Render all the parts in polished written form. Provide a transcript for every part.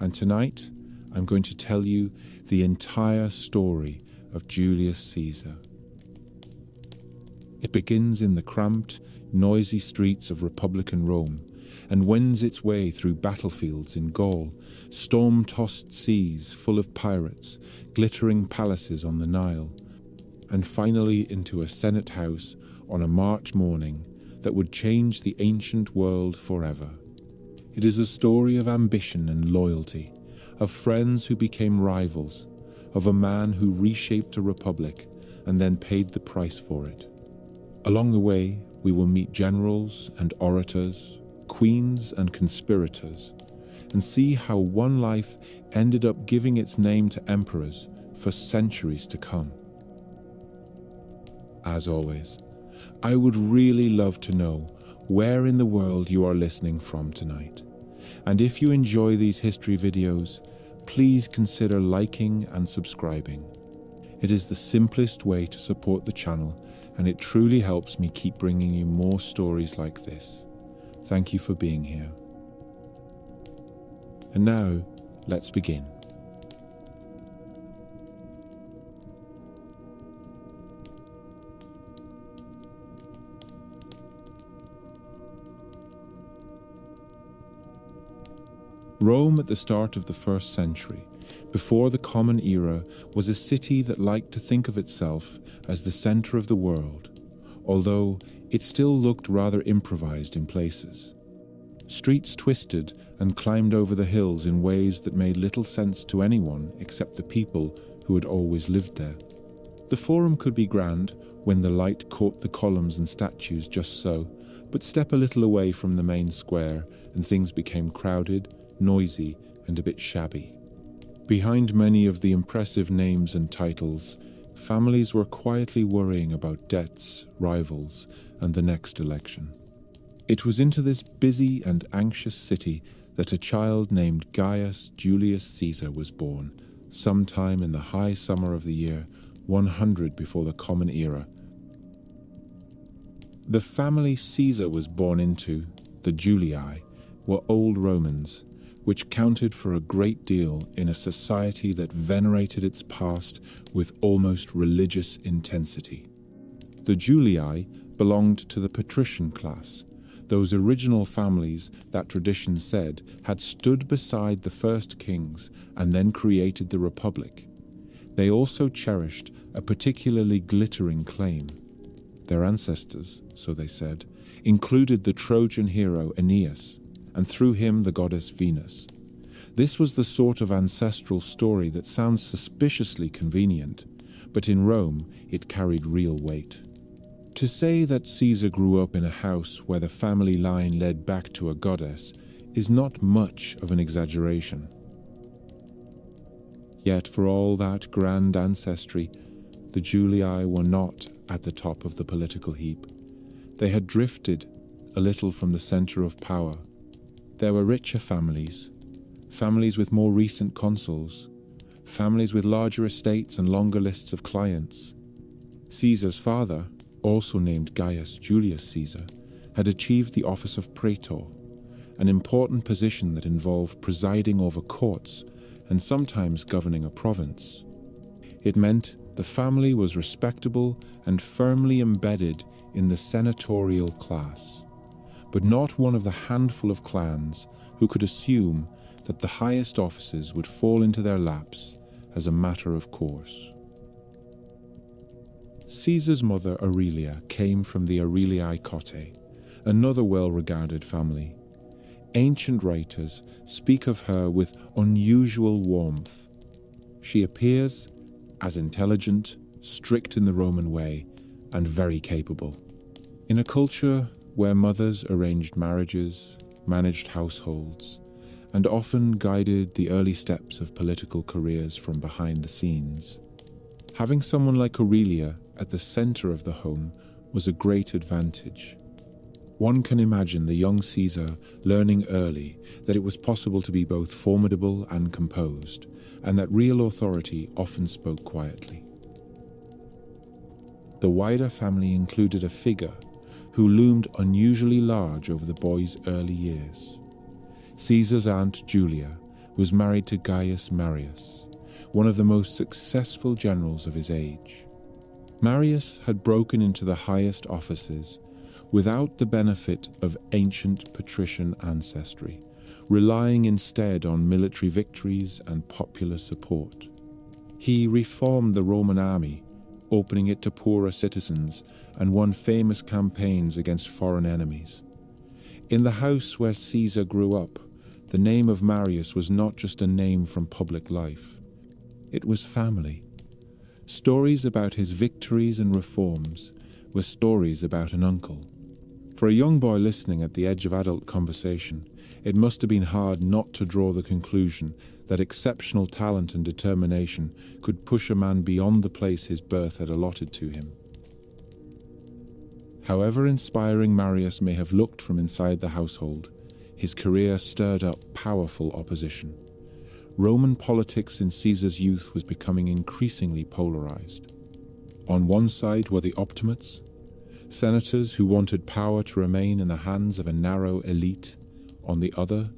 and tonight I'm going to tell you the entire story of Julius Caesar. It begins in the cramped, noisy streets of Republican Rome and wends its way through battlefields in Gaul, storm-tossed seas full of pirates, glittering palaces on the Nile, and finally into a Senate house on a March morning that would change the ancient world forever. It is a story of ambition and loyalty, of friends who became rivals, of a man who reshaped a republic and then paid the price for it. Along the way, we will meet generals and orators, queens and conspirators, and see how one life ended up giving its name to emperors for centuries to come. As always, I would really love to know where in the world you are listening from tonight. And if you enjoy these history videos, please consider liking and subscribing. It is the simplest way to support the channel, and it truly helps me keep bringing you more stories like this. Thank you for being here. And now, let's begin. Rome at the start of the 1st century, before the Common Era, was a city that liked to think of itself as the center of the world, although it still looked rather improvised in places. Streets twisted and climbed over the hills in ways that made little sense to anyone except the people who had always lived there. The Forum could be grand when the light caught the columns and statues just so, but step a little away from the main square and things became crowded, noisy, and a bit shabby. Behind many of the impressive names and titles, families were quietly worrying about debts, rivals, and the next election. It was into this busy and anxious city that a child named Gaius Julius Caesar was born, sometime in the high summer of the year 100 before the Common Era. The family Caesar was born into, the Julii, were old Romans, which counted for a great deal in a society that venerated its past with almost religious intensity. The Julii belonged to the patrician class, those original families that tradition said had stood beside the first kings and then created the republic. They also cherished a particularly glittering claim. Their ancestors, so they said, included the Trojan hero Aeneas, and through him the goddess Venus. This was the sort of ancestral story that sounds suspiciously convenient, but in Rome it carried real weight. To say that Caesar grew up in a house where the family line led back to a goddess is not much of an exaggeration. Yet for all that grand ancestry, the Julii were not at the top of the political heap. They had drifted a little from the center of power. There were richer families with more recent consuls, families with larger estates and longer lists of clients. Caesar's father, also named Gaius Julius Caesar, had achieved the office of praetor, an important position that involved presiding over courts and sometimes governing a province. It meant the family was respectable and firmly embedded in the senatorial class, but not one of the handful of clans who could assume that the highest offices would fall into their laps as a matter of course. Caesar's mother Aurelia came from the Aurelii Cottae, another well-regarded family. Ancient writers speak of her with unusual warmth. She appears as intelligent, strict in the Roman way, and very capable. In a culture where mothers arranged marriages, managed households, and often guided the early steps of political careers from behind the scenes, having someone like Aurelia at the center of the home was a great advantage. One can imagine the young Caesar learning early that it was possible to be both formidable and composed, and that real authority often spoke quietly. The wider family included a figure who loomed unusually large over the boy's early years. Caesar's aunt Julia was married to Gaius Marius, one of the most successful generals of his age. Marius had broken into the highest offices without the benefit of ancient patrician ancestry, relying instead on military victories and popular support. He reformed the Roman army, opening it to poorer citizens, and won famous campaigns against foreign enemies. In the house where Caesar grew up, the name of Marius was not just a name from public life. It was family. Stories about his victories and reforms were stories about an uncle. For a young boy listening at the edge of adult conversation, it must have been hard not to draw the conclusion that exceptional talent and determination could push a man beyond the place his birth had allotted to him. However inspiring Marius may have looked from inside the household, his career stirred up powerful opposition. Roman politics in Caesar's youth was becoming increasingly polarized. On one side were the optimates, senators who wanted power to remain in the hands of a narrow elite. On the other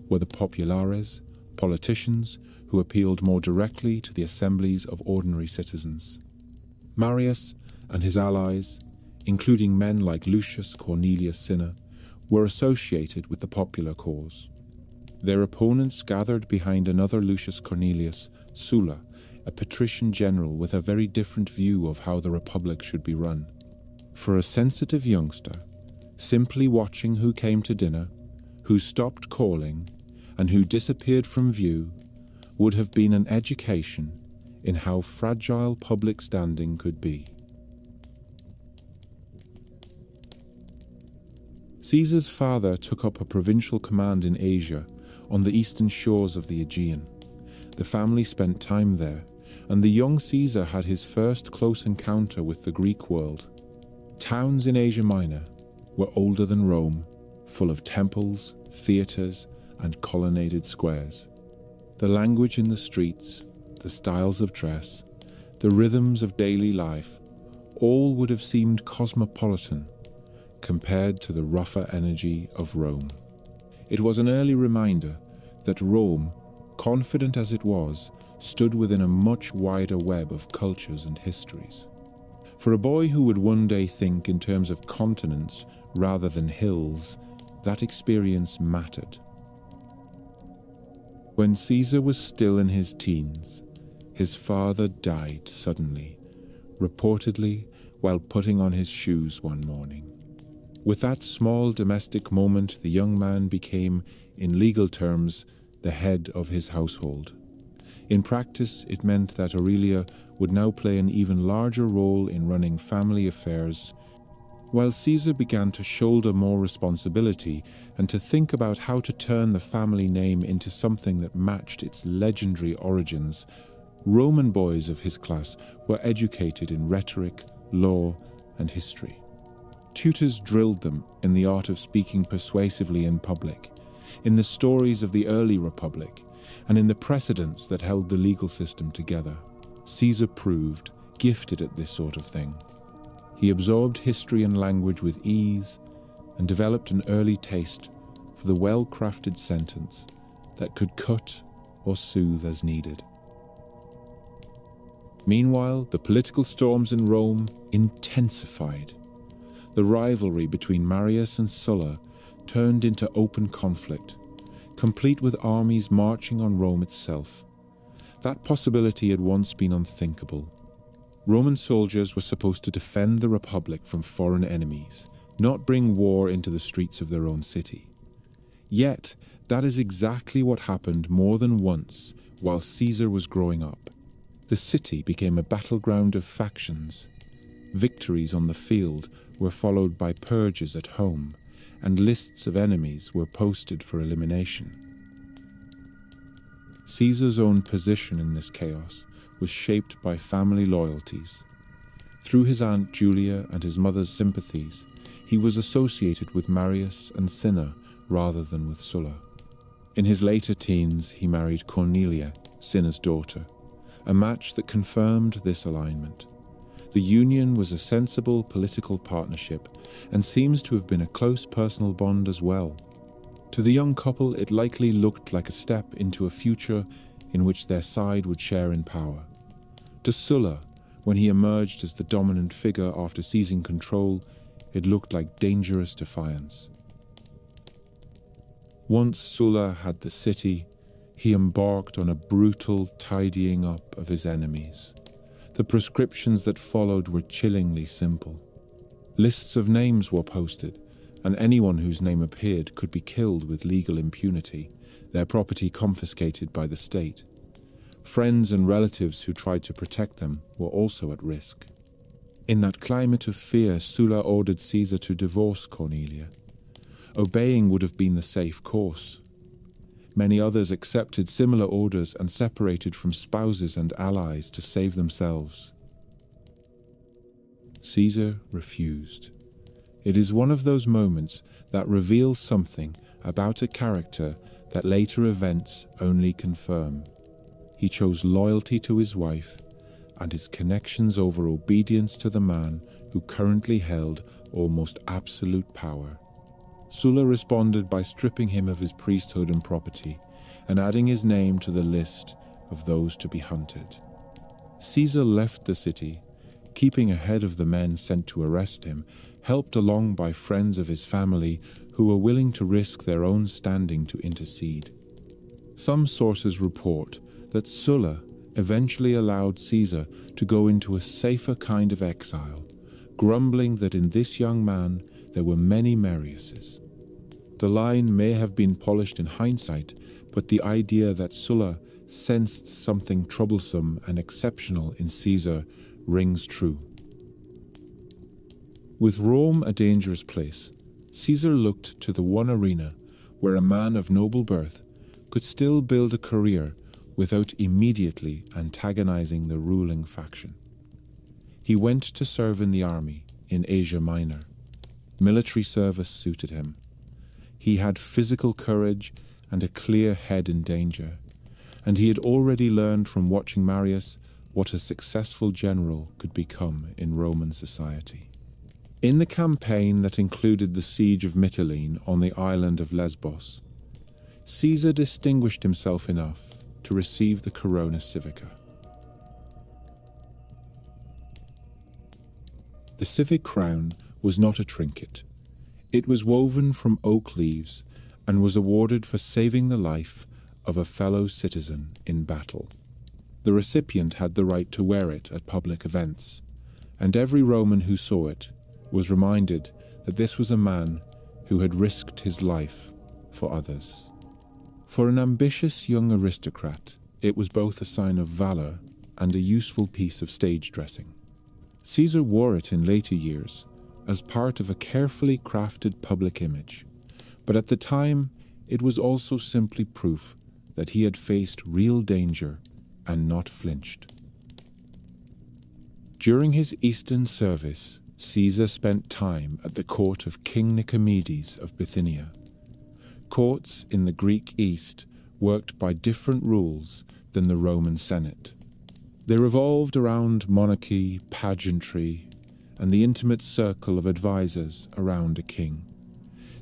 were the populares, politicians who appealed more directly to the assemblies of ordinary citizens. Marius and his allies, including men like Lucius Cornelius Cinna, were associated with the popular cause. Their opponents gathered behind another Lucius Cornelius, Sulla, a patrician general with a very different view of how the republic should be run. For a sensitive youngster, simply watching who came to dinner, who stopped calling, and who disappeared from view would have been an education in how fragile public standing could be. Caesar's father took up a provincial command in Asia on the eastern shores of the Aegean. The family spent time there, and the young Caesar had his first close encounter with the Greek world. Towns in Asia Minor were older than Rome, full of temples, theatres, and colonnaded squares. The language in the streets, the styles of dress, the rhythms of daily life, all would have seemed cosmopolitan compared to the rougher energy of Rome. It was an early reminder that Rome, confident as it was, stood within a much wider web of cultures and histories. For a boy who would one day think in terms of continents rather than hills, that experience mattered. When Caesar was still in his teens, his father died suddenly, reportedly while putting on his shoes one morning. With that small domestic moment, the young man became, in legal terms, the head of his household. In practice, it meant that Aurelia would now play an even larger role in running family affairs, while Caesar began to shoulder more responsibility and to think about how to turn the family name into something that matched its legendary origins. Roman boys of his class were educated in rhetoric, law, and history. Tutors drilled them in the art of speaking persuasively in public, in the stories of the early republic, and in the precedents that held the legal system together. Caesar proved gifted at this sort of thing. He absorbed history and language with ease and developed an early taste for the well-crafted sentence that could cut or soothe as needed. Meanwhile, the political storms in Rome intensified. The rivalry between Marius and Sulla turned into open conflict, complete with armies marching on Rome itself. That possibility had once been unthinkable. Roman soldiers were supposed to defend the Republic from foreign enemies, not bring war into the streets of their own city. Yet, that is exactly what happened more than once while Caesar was growing up. The city became a battleground of factions. Victories on the field were followed by purges at home, and lists of enemies were posted for elimination. Caesar's own position in this chaos was shaped by family loyalties. Through his aunt Julia and his mother's sympathies, he was associated with Marius and Cinna rather than with Sulla. In his later teens, he married Cornelia, Cinna's daughter, a match that confirmed this alignment. The union was a sensible political partnership and seems to have been a close personal bond as well. To the young couple, it likely looked like a step into a future in which their side would share in power. To Sulla, when he emerged as the dominant figure after seizing control, it looked like dangerous defiance. Once Sulla had the city, he embarked on a brutal tidying up of his enemies. The prescriptions that followed were chillingly simple. Lists of names were posted, and anyone whose name appeared could be killed with legal impunity, their property confiscated by the state. Friends and relatives who tried to protect them were also at risk. In that climate of fear, Sulla ordered Caesar to divorce Cornelia. Obeying would have been the safe course. Many others accepted similar orders and separated from spouses and allies to save themselves. Caesar refused. It is one of those moments that reveals something about a character that later events only confirm. He chose loyalty to his wife and his connections over obedience to the man who currently held almost absolute power. Sulla responded by stripping him of his priesthood and property and adding his name to the list of those to be hunted. Caesar left the city, keeping ahead of the men sent to arrest him, helped along by friends of his family who were willing to risk their own standing to intercede. Some sources report that Sulla eventually allowed Caesar to go into a safer kind of exile, grumbling that in this young man there were many Mariuses. The line may have been polished in hindsight, but the idea that Sulla sensed something troublesome and exceptional in Caesar rings true. With Rome a dangerous place, Caesar looked to the one arena where a man of noble birth could still build a career without immediately antagonizing the ruling faction. He went to serve in the army in Asia Minor. Military service suited him. He had physical courage and a clear head in danger, and he had already learned from watching Marius what a successful general could become in Roman society. In the campaign that included the siege of Mytilene on the island of Lesbos, Caesar distinguished himself enough to receive the Corona Civica. The civic crown was not a trinket. It was woven from oak leaves and was awarded for saving the life of a fellow citizen in battle. The recipient had the right to wear it at public events, and every Roman who saw it was reminded that this was a man who had risked his life for others. For an ambitious young aristocrat, it was both a sign of valor and a useful piece of stage dressing. Caesar wore it in later years as part of a carefully crafted public image, but at the time it was also simply proof that he had faced real danger and not flinched. During his Eastern service, Caesar spent time at the court of King Nicomedes of Bithynia. Courts in the Greek East worked by different rules than the Roman Senate. They revolved around monarchy, pageantry, and the intimate circle of advisors around a king.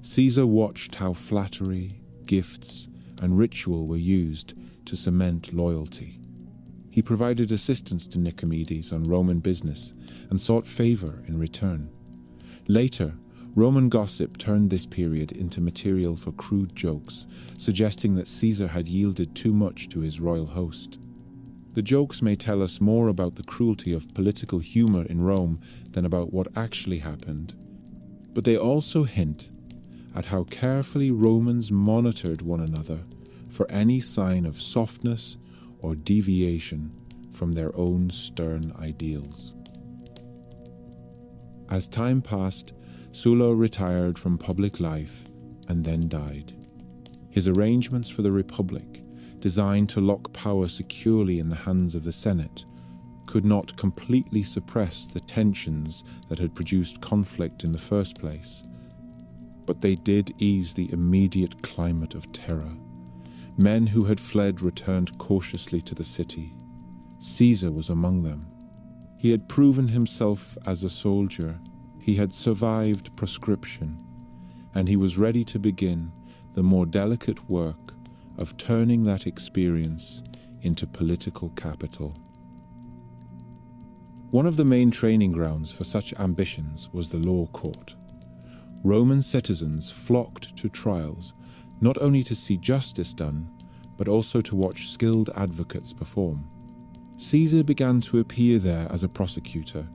Caesar watched how flattery, gifts, and ritual were used to cement loyalty. He provided assistance to Nicomedes on Roman business and sought favor in return. Later, Roman gossip turned this period into material for crude jokes, suggesting that Caesar had yielded too much to his royal host. The jokes may tell us more about the cruelty of political humor in Rome than about what actually happened, but they also hint at how carefully Romans monitored one another for any sign of softness or deviation from their own stern ideals. As time passed, Sulla retired from public life and then died. His arrangements for the Republic, designed to lock power securely in the hands of the Senate, could not completely suppress the tensions that had produced conflict in the first place. But they did ease the immediate climate of terror. Men who had fled returned cautiously to the city. Caesar was among them. He had proven himself as a soldier. He had survived proscription, and he was ready to begin the more delicate work of turning that experience into political capital. One of the main training grounds for such ambitions was the law court. Roman citizens flocked to trials, not only to see justice done, but also to watch skilled advocates perform. Caesar began to appear there as a prosecutor,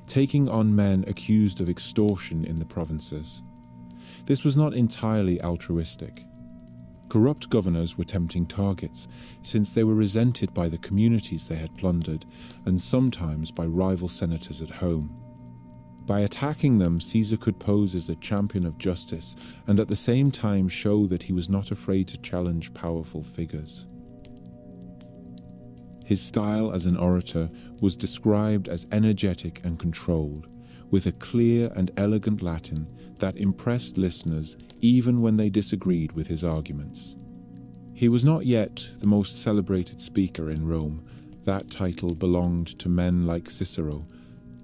taking on men accused of extortion in the provinces. This was not entirely altruistic. Corrupt governors were tempting targets, since they were resented by the communities they had plundered, and sometimes by rival senators at home. By attacking them, Caesar could pose as a champion of justice and at the same time show that he was not afraid to challenge powerful figures. His style as an orator was described as energetic and controlled, with a clear and elegant Latin that impressed listeners even when they disagreed with his arguments. He was not yet the most celebrated speaker in Rome. That title belonged to men like Cicero,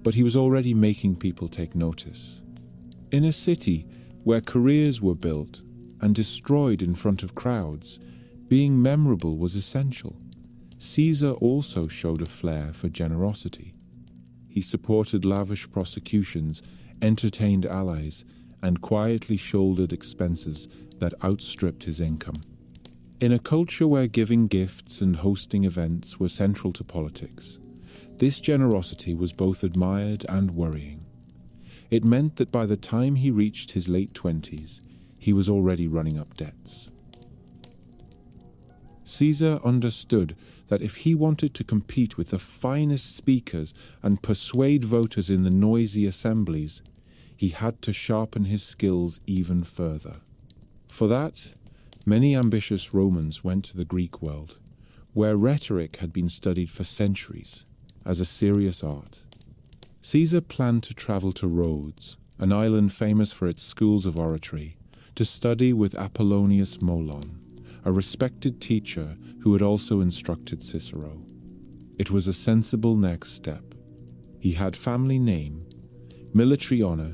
but he was already making people take notice. In a city where careers were built and destroyed in front of crowds, being memorable was essential. Caesar also showed a flair for generosity. He supported lavish prosecutions, entertained allies, and quietly shouldered expenses that outstripped his income. In a culture where giving gifts and hosting events were central to politics, this generosity was both admired and worrying. It meant that by the time he reached his late 20s, he was already running up debts. Caesar understood that if he wanted to compete with the finest speakers and persuade voters in the noisy assemblies, he had to sharpen his skills even further. For that, many ambitious Romans went to the Greek world, where rhetoric had been studied for centuries as a serious art. Caesar planned to travel to Rhodes, an island famous for its schools of oratory, to study with Apollonius Molon, a respected teacher who had also instructed Cicero. It was a sensible next step. He had family name, military honor,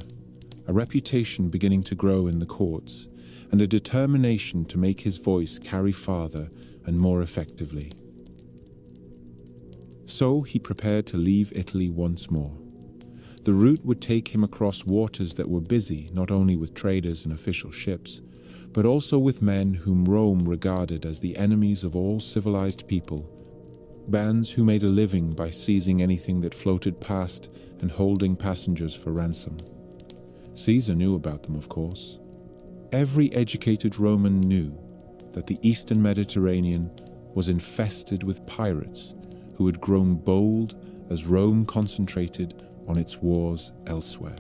a reputation beginning to grow in the courts, and a determination to make his voice carry farther and more effectively. So he prepared to leave Italy once more. The route would take him across waters that were busy not only with traders and official ships, but also with men whom Rome regarded as the enemies of all civilized people, bands who made a living by seizing anything that floated past and holding passengers for ransom. Caesar knew about them, of course. Every educated Roman knew that the Eastern Mediterranean was infested with pirates who had grown bold as Rome concentrated on its wars elsewhere.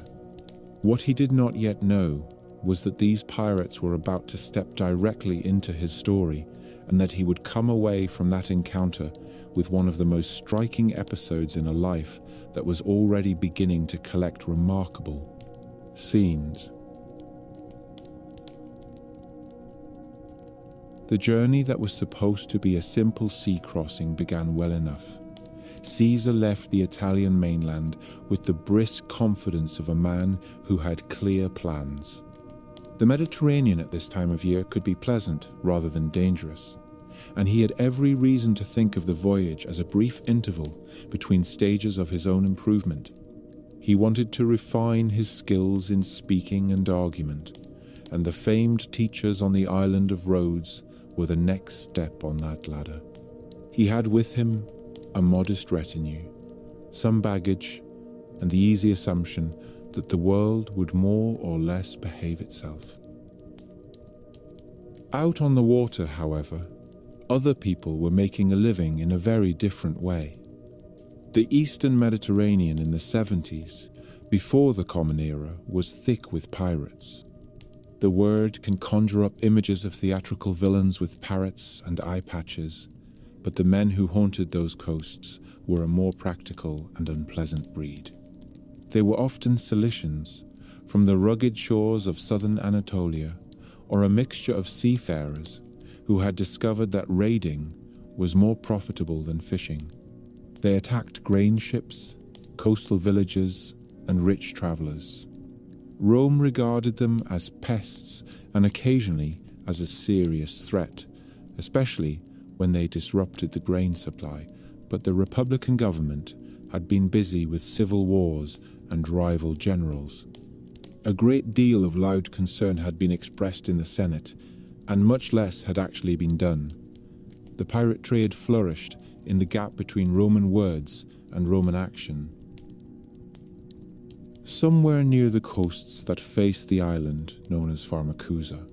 What he did not yet know was that these pirates were about to step directly into his story, and that he would come away from that encounter with one of the most striking episodes in a life that was already beginning to collect remarkable scenes. The journey that was supposed to be a simple sea crossing began well enough. Caesar left the Italian mainland with the brisk confidence of a man who had clear plans. The Mediterranean at this time of year could be pleasant rather than dangerous, and he had every reason to think of the voyage as a brief interval between stages of his own improvement. He wanted to refine his skills in speaking and argument, and the famed teachers on the island of Rhodes were the next step on that ladder. He had with him a modest retinue, some baggage, and the easy assumption that the world would more or less behave itself. Out on the water, however, other people were making a living in a very different way. The Eastern Mediterranean in the 70s, before the Common Era, was thick with pirates. The word can conjure up images of theatrical villains with parrots and eye patches, but the men who haunted those coasts were a more practical and unpleasant breed. They were often Cilicians, from the rugged shores of southern Anatolia, or a mixture of seafarers who had discovered that raiding was more profitable than fishing. They attacked grain ships, coastal villages, and rich travelers. Rome regarded them as pests and occasionally as a serious threat, especially when they disrupted the grain supply, but the Republican government had been busy with civil wars and rival generals. A great deal of loud concern had been expressed in the Senate, and much less had actually been done. The pirate trade flourished in the gap between Roman words and Roman action. Somewhere near the coasts that faced the island known as Pharmacusa,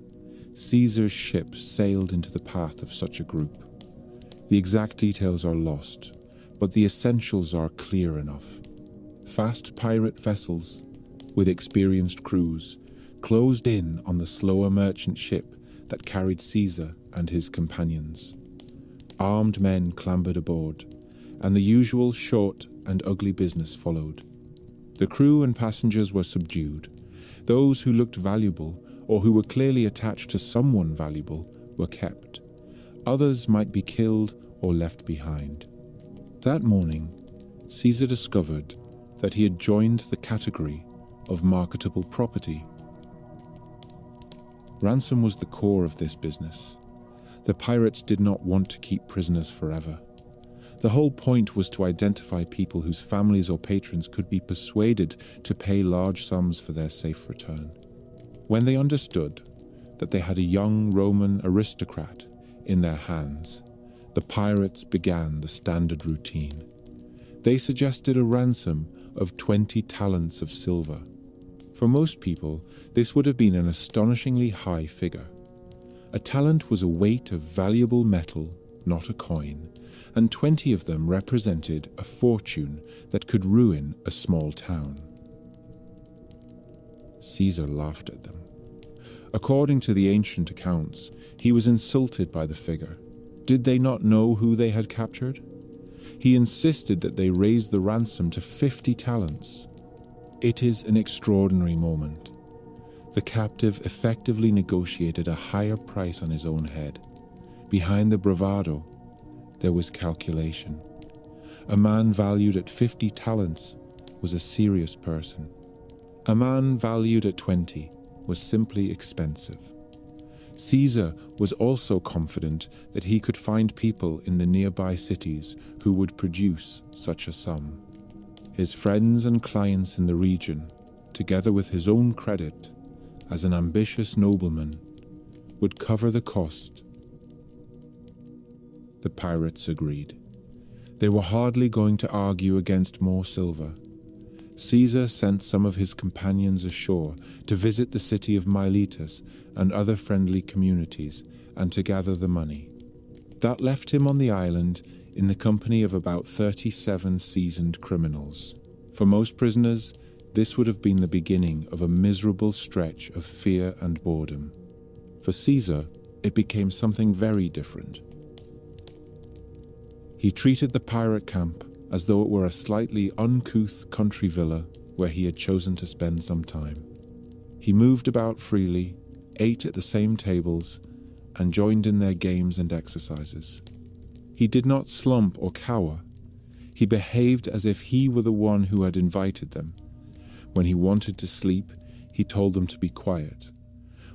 Caesar's ship sailed into the path of such a group. The exact details are lost, but the essentials are clear enough. Fast pirate vessels, with experienced crews, closed in on the slower merchant ship that carried Caesar and his companions. Armed men clambered aboard, and the usual short and ugly business followed. The crew and passengers were subdued. Those who looked valuable or who were clearly attached to someone valuable were kept. Others might be killed or left behind. That morning, Caesar discovered that he had joined the category of marketable property. Ransom was the core of this business. The pirates did not want to keep prisoners forever. The whole point was to identify people whose families or patrons could be persuaded to pay large sums for their safe return. When they understood that they had a young Roman aristocrat in their hands, the pirates began the standard routine. They suggested a ransom of 20 talents of silver. For most people, this would have been an astonishingly high figure. A talent was a weight of valuable metal, not a coin, and 20 of them represented a fortune that could ruin a small town. Caesar laughed at them. According to the ancient accounts, he was insulted by the figure. Did they not know who they had captured? He insisted that they raise the ransom to 50 talents. It is an extraordinary moment. The captive effectively negotiated a higher price on his own head. Behind the bravado, there was calculation. A man valued at 50 talents was a serious person. A man valued at 20 was simply expensive. Caesar was also confident that he could find people in the nearby cities who would produce such a sum. His friends and clients in the region, together with his own credit as an ambitious nobleman, would cover the cost. The pirates agreed. They were hardly going to argue against more silver. Caesar sent some of his companions ashore to visit the city of Miletus and other friendly communities and to gather the money. That left him on the island in the company of about 37 seasoned criminals. For most prisoners, this would have been the beginning of a miserable stretch of fear and boredom. For Caesar, it became something very different. He treated the pirate camp as though it were a slightly uncouth country villa where he had chosen to spend some time. He moved about freely, ate at the same tables, and joined in their games and exercises. He did not slump or cower. He behaved as if he were the one who had invited them. When he wanted to sleep, he told them to be quiet.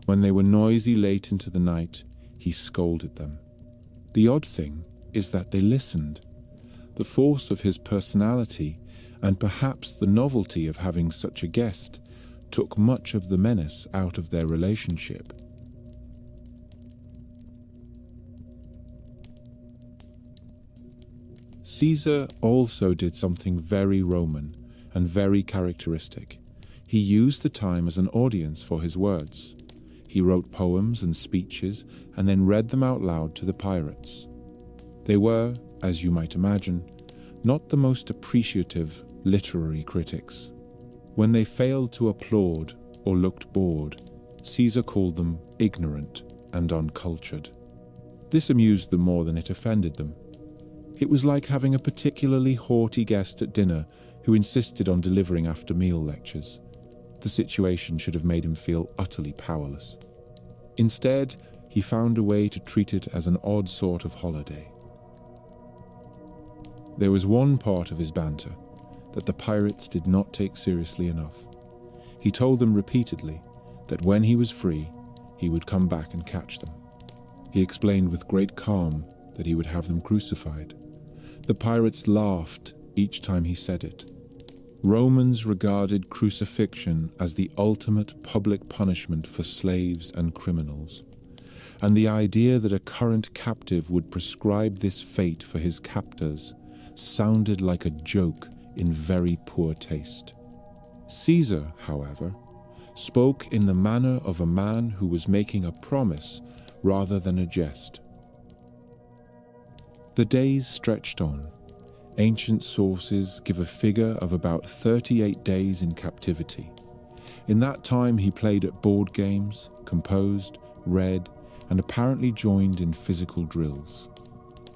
When they were noisy late into the night, he scolded them. The odd thing is that they listened. The force of his personality, and perhaps the novelty of having such a guest, took much of the menace out of their relationship. Caesar also did something very Roman and very characteristic. He used the time as an audience for his words. He wrote poems and speeches and then read them out loud to the pirates. They were, as you might imagine, not the most appreciative literary critics. When they failed to applaud or looked bored, Caesar called them ignorant and uncultured. This amused them more than it offended them. It was like having a particularly haughty guest at dinner who insisted on delivering after-meal lectures. The situation should have made him feel utterly powerless. Instead, he found a way to treat it as an odd sort of holiday. There was one part of his banter that the pirates did not take seriously enough. He told them repeatedly that when he was free, he would come back and catch them. He explained with great calm that he would have them crucified. The pirates laughed each time he said it. Romans regarded crucifixion as the ultimate public punishment for slaves and criminals, and the idea that a current captive would prescribe this fate for his captors sounded like a joke in very poor taste. Caesar, however, spoke in the manner of a man who was making a promise rather than a jest. The days stretched on. Ancient sources give a figure of about 38 days in captivity. In that time he played at board games, composed, read, and apparently joined in physical drills.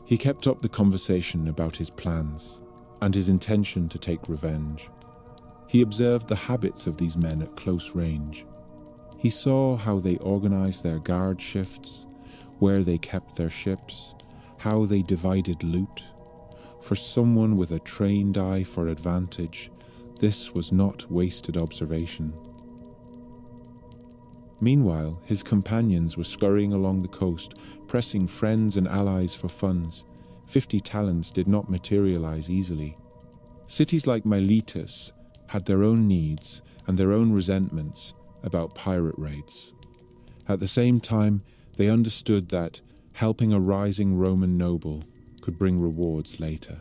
He kept up the conversation about his plans and his intention to take revenge. He observed the habits of these men at close range. He saw how they organized their guard shifts, where they kept their ships, how they divided loot. For someone with a trained eye for advantage, this was not wasted observation. Meanwhile, his companions were scurrying along the coast, pressing friends and allies for funds. 50 talents did not materialize easily. Cities like Miletus had their own needs and their own resentments about pirate raids. At the same time, they understood that helping a rising Roman noble could bring rewards later.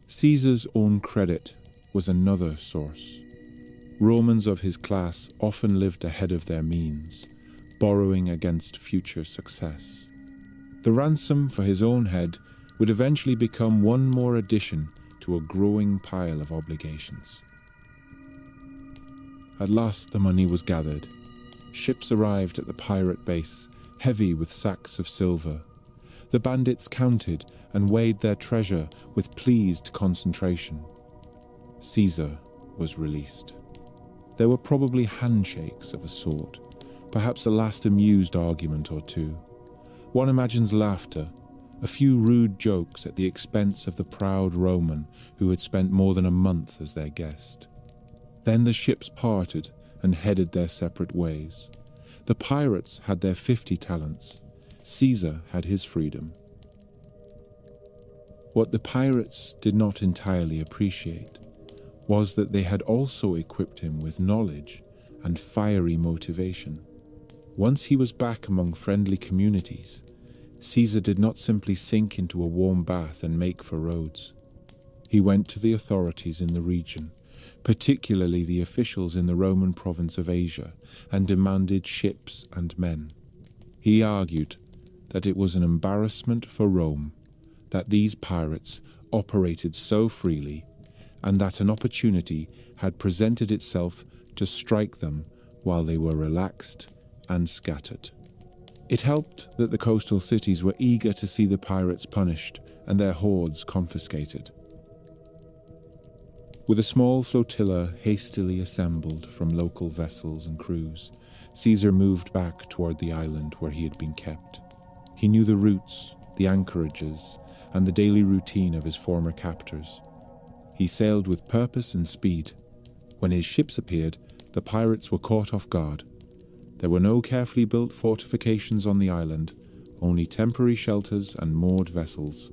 Caesar's own credit was another source. Romans of his class often lived ahead of their means, borrowing against future success. The ransom for his own head would eventually become one more addition to a growing pile of obligations. At last the money was gathered. Ships arrived at the pirate base, heavy with sacks of silver. The bandits counted and weighed their treasure with pleased concentration. Caesar was released. There were probably handshakes of a sort, perhaps a last amused argument or two. One imagines laughter, a few rude jokes at the expense of the proud Roman who had spent more than a month as their guest. Then the ships parted and headed their separate ways. The pirates had their 50 talents. Caesar had his freedom. What the pirates did not entirely appreciate was that they had also equipped him with knowledge and fiery motivation. Once he was back among friendly communities, Caesar did not simply sink into a warm bath and make for Rhodes. He went to the authorities in the region, particularly the officials in the Roman province of Asia, and demanded ships and men. He argued that it was an embarrassment for Rome that these pirates operated so freely, and that an opportunity had presented itself to strike them while they were relaxed and scattered. It helped that the coastal cities were eager to see the pirates punished and their hoards confiscated. With a small flotilla hastily assembled from local vessels and crews, Caesar moved back toward the island where he had been kept. He knew the routes, the anchorages, and the daily routine of his former captors. He sailed with purpose and speed. When his ships appeared, the pirates were caught off guard. There were no carefully built fortifications on the island, only temporary shelters and moored vessels.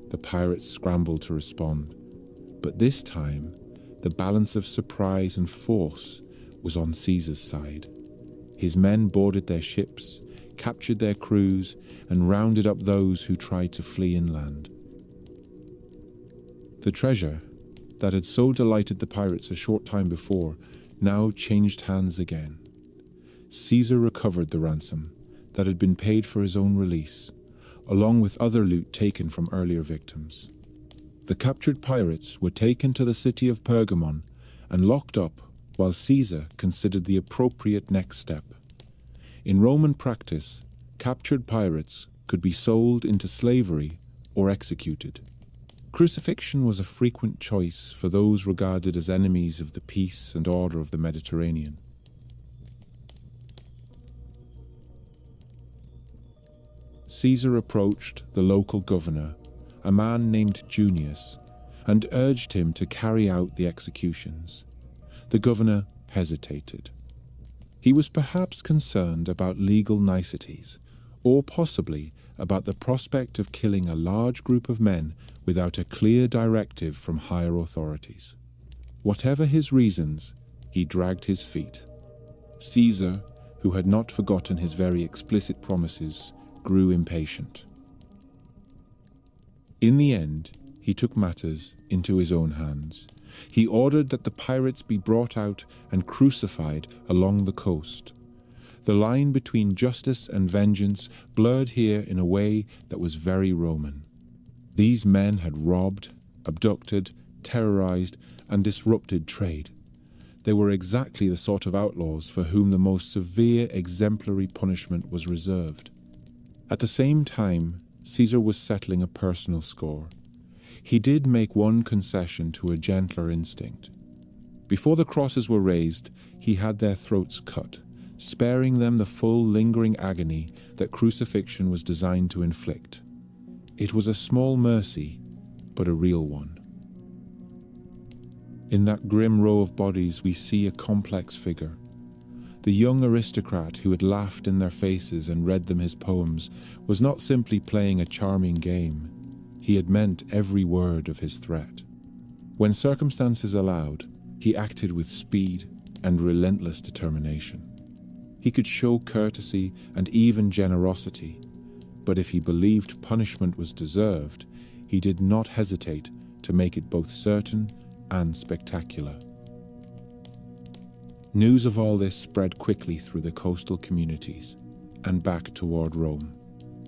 The pirates scrambled to respond. But this time, the balance of surprise and force was on Caesar's side. His men boarded their ships, captured their crews, and rounded up those who tried to flee inland. The treasure that had so delighted the pirates a short time before now changed hands again. Caesar recovered the ransom that had been paid for his own release, along with other loot taken from earlier victims. The captured pirates were taken to the city of Pergamon and locked up while Caesar considered the appropriate next step. In Roman practice, captured pirates could be sold into slavery or executed. Crucifixion was a frequent choice for those regarded as enemies of the peace and order of the Mediterranean. Caesar approached the local governor, a man named Julius, and urged him to carry out the executions. The governor hesitated. He was perhaps concerned about legal niceties, or possibly about the prospect of killing a large group of men without a clear directive from higher authorities. Whatever his reasons, he dragged his feet. Caesar, who had not forgotten his very explicit promises, grew impatient. In the end, he took matters into his own hands. He ordered that the pirates be brought out and crucified along the coast. The line between justice and vengeance blurred here in a way that was very Roman. These men had robbed, abducted, terrorized, and disrupted trade. They were exactly the sort of outlaws for whom the most severe exemplary punishment was reserved. At the same time, Caesar was settling a personal score. He did make one concession to a gentler instinct. Before the crosses were raised, he had their throats cut, sparing them the full lingering agony that crucifixion was designed to inflict. It was a small mercy, but a real one. In that grim row of bodies we see a complex figure. The young aristocrat who had laughed in their faces and read them his poems was not simply playing a charming game. He had meant every word of his threat. When circumstances allowed, he acted with speed and relentless determination. He could show courtesy and even generosity, but if he believed punishment was deserved, he did not hesitate to make it both certain and spectacular. News of all this spread quickly through the coastal communities and back toward Rome.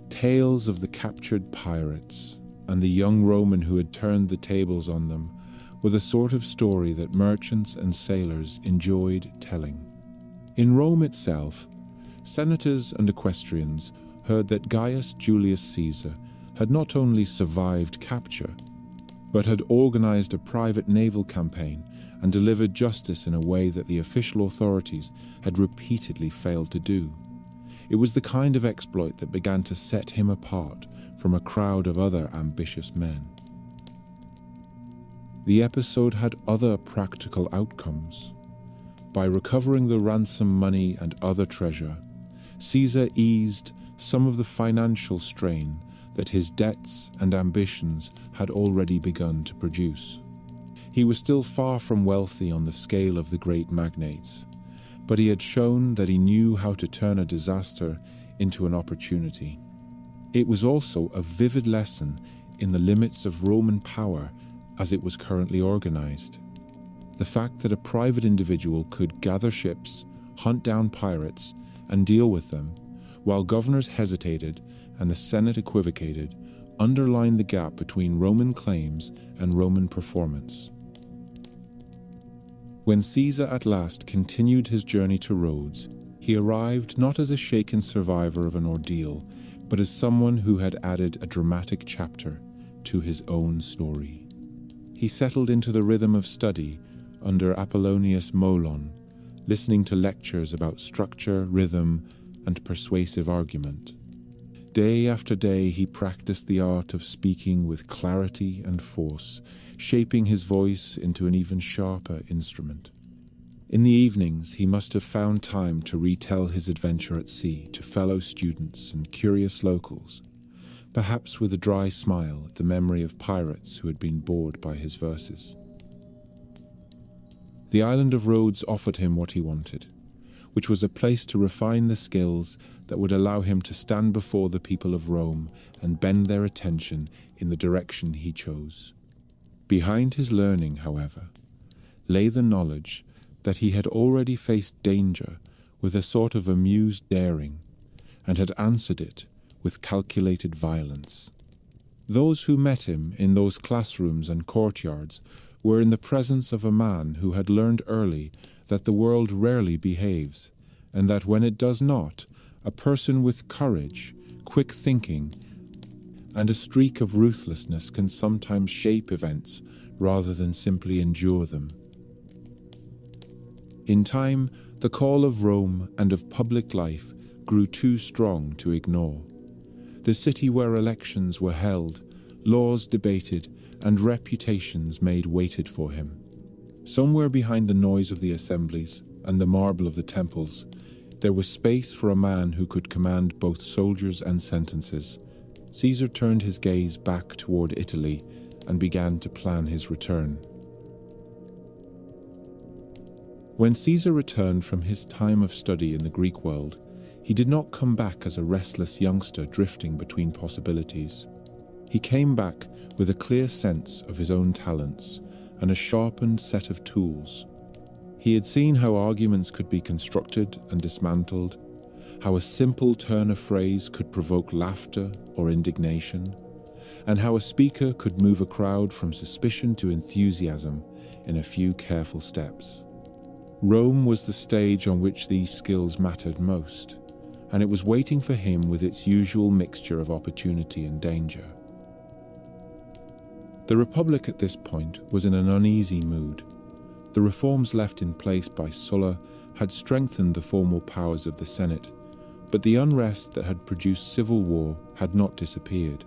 Tales of the captured pirates and the young Roman who had turned the tables on them were the sort of story that merchants and sailors enjoyed telling. In Rome itself, senators and equestrians heard that Gaius Julius Caesar had not only survived capture, but had organized a private naval campaign and delivered justice in a way that the official authorities had repeatedly failed to do. It was the kind of exploit that began to set him apart from a crowd of other ambitious men. The episode had other practical outcomes. By recovering the ransom money and other treasure, Caesar eased some of the financial strain that his debts and ambitions had already begun to produce. He was still far from wealthy on the scale of the great magnates, but he had shown that he knew how to turn a disaster into an opportunity. It was also a vivid lesson in the limits of Roman power as it was currently organized. The fact that a private individual could gather ships, hunt down pirates, and deal with them, while governors hesitated and the Senate equivocated, underlined the gap between Roman claims and Roman performance. When Caesar at last continued his journey to Rhodes, he arrived not as a shaken survivor of an ordeal, but as someone who had added a dramatic chapter to his own story. He settled into the rhythm of study under Apollonius Molon, listening to lectures about structure, rhythm, and persuasive argument. Day after day he practiced the art of speaking with clarity and force, shaping his voice into an even sharper instrument. In the evenings he must have found time to retell his adventure at sea to fellow students and curious locals, perhaps with a dry smile at the memory of pirates who had been bored by his verses. The island of Rhodes offered him what he wanted, which was a place to refine the skills that would allow him to stand before the people of Rome and bend their attention in the direction he chose. Behind his learning, however, lay the knowledge that he had already faced danger with a sort of amused daring, and had answered it with calculated violence. Those who met him in those classrooms and courtyards were in the presence of a man who had learned early that the world rarely behaves, and that when it does not, a person with courage, quick thinking, and a streak of ruthlessness can sometimes shape events rather than simply endure them. In time, the call of Rome and of public life grew too strong to ignore. The city where elections were held, laws debated, and reputations made waited for him. Somewhere behind the noise of the assemblies and the marble of the temples, There was space for a man who could command both soldiers and sentences. Caesar turned his gaze back toward Italy and began to plan his return. When Caesar returned from his time of study in the Greek world, he did not come back as a restless youngster drifting between possibilities. He came back with a clear sense of his own talents and a sharpened set of tools. He had seen how arguments could be constructed and dismantled, how a simple turn of phrase could provoke laughter or indignation, and how a speaker could move a crowd from suspicion to enthusiasm in a few careful steps. Rome was the stage on which these skills mattered most, and it was waiting for him with its usual mixture of opportunity and danger. The Republic at this point was in an uneasy mood. The reforms left in place by Sulla had strengthened the formal powers of the Senate, but the unrest that had produced civil war had not disappeared.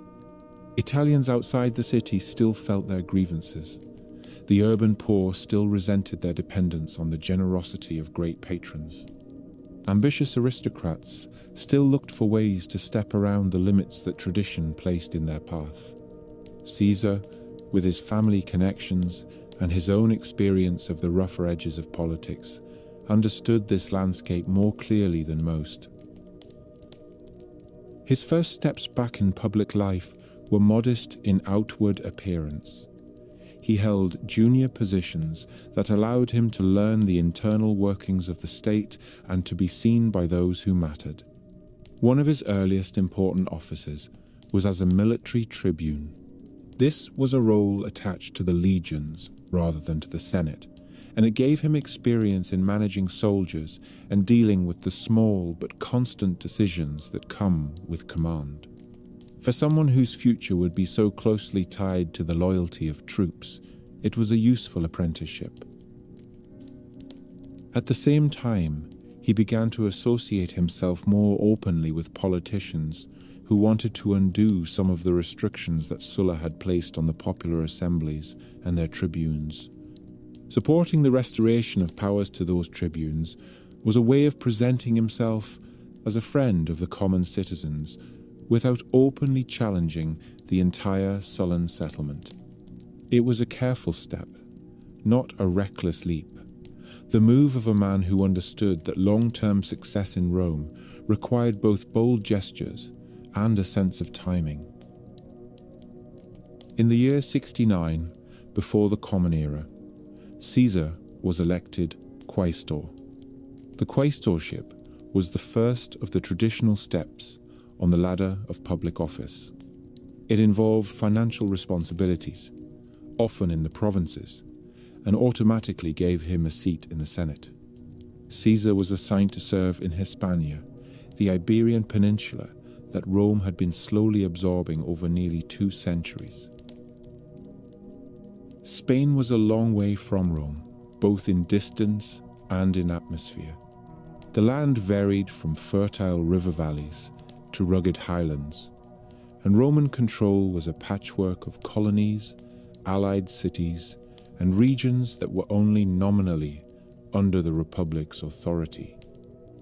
Italians outside the city still felt their grievances. The urban poor still resented their dependence on the generosity of great patrons. Ambitious aristocrats still looked for ways to step around the limits that tradition placed in their path. Caesar, with his family connections and his own experience of the rougher edges of politics, understood this landscape more clearly than most. His first steps back in public life were modest in outward appearance. He held junior positions that allowed him to learn the internal workings of the state and to be seen by those who mattered. One of his earliest important offices was as a military tribune. This was a role attached to the legions rather than to the Senate, and it gave him experience in managing soldiers and dealing with the small but constant decisions that come with command. For someone whose future would be so closely tied to the loyalty of troops, it was a useful apprenticeship. At the same time, he began to associate himself more openly with politicians who wanted to undo some of the restrictions that Sulla had placed on the popular assemblies and their tribunes. Supporting the restoration of powers to those tribunes was a way of presenting himself as a friend of the common citizens, without openly challenging the entire Sullan settlement. It was a careful step, not a reckless leap. The move of a man who understood that long-term success in Rome required both bold gestures and a sense of timing. In the year 69, before the Common Era, Caesar was elected quaestor. The quaestorship was the first of the traditional steps on the ladder of public office. It involved financial responsibilities, often in the provinces, and automatically gave him a seat in the Senate. Caesar was assigned to serve in Hispania, the Iberian Peninsula that Rome had been slowly absorbing over nearly 2 centuries. Spain was a long way from Rome, both in distance and in atmosphere. The land varied from fertile river valleys to rugged highlands, and Roman control was a patchwork of colonies, allied cities, and regions that were only nominally under the Republic's authority.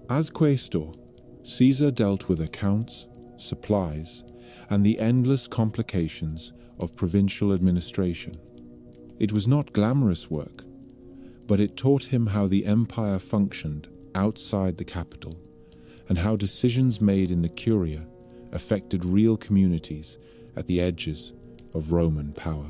As quaestor, Caesar dealt with accounts, supplies, and the endless complications of provincial administration. It was not glamorous work, but it taught him how the empire functioned outside the capital, and how decisions made in the Curia affected real communities at the edges of Roman power.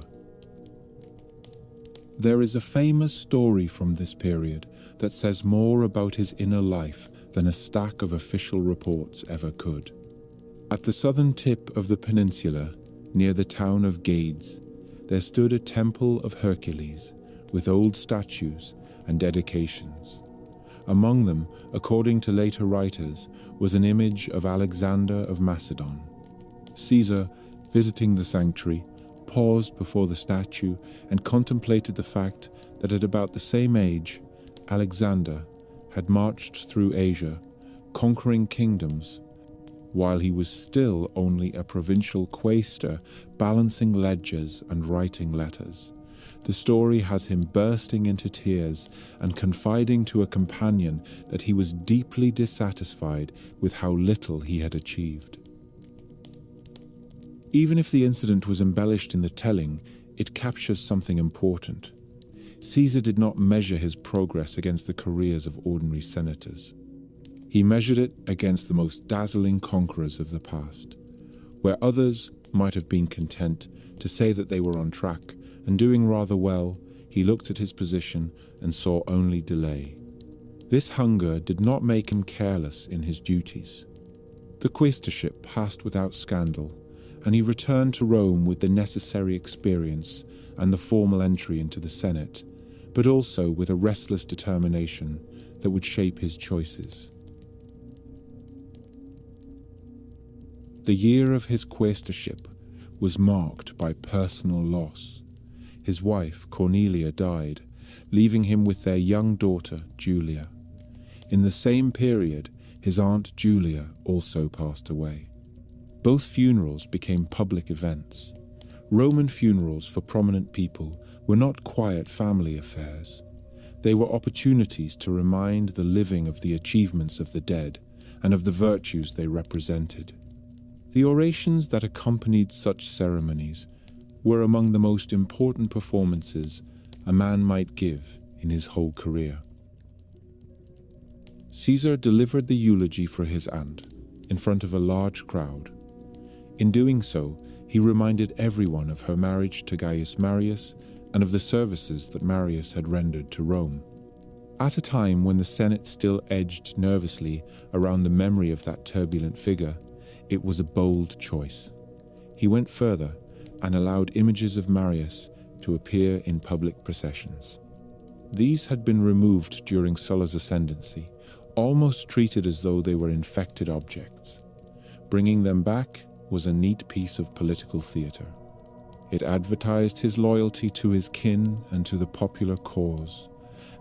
There is a famous story from this period that says more about his inner life than a stack of official reports ever could. At the southern tip of the peninsula, near the town of Gades, there stood a temple of Hercules with old statues and dedications. Among them, according to later writers, was an image of Alexander of Macedon. Caesar, visiting the sanctuary, paused before the statue and contemplated the fact that at about the same age, Alexander had marched through Asia, conquering kingdoms, while he was still only a provincial quaestor balancing ledgers and writing letters, The story has him bursting into tears and confiding to a companion that he was deeply dissatisfied with how little he had achieved. Even if the incident was embellished in the telling, it captures something important. Caesar did not measure his progress against the careers of ordinary senators. He measured it against the most dazzling conquerors of the past, where others might have been content to say that they were on track and doing rather well. He looked at his position and saw only delay. This hunger did not make him careless in his duties. The quaestorship passed without scandal, and he returned to Rome with the necessary experience and the formal entry into the Senate, but also with a restless determination that would shape his choices. The year of his quaestorship was marked by personal loss. His wife, Cornelia, died, leaving him with their young daughter, Julia. In the same period, his aunt Julia also passed away. Both funerals became public events. Roman funerals for prominent people were not quiet family affairs. They were opportunities to remind the living of the achievements of the dead and of the virtues they represented. The orations that accompanied such ceremonies were among the most important performances a man might give in his whole career. Caesar delivered the eulogy for his aunt in front of a large crowd. In doing so, he reminded everyone of her marriage to Gaius Marius and of the services that Marius had rendered to Rome. At a time when the Senate still edged nervously around the memory of that turbulent figure, it was a bold choice. He went further and allowed images of Marius to appear in public processions. These had been removed during Sulla's ascendancy, almost treated as though they were infected objects. Bringing them back was a neat piece of political theater. It advertised his loyalty to his kin and to the popular cause,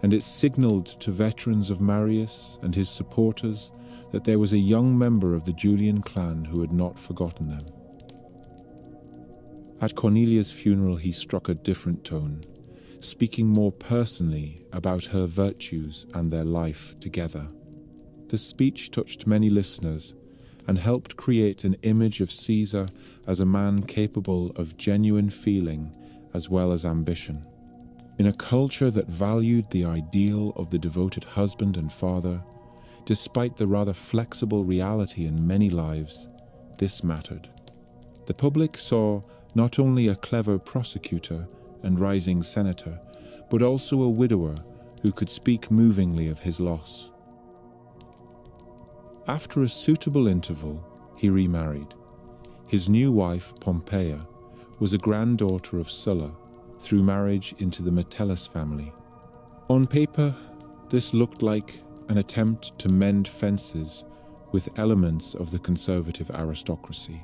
and it signaled to veterans of Marius and his supporters that there was a young member of the Julian clan who had not forgotten them. At Cornelia's funeral, he struck a different tone, speaking more personally about her virtues and their life together. The speech touched many listeners and helped create an image of Caesar as a man capable of genuine feeling as well as ambition. In a culture that valued the ideal of the devoted husband and father, despite the rather flexible reality in many lives, this mattered. The public saw not only a clever prosecutor and rising senator, but also a widower who could speak movingly of his loss. After a suitable interval, he remarried. His new wife, Pompeia, was a granddaughter of Sulla through marriage into the Metellus family. On paper, this looked like an attempt to mend fences with elements of the conservative aristocracy.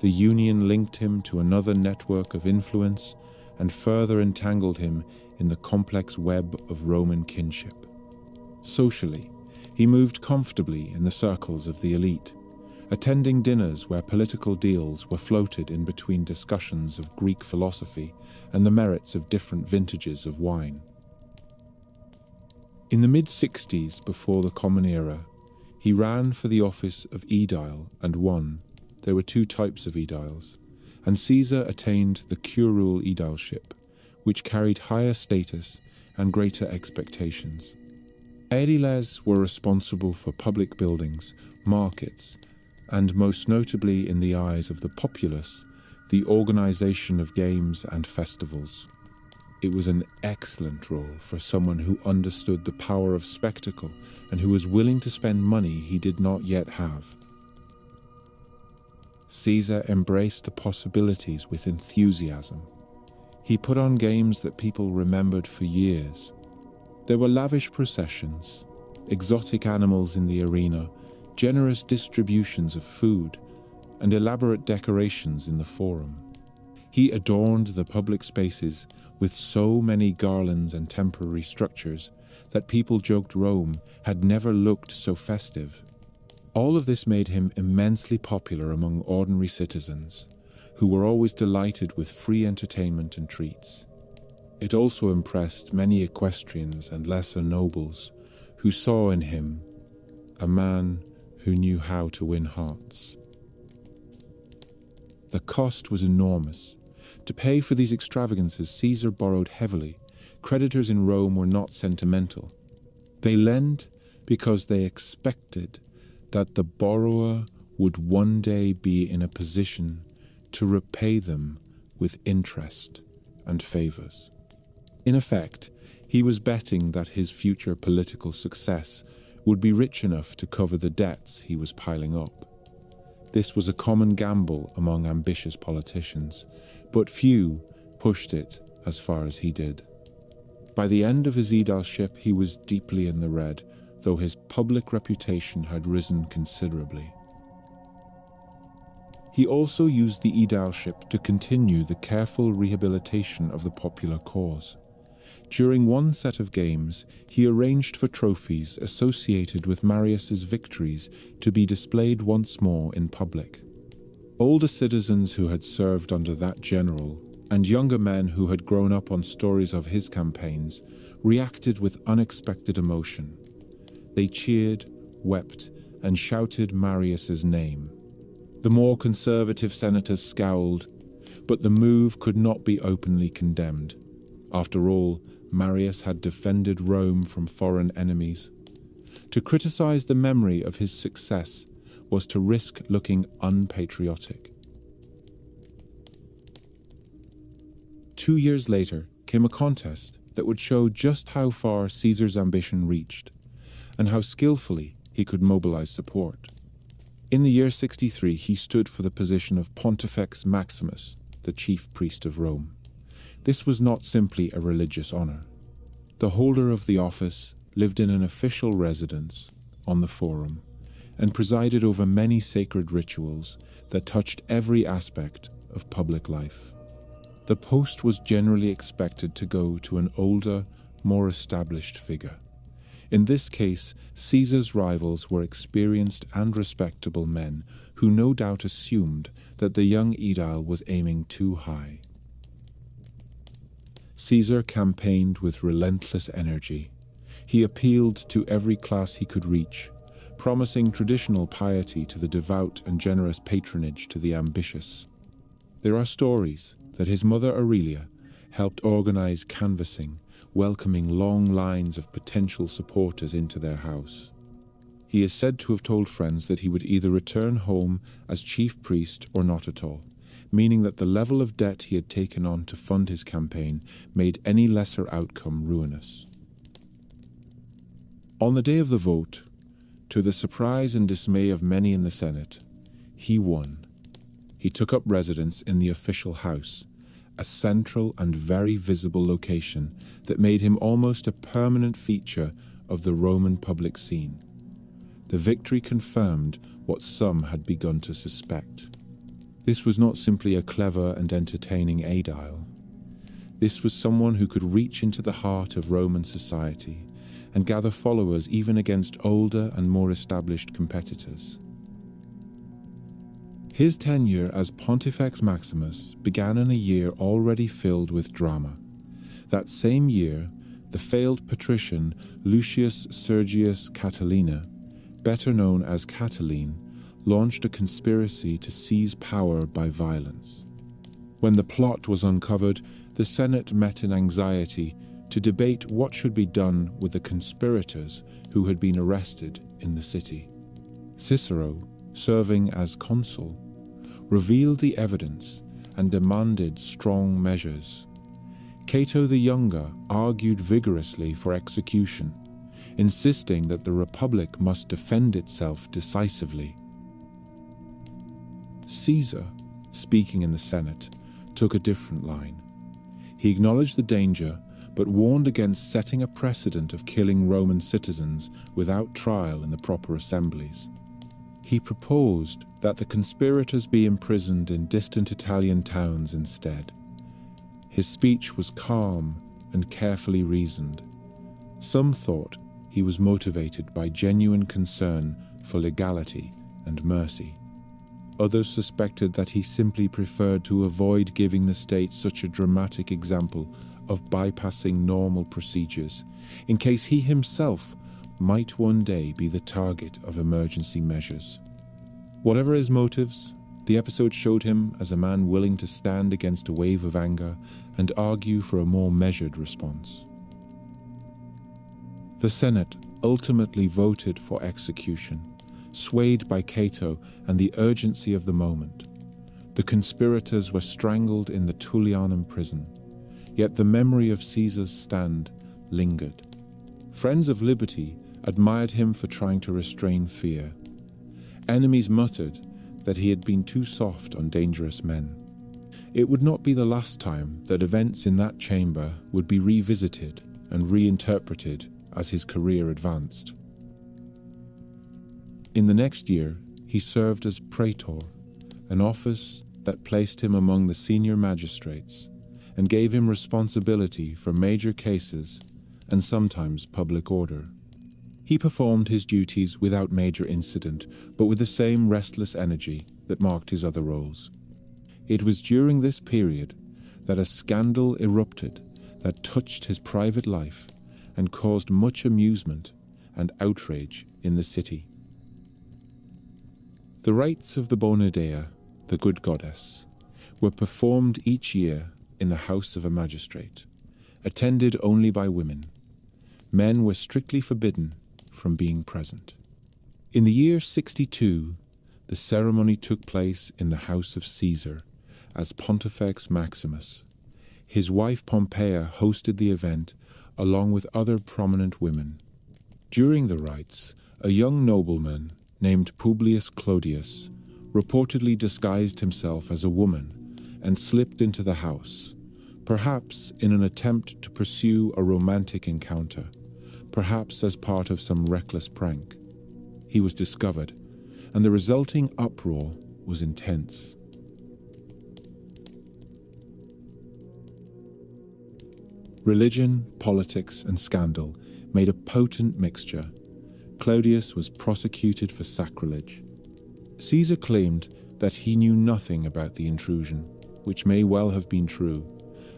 The union linked him to another network of influence and further entangled him in the complex web of Roman kinship. Socially, he moved comfortably in the circles of the elite, attending dinners where political deals were floated in between discussions of Greek philosophy and the merits of different vintages of wine. In the mid-60s, before the Common Era, he ran for the office of aedile and won. There were two types of aediles, and Caesar attained the curule aedileship, which carried higher status and greater expectations. Aediles were responsible for public buildings, markets, and most notably in the eyes of the populace, the organization of games and festivals. It was an excellent role for someone who understood the power of spectacle and who was willing to spend money he did not yet have. Caesar embraced the possibilities with enthusiasm. He put on games that people remembered for years. There were lavish processions, exotic animals in the arena, generous distributions of food, and elaborate decorations in the forum. He adorned the public spaces with so many garlands and temporary structures that people joked Rome had never looked so festive. All of this made him immensely popular among ordinary citizens, who were always delighted with free entertainment and treats. It also impressed many equestrians and lesser nobles who saw in him a man who knew how to win hearts. The cost was enormous. To pay for these extravagances, Caesar borrowed heavily. Creditors in Rome were not sentimental. They lent because they expected that the borrower would one day be in a position to repay them with interest and favors. In effect, he was betting that his future political success would be rich enough to cover the debts he was piling up. This was a common gamble among ambitious politicians, but few pushed it as far as he did. By the end of his aedileship, he was deeply in the red, though his public reputation had risen considerably. He also used the aedileship to continue the careful rehabilitation of the popular cause. During one set of games, he arranged for trophies associated with Marius's victories to be displayed once more in public. Older citizens who had served under that general, and younger men who had grown up on stories of his campaigns, reacted with unexpected emotion. They cheered, wept, and shouted Marius's name. The more conservative senators scowled, but the move could not be openly condemned. After all, Marius had defended Rome from foreign enemies. To criticize the memory of his success was to risk looking unpatriotic. 2 years later came a contest that would show just how far Caesar's ambition reached, and how skillfully he could mobilize support. In the year 63, he stood for the position of Pontifex Maximus, the chief priest of Rome. This was not simply a religious honor. The holder of the office lived in an official residence on the Forum and presided over many sacred rituals that touched every aspect of public life. The post was generally expected to go to an older, more established figure. In this case, Caesar's rivals were experienced and respectable men who no doubt assumed that the young aedile was aiming too high. Caesar campaigned with relentless energy. He appealed to every class he could reach, promising traditional piety to the devout and generous patronage to the ambitious. There are stories that his mother Aurelia helped organize canvassing, welcoming long lines of potential supporters into their house. He is said to have told friends that he would either return home as chief priest or not at all, meaning that the level of debt he had taken on to fund his campaign made any lesser outcome ruinous. On the day of the vote, to the surprise and dismay of many in the Senate, he won. He took up residence in the official house, a central and very visible location that made him almost a permanent feature of the Roman public scene. The victory confirmed what some had begun to suspect. This was not simply a clever and entertaining aedile. This was someone who could reach into the heart of Roman society and gather followers even against older and more established competitors. His tenure as Pontifex Maximus began in a year already filled with drama. That same year, the failed patrician Lucius Sergius Catilina, better known as Catiline, launched a conspiracy to seize power by violence. When the plot was uncovered, the Senate met in anxiety to debate what should be done with the conspirators who had been arrested in the city. Cicero, serving as consul, revealed the evidence and demanded strong measures. Cato the Younger argued vigorously for execution, insisting that the Republic must defend itself decisively. Caesar, speaking in the Senate, took a different line. He acknowledged the danger, but warned against setting a precedent of killing Roman citizens without trial in the proper assemblies. He proposed that the conspirators be imprisoned in distant Italian towns instead. His speech was calm and carefully reasoned. Some thought he was motivated by genuine concern for legality and mercy. Others suspected that he simply preferred to avoid giving the state such a dramatic example of bypassing normal procedures in case he himself might one day be the target of emergency measures. Whatever his motives, the episode showed him as a man willing to stand against a wave of anger and argue for a more measured response. The Senate ultimately voted for execution, swayed by Cato and the urgency of the moment. The conspirators were strangled in the Tullianum prison, yet the memory of Caesar's stand lingered. Friends of liberty admired him for trying to restrain fear. Enemies muttered that he had been too soft on dangerous men. It would not be the last time that events in that chamber would be revisited and reinterpreted as his career advanced. In the next year, he served as praetor, an office that placed him among the senior magistrates and gave him responsibility for major cases and sometimes public order. He performed his duties without major incident, but with the same restless energy that marked his other roles. It was during this period that a scandal erupted that touched his private life and caused much amusement and outrage in the city. The rites of the Bona Dea, the good goddess, were performed each year in the house of a magistrate, attended only by women. Men were strictly forbidden from being present. In the year 62, the ceremony took place in the house of Caesar as Pontifex Maximus. His wife Pompeia hosted the event along with other prominent women. During the rites, a young nobleman named Publius Clodius reportedly disguised himself as a woman and slipped into the house, perhaps in an attempt to pursue a romantic encounter, perhaps as part of some reckless prank. He was discovered, and the resulting uproar was intense. Religion, politics, and scandal made a potent mixture. Clodius was prosecuted for sacrilege. Caesar claimed that he knew nothing about the intrusion, which may well have been true,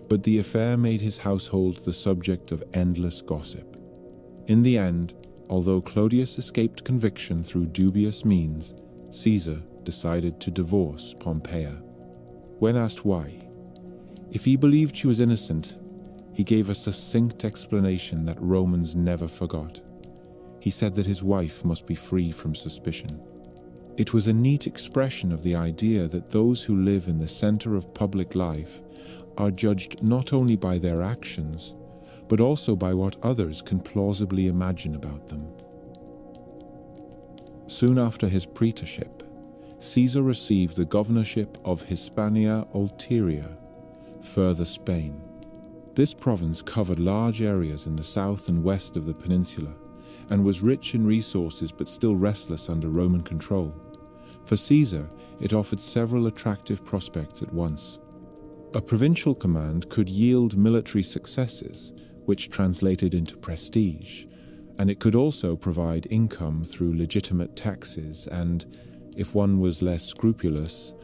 but the affair made his household the subject of endless gossip. In the end, although Clodius escaped conviction through dubious means, Caesar decided to divorce Pompeia. When asked why, if he believed she was innocent, he gave a succinct explanation that Romans never forgot. He said that his wife must be free from suspicion. It was a neat expression of the idea that those who live in the center of public life are judged not only by their actions, but also by what others can plausibly imagine about them. Soon after his praetorship, Caesar received the governorship of Hispania Ulteria, further Spain. This province covered large areas in the south and west of the peninsula, and was rich in resources but still restless under Roman control. For Caesar, it offered several attractive prospects at once. A provincial command could yield military successes, which translated into prestige, and it could also provide income through legitimate taxes and, if one was less scrupulous,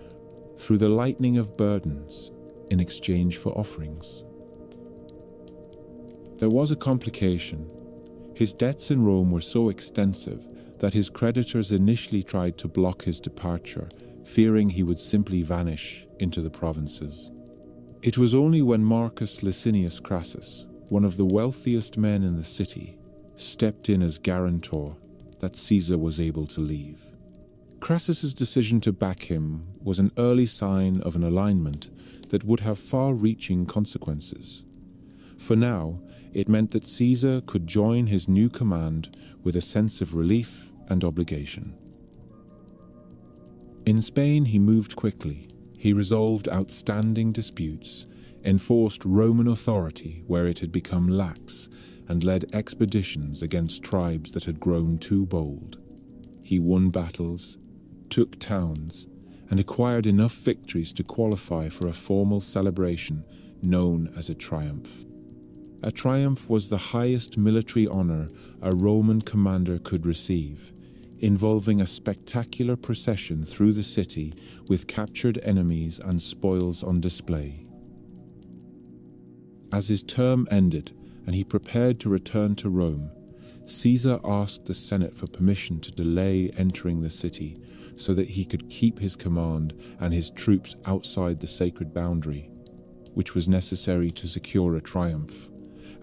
through the lightening of burdens in exchange for offerings. There was a complication. His debts in Rome were so extensive that his creditors initially tried to block his departure, fearing he would simply vanish into the provinces. It was only when Marcus Licinius Crassus, one of the wealthiest men in the city, stepped in as guarantor that Caesar was able to leave. Crassus's decision to back him was an early sign of an alignment that would have far-reaching consequences. For now, it meant that Caesar could join his new command with a sense of relief and obligation. In Spain, he moved quickly. He resolved outstanding disputes, enforced Roman authority where it had become lax, and led expeditions against tribes that had grown too bold. He won battles, took towns, and acquired enough victories to qualify for a formal celebration known as a triumph. A triumph was the highest military honor a Roman commander could receive, involving a spectacular procession through the city with captured enemies and spoils on display. As his term ended and he prepared to return to Rome, Caesar asked the Senate for permission to delay entering the city so that he could keep his command and his troops outside the sacred boundary, which was necessary to secure a triumph.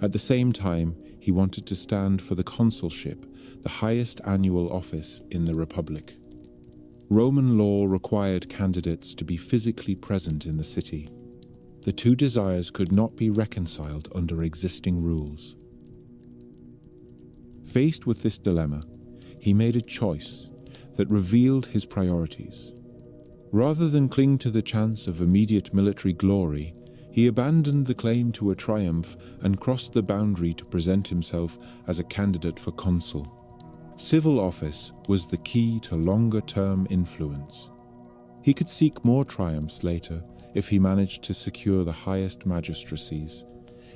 At the same time, he wanted to stand for the consulship, the highest annual office in the Republic. Roman law required candidates to be physically present in the city. The two desires could not be reconciled under existing rules. Faced with this dilemma, he made a choice that revealed his priorities. Rather than cling to the chance of immediate military glory, he abandoned the claim to a triumph and crossed the boundary to present himself as a candidate for consul. Civil office was the key to longer-term influence. He could seek more triumphs later if he managed to secure the highest magistracies.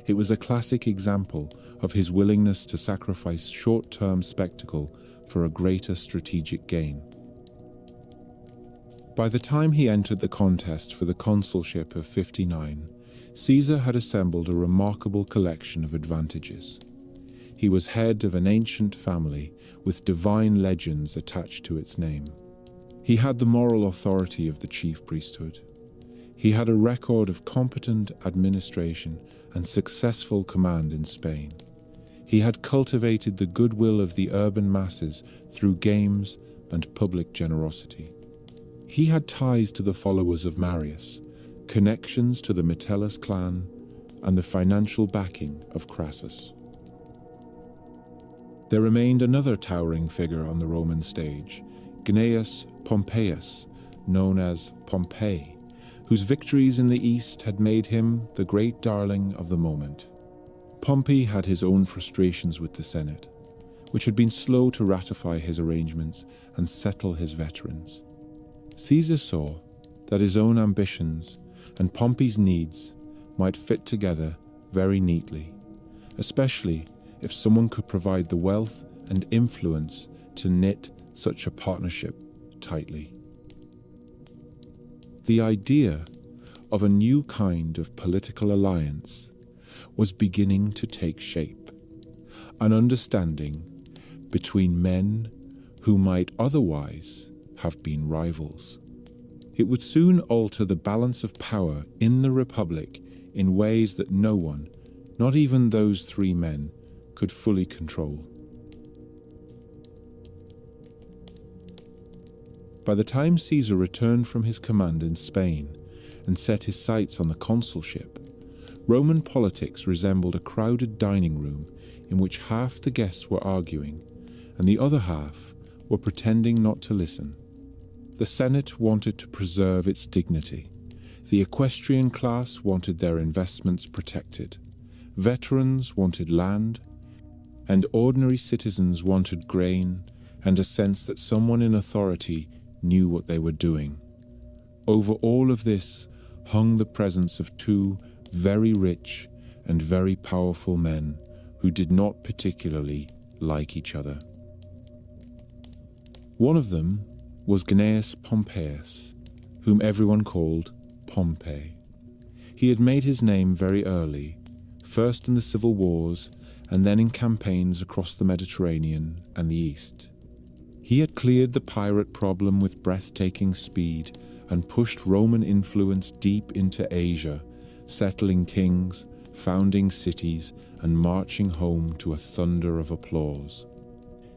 It was a classic example of his willingness to sacrifice short-term spectacle for a greater strategic gain. By the time he entered the contest for the consulship of 59, Caesar had assembled a remarkable collection of advantages. He was head of an ancient family with divine legends attached to its name. He had the moral authority of the chief priesthood. He had a record of competent administration and successful command in Spain. He had cultivated the goodwill of the urban masses through games and public generosity. He had ties to the followers of Marius, connections to the Metellus clan, and the financial backing of Crassus. There remained another towering figure on the Roman stage, Gnaeus Pompeius, known as Pompey, whose victories in the East had made him the great darling of the moment. Pompey had his own frustrations with the Senate, which had been slow to ratify his arrangements and settle his veterans. Caesar saw that his own ambitions and Pompey's needs might fit together very neatly, especially if someone could provide the wealth and influence to knit such a partnership tightly. The idea of a new kind of political alliance was beginning to take shape, an understanding between men who might otherwise have been rivals. It would soon alter the balance of power in the Republic in ways that no one, not even those three men, could fully control. By the time Caesar returned from his command in Spain and set his sights on the consulship, Roman politics resembled a crowded dining room in which half the guests were arguing and the other half were pretending not to listen. The Senate wanted to preserve its dignity. The equestrian class wanted their investments protected. Veterans wanted land, and ordinary citizens wanted grain and a sense that someone in authority knew what they were doing. Over all of this hung the presence of two very rich and very powerful men who did not particularly like each other. One of them was Gnaeus Pompeius, whom everyone called Pompey. He had made his name very early, first in the civil wars and then in campaigns across the Mediterranean and the East. He had cleared the pirate problem with breathtaking speed and pushed Roman influence deep into Asia, settling kings, founding cities, and marching home to a thunder of applause.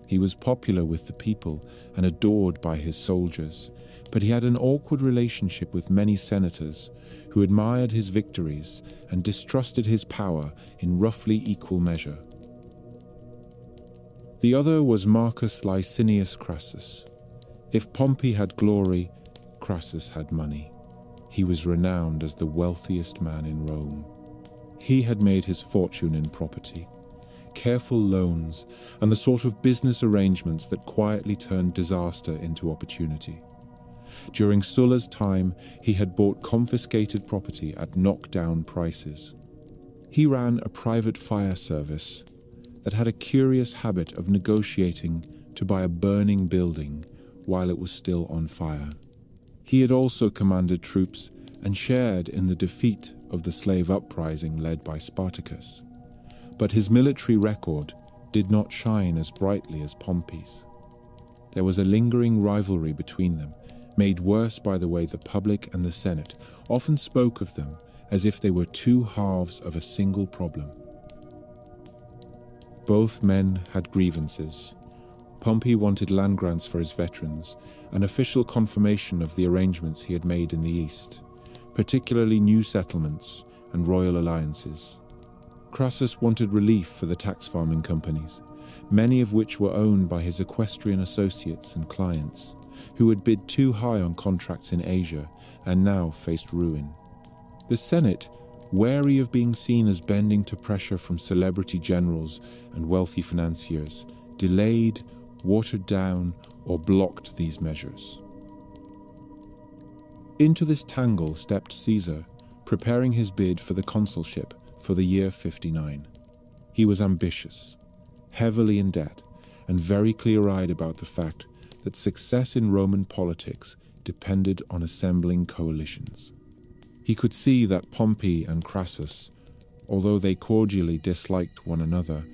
He was popular with the people and adored by his soldiers, but he had an awkward relationship with many senators who admired his victories and distrusted his power in roughly equal measure. The other was Marcus Licinius Crassus. If Pompey had glory, Crassus had money. He was renowned as the wealthiest man in Rome. He had made his fortune in property, careful loans, and the sort of business arrangements that quietly turned disaster into opportunity. During Sulla's time, he had bought confiscated property at knockdown prices. He ran a private fire service that had a curious habit of negotiating to buy a burning building while it was still on fire. He had also commanded troops and shared in the defeat of the slave uprising led by Spartacus, but his military record did not shine as brightly as Pompey's. There was a lingering rivalry between them, made worse by the way the public and the Senate often spoke of them as if they were two halves of a single problem. Both men had grievances. Pompey wanted land grants for his veterans, an official confirmation of the arrangements he had made in the East, particularly new settlements and royal alliances. Crassus wanted relief for the tax farming companies, many of which were owned by his equestrian associates and clients, who had bid too high on contracts in Asia and now faced ruin. The Senate, wary of being seen as bending to pressure from celebrity generals and wealthy financiers, delayed, watered down, or blocked these measures. Into this tangle stepped Caesar, preparing his bid for the consulship for the year 59. He was ambitious, heavily in debt, and very clear-eyed about the fact that success in Roman politics depended on assembling coalitions. He could see that Pompey and Crassus, although they cordially disliked one another,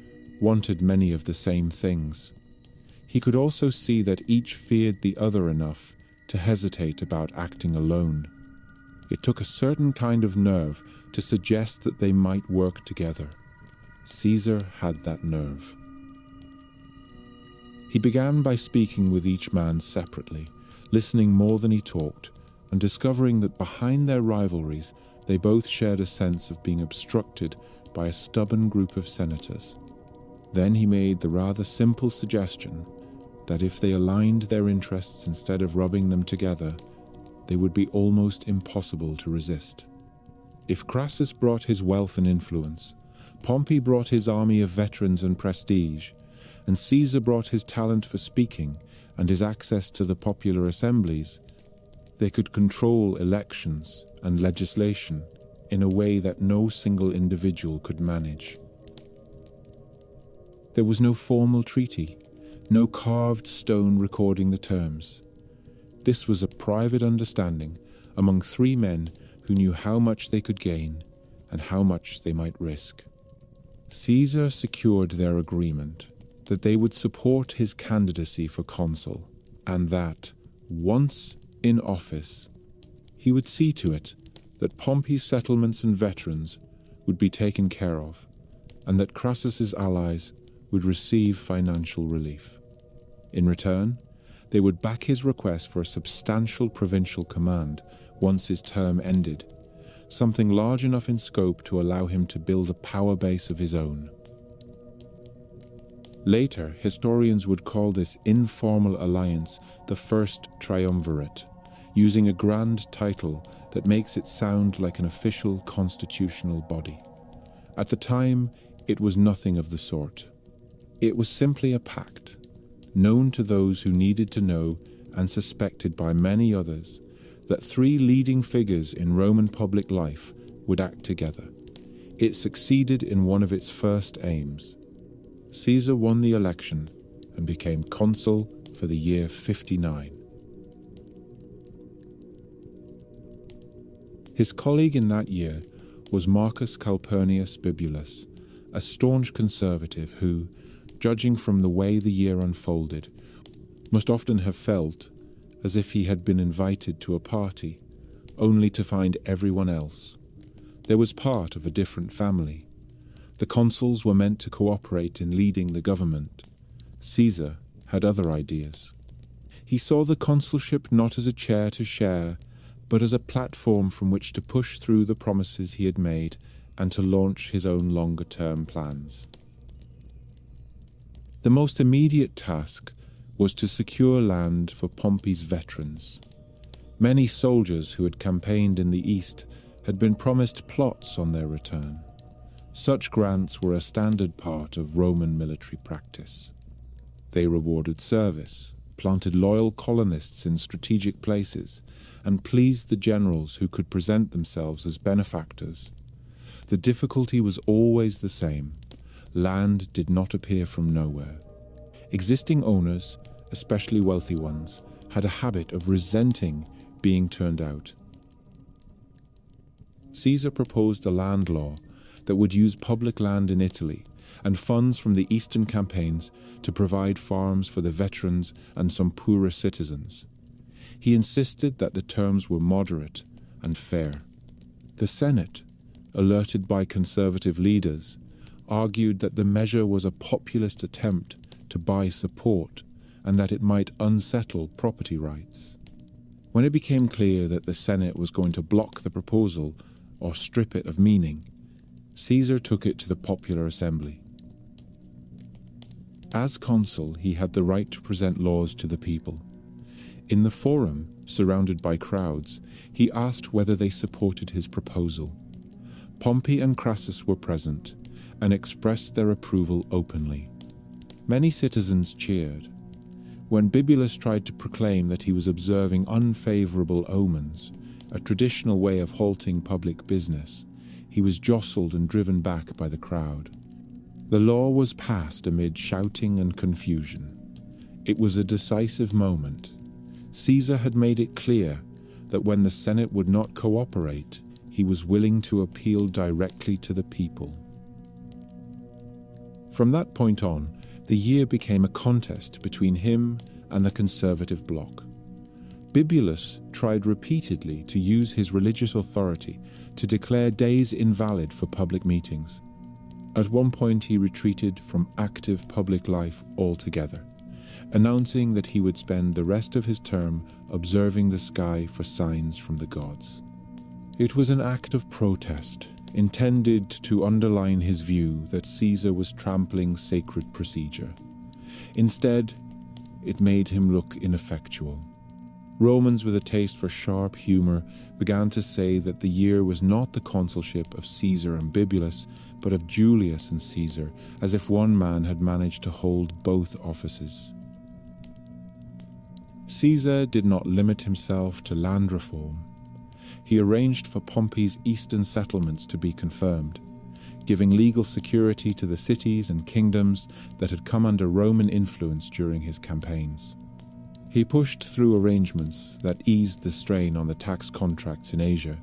wanted many of the same things. He could also see that each feared the other enough to hesitate about acting alone. It took a certain kind of nerve to suggest that they might work together. Caesar had that nerve. He began by speaking with each man separately, listening more than he talked, and discovering that behind their rivalries, they both shared a sense of being obstructed by a stubborn group of senators. Then he made the rather simple suggestion that if they aligned their interests instead of rubbing them together, they would be almost impossible to resist. If Crassus brought his wealth and influence, Pompey brought his army of veterans and prestige, and Caesar brought his talent for speaking and his access to the popular assemblies, they could control elections and legislation in a way that no single individual could manage. There was no formal treaty, no carved stone recording the terms. This was a private understanding among three men who knew how much they could gain and how much they might risk. Caesar secured their agreement that they would support his candidacy for consul, and that, once in office, he would see to it that Pompey's settlements and veterans would be taken care of, and that Crassus's allies would receive financial relief. In return, they would back his request for a substantial provincial command once his term ended, something large enough in scope to allow him to build a power base of his own. Later, historians would call this informal alliance the First Triumvirate, using a grand title that makes it sound like an official constitutional body. At the time, it was nothing of the sort. It was simply a pact, known to those who needed to know and suspected by many others, that three leading figures in Roman public life would act together. It succeeded in one of its first aims. Caesar won the election and became consul for the year 59. His colleague in that year was Marcus Calpurnius Bibulus, a staunch conservative who, judging from the way the year unfolded, must often have felt as if he had been invited to a party, only to find everyone else. There was part of a different family. The consuls were meant to cooperate in leading the government. Caesar had other ideas. He saw the consulship not as a chair to share, but as a platform from which to push through the promises he had made and to launch his own longer-term plans. The most immediate task was to secure land for Pompey's veterans. Many soldiers who had campaigned in the East had been promised plots on their return. Such grants were a standard part of Roman military practice. They rewarded service, planted loyal colonists in strategic places, and pleased the generals who could present themselves as benefactors. The difficulty was always the same. Land did not appear from nowhere. Existing owners, especially wealthy ones, had a habit of resenting being turned out. Caesar proposed a land law that would use public land in Italy and funds from the Eastern campaigns to provide farms for the veterans and some poorer citizens. He insisted that the terms were moderate and fair. The Senate, alerted by conservative leaders, argued that the measure was a populist attempt to buy support and that it might unsettle property rights. When it became clear that the Senate was going to block the proposal or strip it of meaning, Caesar took it to the popular assembly. As consul, he had the right to present laws to the people. In the forum, surrounded by crowds, he asked whether they supported his proposal. Pompey and Crassus were present and expressed their approval openly. Many citizens cheered. When Bibulus tried to proclaim that he was observing unfavorable omens, a traditional way of halting public business, he was jostled and driven back by the crowd. The law was passed amid shouting and confusion. It was a decisive moment. Caesar had made it clear that when the Senate would not cooperate, he was willing to appeal directly to the people. From that point on, the year became a contest between him and the conservative bloc. Bibulus tried repeatedly to use his religious authority to declare days invalid for public meetings. At one point, he retreated from active public life altogether, announcing that he would spend the rest of his term observing the sky for signs from the gods. It was an act of protest, intended to underline his view that Caesar was trampling sacred procedure. Instead, it made him look ineffectual. Romans with a taste for sharp humor began to say that the year was not the consulship of Caesar and Bibulus, but of Julius and Caesar, as if one man had managed to hold both offices. Caesar did not limit himself to land reform. He arranged for Pompey's eastern settlements to be confirmed, giving legal security to the cities and kingdoms that had come under Roman influence during his campaigns. He pushed through arrangements that eased the strain on the tax contracts in Asia,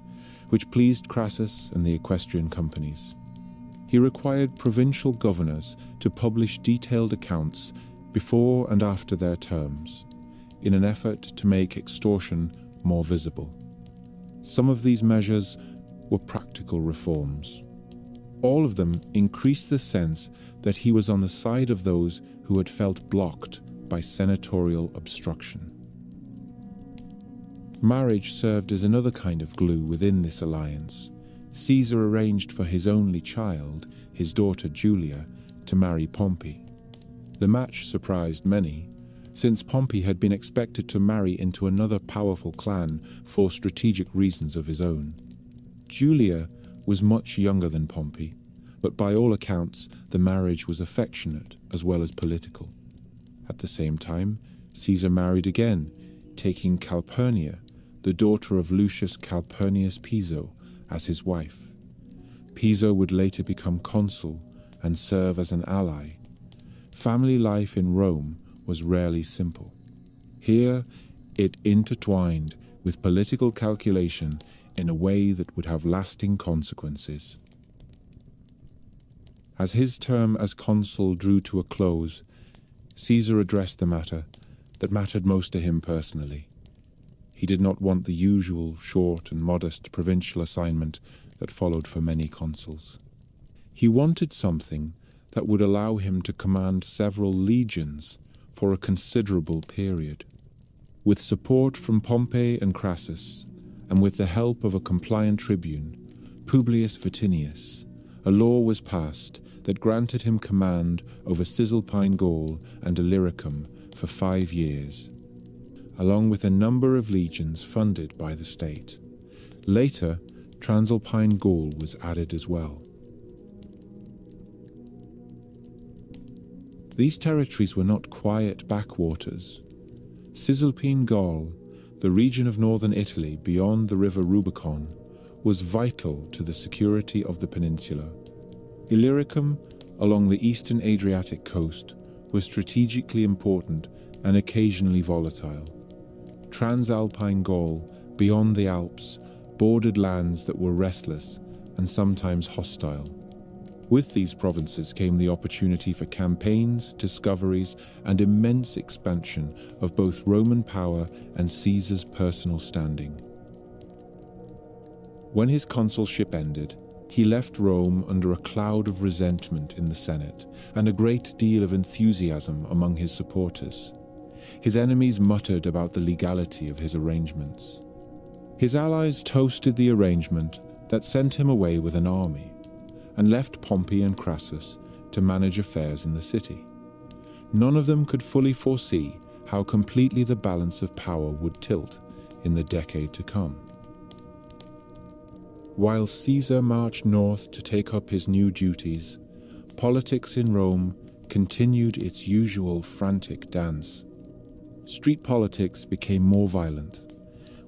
which pleased Crassus and the equestrian companies. He required provincial governors to publish detailed accounts before and after their terms, in an effort to make extortion more visible. Some of these measures were practical reforms. All of them increased the sense that he was on the side of those who had felt blocked by senatorial obstruction. Marriage served as another kind of glue within this alliance. Caesar arranged for his only child, his daughter Julia, to marry Pompey. The match surprised many, since Pompey had been expected to marry into another powerful clan for strategic reasons of his own. Julia was much younger than Pompey, but by all accounts the marriage was affectionate as well as political. At the same time, Caesar married again, taking Calpurnia, the daughter of Lucius Calpurnius Piso, as his wife. Piso would later become consul and serve as an ally. Family life in Rome was rarely simple. Here, it intertwined with political calculation in a way that would have lasting consequences. As his term as consul drew to a close, Caesar addressed the matter that mattered most to him personally. He did not want the usual short and modest provincial assignment that followed for many consuls. He wanted something that would allow him to command several legions for a considerable period. With support from Pompey and Crassus, and with the help of a compliant tribune, Publius Vatinius, a law was passed that granted him command over Cisalpine Gaul and Illyricum for 5 years, along with a number of legions funded by the state. Later, Transalpine Gaul was added as well. These territories were not quiet backwaters. Cisalpine Gaul, the region of northern Italy beyond the river Rubicon, was vital to the security of the peninsula. Illyricum, along the eastern Adriatic coast, was strategically important and occasionally volatile. Transalpine Gaul, beyond the Alps, bordered lands that were restless and sometimes hostile. With these provinces came the opportunity for campaigns, discoveries, and immense expansion of both Roman power and Caesar's personal standing. When his consulship ended, he left Rome under a cloud of resentment in the Senate and a great deal of enthusiasm among his supporters. His enemies muttered about the legality of his arrangements. His allies toasted the arrangement that sent him away with an army and left Pompey and Crassus to manage affairs in the city. None of them could fully foresee how completely the balance of power would tilt in the decade to come. While Caesar marched north to take up his new duties, politics in Rome continued its usual frantic dance. Street politics became more violent,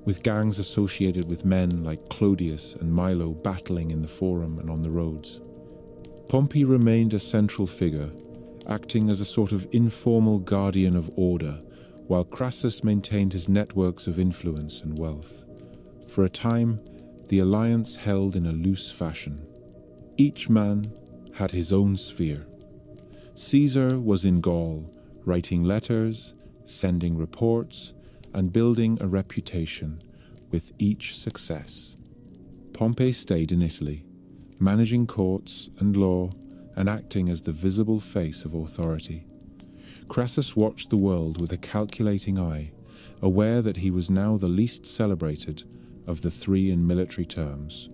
with gangs associated with men like Clodius and Milo battling in the Forum and on the roads. Pompey remained a central figure, acting as a sort of informal guardian of order, while Crassus maintained his networks of influence and wealth. For a time, the alliance held in a loose fashion. Each man had his own sphere. Caesar was in Gaul, writing letters, sending reports, and building a reputation with each success. Pompey stayed in Italy, managing courts and law and acting as the visible face of authority. Crassus watched the world with a calculating eye, aware that he was now the least celebrated of the three in military terms.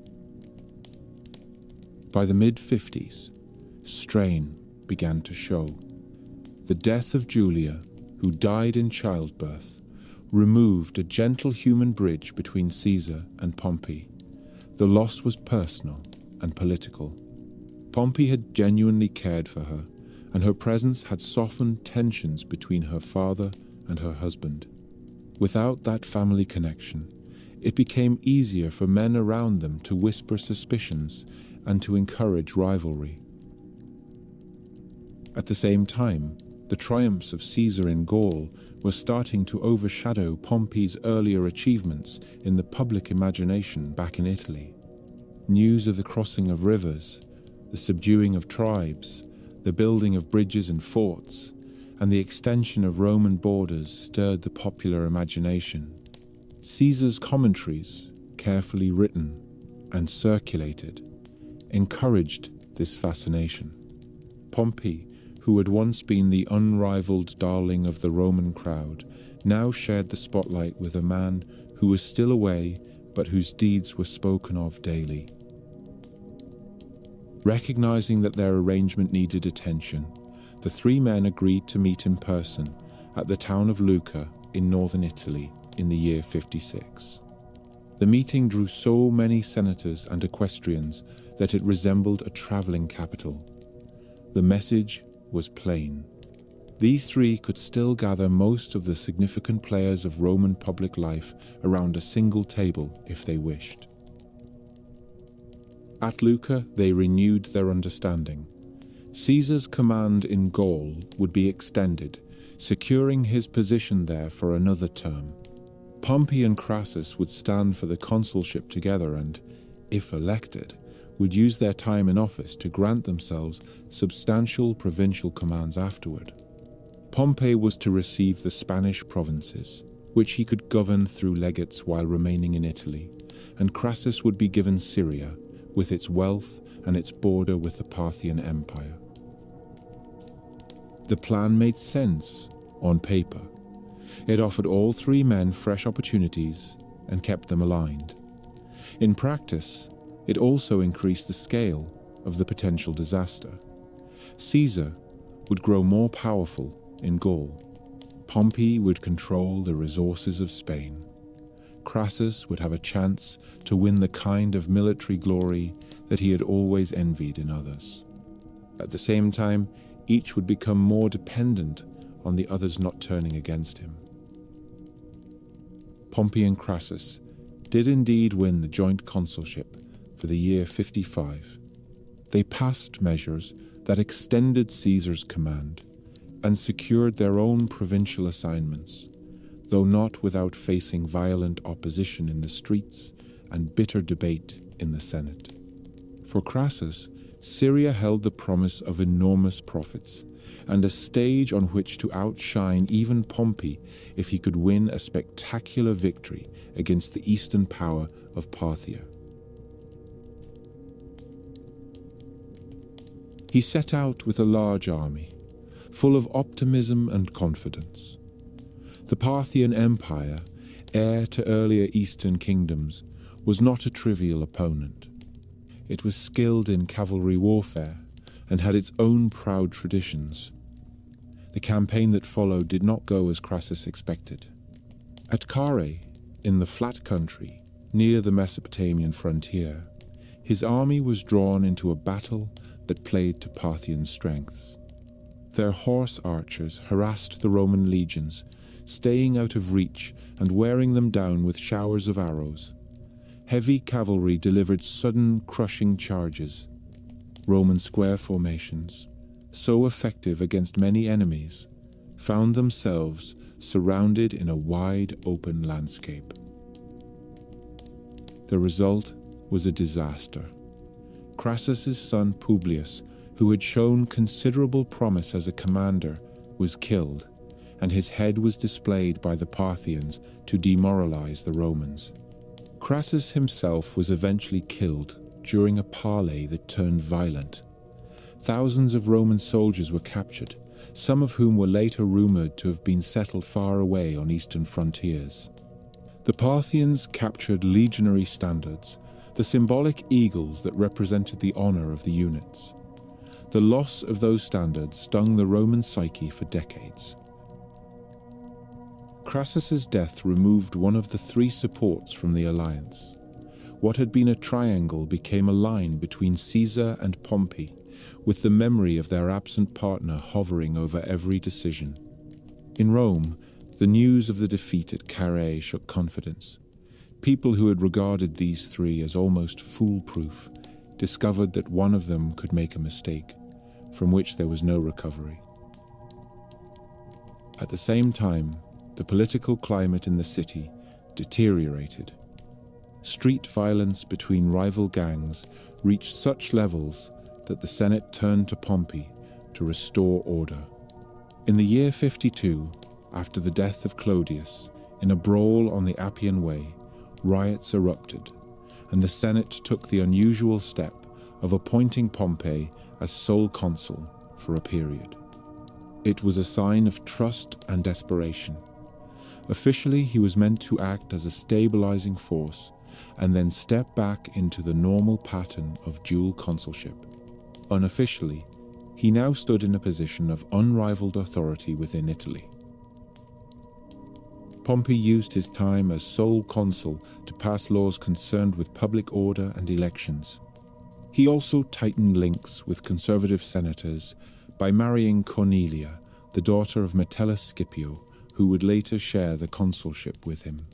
By the mid-50s, strain began to show. The death of Julia, who died in childbirth, removed a gentle human bridge between Caesar and Pompey. The loss was personal and political. Pompey had genuinely cared for her, and her presence had softened tensions between her father and her husband. Without that family connection, it became easier for men around them to whisper suspicions and to encourage rivalry. At the same time, the triumphs of Caesar in Gaul were starting to overshadow Pompey's earlier achievements in the public imagination back in Italy. News of the crossing of rivers, the subduing of tribes, the building of bridges and forts, and the extension of Roman borders stirred the popular imagination. Caesar's commentaries, carefully written and circulated, encouraged this fascination. Pompey, who had once been the unrivaled darling of the Roman crowd, now shared the spotlight with a man who was still away but whose deeds were spoken of daily. Recognizing that their arrangement needed attention, the three men agreed to meet in person at the town of Lucca in northern Italy in the year 56. The meeting drew so many senators and equestrians that it resembled a traveling capital. The message was plain. These three could still gather most of the significant players of Roman public life around a single table if they wished. At Lucca, they renewed their understanding. Caesar's command in Gaul would be extended, securing his position there for another term. Pompey and Crassus would stand for the consulship together and, if elected, would use their time in office to grant themselves substantial provincial commands afterward. Pompey was to receive the Spanish provinces, which he could govern through legates while remaining in Italy, and Crassus would be given Syria, with its wealth and its border with the Parthian Empire. The plan made sense on paper. It offered all three men fresh opportunities and kept them aligned. In practice, it also increased the scale of the potential disaster. Caesar would grow more powerful in Gaul. Pompey would control the resources of Spain. Crassus would have a chance to win the kind of military glory that he had always envied in others. At the same time, each would become more dependent on the others not turning against him. Pompey and Crassus did indeed win the joint consulship for the year 55. They passed measures that extended Caesar's command and secured their own provincial assignments, though not without facing violent opposition in the streets and bitter debate in the Senate. For Crassus, Syria held the promise of enormous profits and a stage on which to outshine even Pompey if he could win a spectacular victory against the eastern power of Parthia. He set out with a large army, full of optimism and confidence. The Parthian Empire, heir to earlier Eastern kingdoms, was not a trivial opponent. It was skilled in cavalry warfare and had its own proud traditions. The campaign that followed did not go as Crassus expected. At Carrhae, in the flat country, near the Mesopotamian frontier, his army was drawn into a battle that played to Parthian strengths. Their horse archers harassed the Roman legions, staying out of reach and wearing them down with showers of arrows. Heavy cavalry delivered sudden, crushing charges. Roman square formations, so effective against many enemies, found themselves surrounded in a wide open landscape. The result was a disaster. Crassus's son Publius, who had shown considerable promise as a commander, was killed, and his head was displayed by the Parthians to demoralize the Romans. Crassus himself was eventually killed during a parley that turned violent. Thousands of Roman soldiers were captured, some of whom were later rumored to have been settled far away on eastern frontiers. The Parthians captured legionary standards, the symbolic eagles that represented the honor of the units. The loss of those standards stung the Roman psyche for decades. Crassus's death removed one of the three supports from the alliance. What had been a triangle became a line between Caesar and Pompey, with the memory of their absent partner hovering over every decision. In Rome, the news of the defeat at Carrhae shook confidence. People who had regarded these three as almost foolproof discovered that one of them could make a mistake, from which there was no recovery. At the same time, the political climate in the city deteriorated. Street violence between rival gangs reached such levels that the Senate turned to Pompey to restore order. In the year 52, after the death of Clodius, in a brawl on the Appian Way, riots erupted, and the Senate took the unusual step of appointing Pompey as sole consul for a period. It was a sign of trust and desperation. Officially, he was meant to act as a stabilizing force and then step back into the normal pattern of dual consulship. Unofficially, he now stood in a position of unrivaled authority within Italy. Pompey used his time as sole consul to pass laws concerned with public order and elections. He also tightened links with conservative senators by marrying Cornelia, the daughter of Metellus Scipio, who would later share the consulship with him.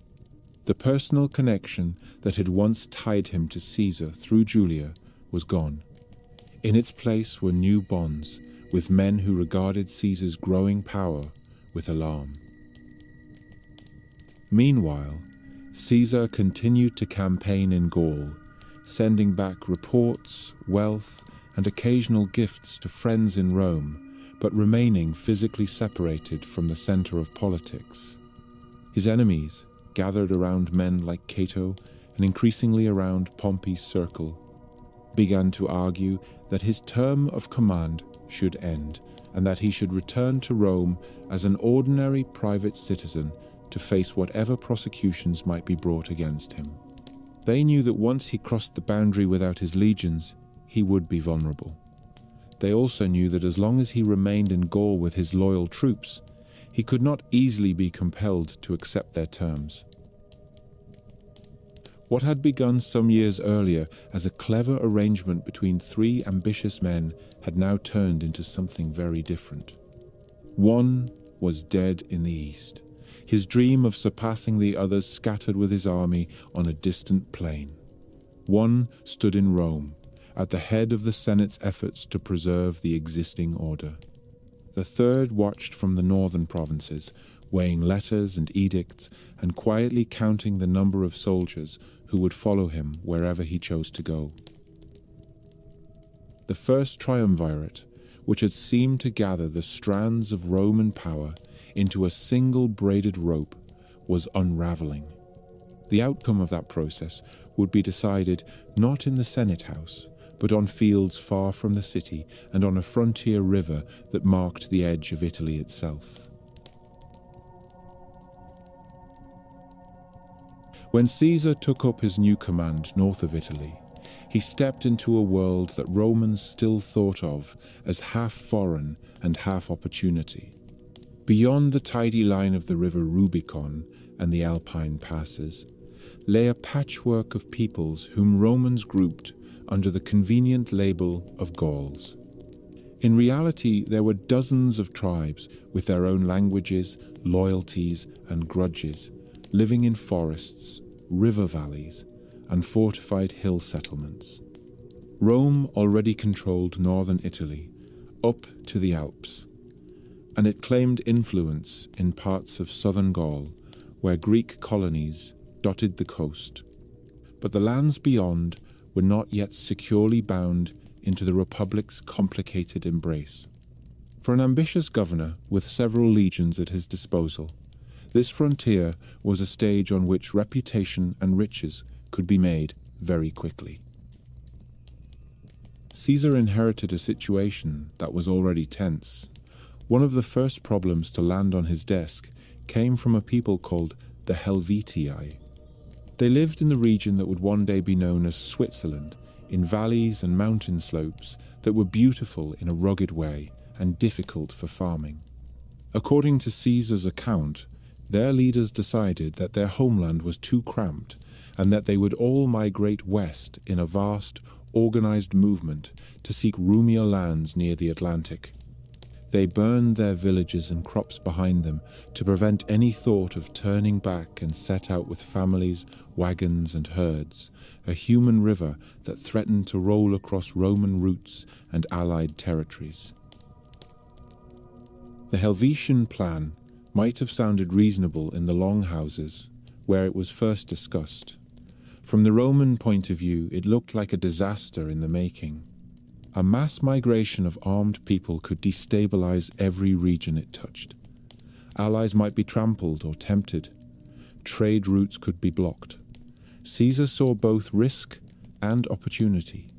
The personal connection that had once tied him to Caesar through Julia was gone. In its place were new bonds with men who regarded Caesar's growing power with alarm. Meanwhile, Caesar continued to campaign in Gaul, sending back reports, wealth, and occasional gifts to friends in Rome, but remaining physically separated from the center of politics. His enemies, gathered around men like Cato and increasingly around Pompey's circle, began to argue that his term of command should end and that he should return to Rome as an ordinary private citizen to face whatever prosecutions might be brought against him. They knew that once he crossed the boundary without his legions, he would be vulnerable. They also knew that as long as he remained in Gaul with his loyal troops, he could not easily be compelled to accept their terms. What had begun some years earlier as a clever arrangement between three ambitious men had now turned into something very different. One was dead in the east, his dream of surpassing the others scattered with his army on a distant plain. One stood in Rome, at the head of the Senate's efforts to preserve the existing order. The third watched from the northern provinces, weighing letters and edicts and quietly counting the number of soldiers who would follow him wherever he chose to go. The first triumvirate, which had seemed to gather the strands of Roman power into a single braided rope, was unraveling. The outcome of that process would be decided not in the Senate House, but on fields far from the city and on a frontier river that marked the edge of Italy itself. When Caesar took up his new command north of Italy, he stepped into a world that Romans still thought of as half foreign and half opportunity. Beyond the tidy line of the river Rubicon and the Alpine passes, lay a patchwork of peoples whom Romans grouped under the convenient label of Gauls. In reality, there were dozens of tribes with their own languages, loyalties, and grudges, living in forests, river valleys, and fortified hill settlements. Rome already controlled northern Italy, up to the Alps, and it claimed influence in parts of southern Gaul, where Greek colonies dotted the coast. But the lands beyond were not yet securely bound into the Republic's complicated embrace. For an ambitious governor with several legions at his disposal, this frontier was a stage on which reputation and riches could be made very quickly. Caesar inherited a situation that was already tense. One of the first problems to land on his desk came from a people called the Helvetii. They lived in the region that would one day be known as Switzerland, in valleys and mountain slopes that were beautiful in a rugged way and difficult for farming. According to Caesar's account, their leaders decided that their homeland was too cramped and that they would all migrate west in a vast, organized movement to seek roomier lands near the Atlantic. They burned their villages and crops behind them to prevent any thought of turning back and set out with families, wagons, and herds, a human river that threatened to roll across Roman routes and allied territories. The Helvetian plan might have sounded reasonable in the Longhouses, where it was first discussed. From the Roman point of view, it looked like a disaster in the making. A mass migration of armed people could destabilize every region it touched. Allies might be trampled or tempted. Trade routes could be blocked. Caesar saw both risk and opportunity.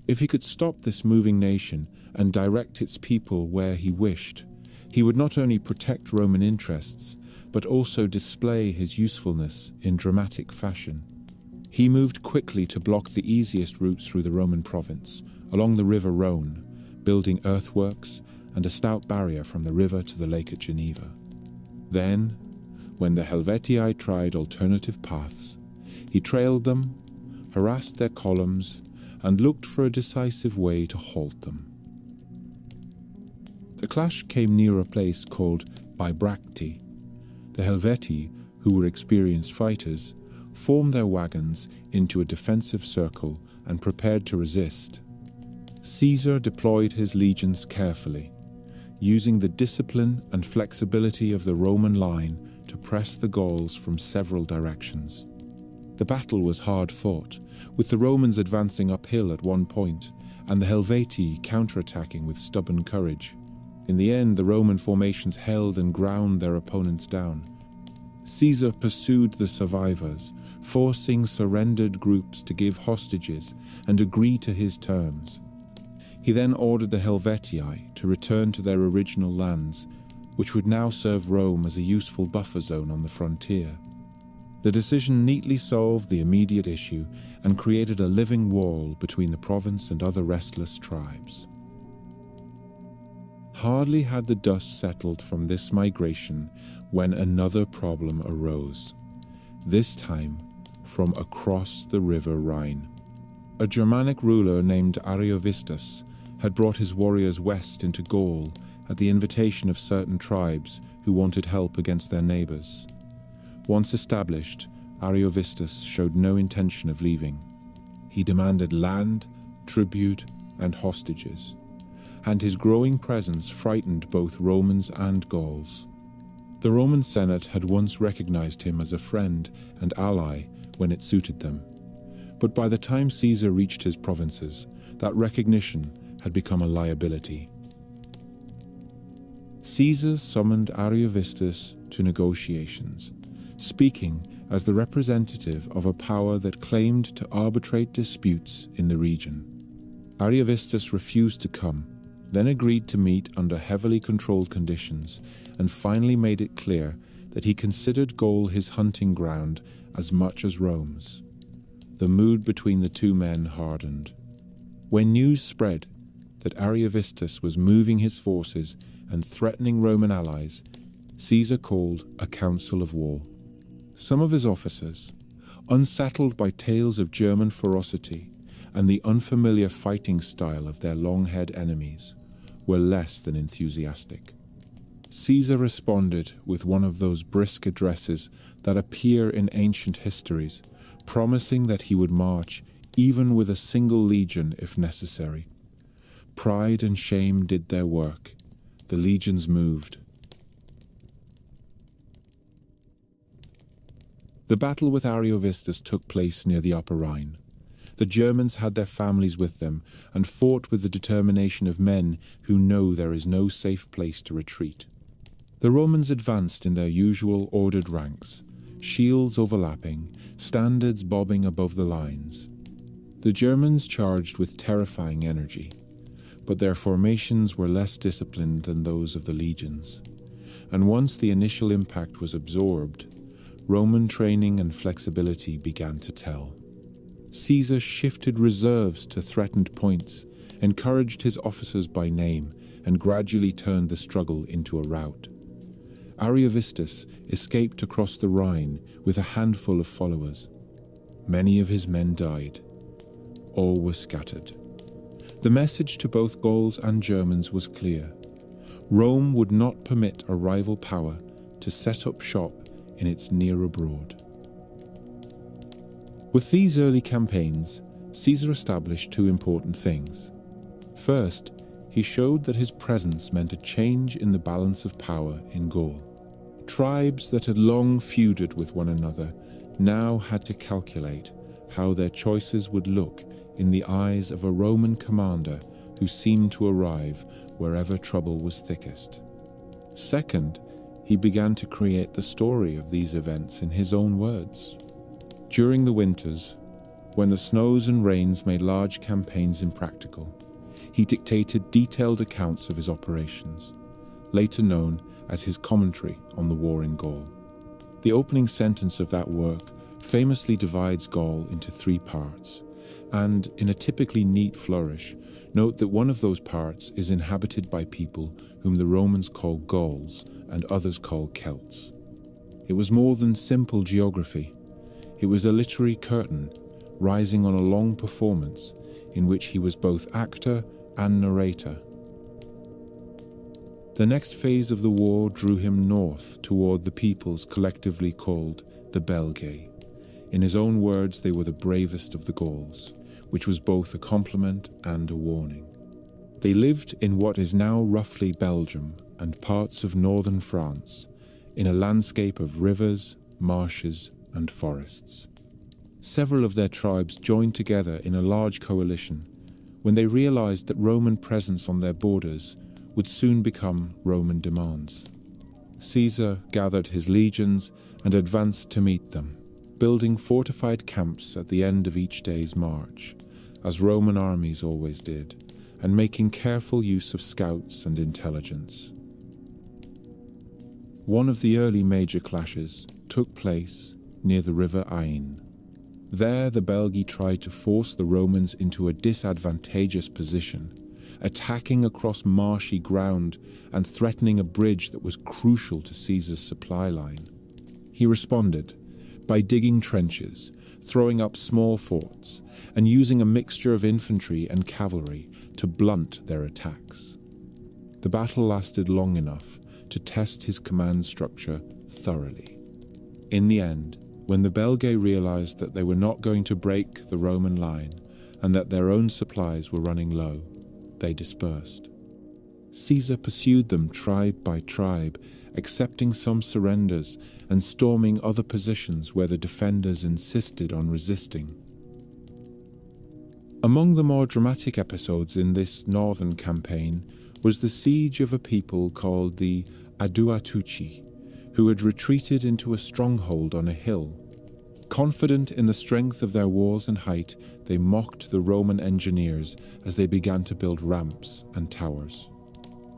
If he could stop this moving nation and direct its people where he wished, he would not only protect Roman interests, but also display his usefulness in dramatic fashion. He moved quickly to block the easiest routes through the Roman province, along the river Rhone, building earthworks and a stout barrier from the river to the lake at Geneva. Then, when the Helvetii tried alternative paths, he trailed them, harassed their columns, and looked for a decisive way to halt them. The clash came near a place called Bibracte. The Helvetii, who were experienced fighters, formed their wagons into a defensive circle and prepared to resist. Caesar deployed his legions carefully, using the discipline and flexibility of the Roman line to press the Gauls from several directions. The battle was hard fought, with the Romans advancing uphill at one point and the Helvetii counterattacking with stubborn courage. In the end, the Roman formations held and ground their opponents down. Caesar pursued the survivors, forcing surrendered groups to give hostages and agree to his terms. He then ordered the Helvetii to return to their original lands, which would now serve Rome as a useful buffer zone on the frontier. The decision neatly solved the immediate issue and created a living wall between the province and other restless tribes. Hardly had the dust settled from this migration when another problem arose, this time from across the river Rhine. A Germanic ruler named Ariovistus had brought his warriors west into Gaul at the invitation of certain tribes who wanted help against their neighbors. Once established, Ariovistus showed no intention of leaving. He demanded land, tribute, and hostages, and his growing presence frightened both Romans and Gauls. The Roman Senate had once recognized him as a friend and ally when it suited them. But by the time Caesar reached his provinces, that recognition had become a liability. Caesar summoned Ariovistus to negotiations, speaking as the representative of a power that claimed to arbitrate disputes in the region. Ariovistus refused to come, then agreed to meet under heavily controlled conditions, and finally made it clear that he considered Gaul his hunting ground as much as Rome's. The mood between the two men hardened. When news spread that Ariovistus was moving his forces and threatening Roman allies, Caesar called a council of war. Some of his officers, unsettled by tales of German ferocity and the unfamiliar fighting style of their long-haired enemies, were less than enthusiastic. Caesar responded with one of those brisk addresses that appear in ancient histories, promising that he would march even with a single legion if necessary. Pride and shame did their work. The legions moved. The battle with Ariovistus took place near the Upper Rhine. The Germans had their families with them and fought with the determination of men who know there is no safe place to retreat. The Romans advanced in their usual ordered ranks, shields overlapping, standards bobbing above the lines. The Germans charged with terrifying energy, but their formations were less disciplined than those of the legions. And once the initial impact was absorbed, Roman training and flexibility began to tell. Caesar shifted reserves to threatened points, encouraged his officers by name, and gradually turned the struggle into a rout. Ariovistus escaped across the Rhine with a handful of followers. Many of his men died. All were scattered. The message to both Gauls and Germans was clear. Rome would not permit a rival power to set up shop in its near abroad. With these early campaigns, Caesar established two important things. First, he showed that his presence meant a change in the balance of power in Gaul. Tribes that had long feuded with one another now had to calculate how their choices would look in the eyes of a Roman commander who seemed to arrive wherever trouble was thickest. Second, he began to create the story of these events in his own words. During the winters, when the snows and rains made large campaigns impractical, he dictated detailed accounts of his operations, later known as his commentary on the war in Gaul. The opening sentence of that work famously divides Gaul into three parts, and in a typically neat flourish, note that one of those parts is inhabited by people whom the Romans call Gauls and others call Celts. It was more than simple geography. It was a literary curtain rising on a long performance in which he was both actor and narrator. The next phase of the war drew him north toward the peoples collectively called the Belgae. In his own words, they were the bravest of the Gauls, which was both a compliment and a warning. They lived in what is now roughly Belgium and parts of northern France, in a landscape of rivers, marshes, and forests. Several of their tribes joined together in a large coalition when they realized that Roman presence on their borders would soon become Roman demands. Caesar gathered his legions and advanced to meet them, building fortified camps at the end of each day's march, as Roman armies always did, and making careful use of scouts and intelligence. One of the early major clashes took place near the river Ain. There the Belgae tried to force the Romans into a disadvantageous position, attacking across marshy ground and threatening a bridge that was crucial to Caesar's supply line. He responded by digging trenches, throwing up small forts, and using a mixture of infantry and cavalry to blunt their attacks. The battle lasted long enough to test his command structure thoroughly. In the end, when the Belgae realized that they were not going to break the Roman line and that their own supplies were running low, they dispersed. Caesar pursued them tribe by tribe, accepting some surrenders and storming other positions where the defenders insisted on resisting. Among the more dramatic episodes in this northern campaign was the siege of a people called the Aduatuci, who had retreated into a stronghold on a hill. Confident in the strength of their walls and height, they mocked the Roman engineers as they began to build ramps and towers.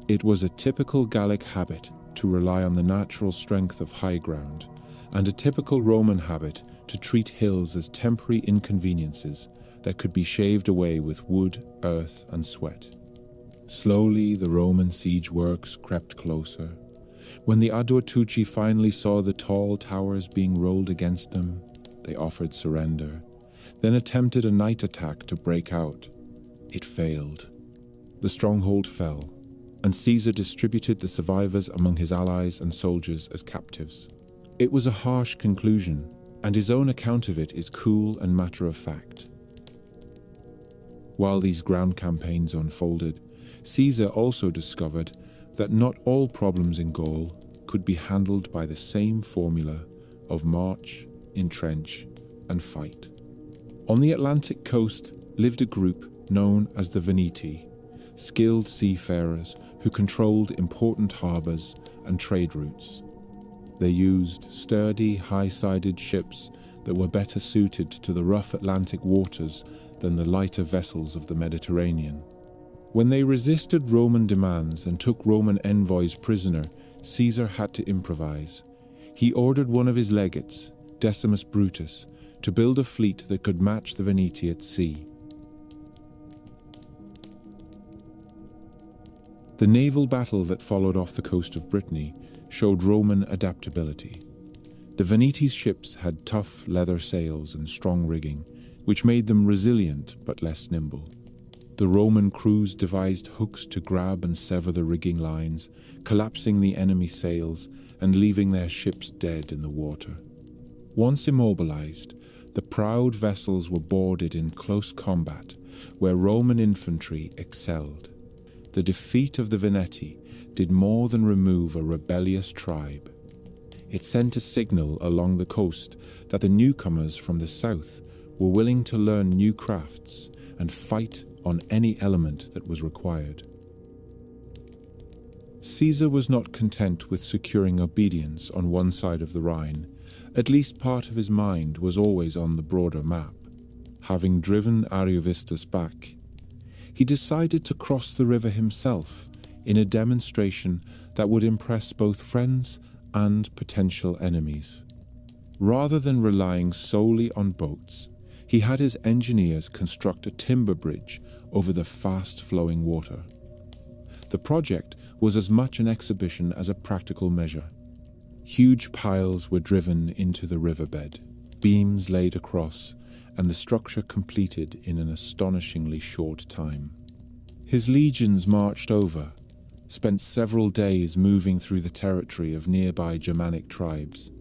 It was a typical Gallic habit to rely on the natural strength of high ground, and a typical Roman habit to treat hills as temporary inconveniences that could be shaved away with wood, earth, and sweat. Slowly, the Roman siege works crept closer. When the Aduatuci finally saw the tall towers being rolled against them, they offered surrender, then attempted a night attack to break out. It failed. The stronghold fell, and Caesar distributed the survivors among his allies and soldiers as captives. It was a harsh conclusion, and his own account of it is cool and matter-of-fact. While these ground campaigns unfolded, Caesar also discovered that not all problems in Gaul could be handled by the same formula of march, entrench, and fight. On the Atlantic coast lived a group known as the Veneti, skilled seafarers who controlled important harbors and trade routes. They used sturdy, high-sided ships that were better suited to the rough Atlantic waters than the lighter vessels of the Mediterranean. When they resisted Roman demands and took Roman envoys prisoner, Caesar had to improvise. He ordered one of his legates, Decimus Brutus, to build a fleet that could match the Veneti at sea. The naval battle that followed off the coast of Brittany showed Roman adaptability. The Veneti's ships had tough leather sails and strong rigging, which made them resilient but less nimble. The Roman crews devised hooks to grab and sever the rigging lines, collapsing the enemy sails and leaving their ships dead in the water. Once immobilized, the proud vessels were boarded in close combat, where Roman infantry excelled. The defeat of the Veneti did more than remove a rebellious tribe. It sent a signal along the coast that the newcomers from the south were willing to learn new crafts and fight on any element that was required. Caesar was not content with securing obedience on one side of the Rhine. At least part of his mind was always on the broader map. Having driven Ariovistus back, he decided to cross the river himself in a demonstration that would impress both friends and potential enemies. Rather than relying solely on boats, he had his engineers construct a timber bridge over the fast-flowing water. The project was as much an exhibition as a practical measure. Huge piles were driven into the riverbed, beams laid across, and the structure completed in an astonishingly short time. His legions marched over, spent several days moving through the territory of nearby Germanic tribes,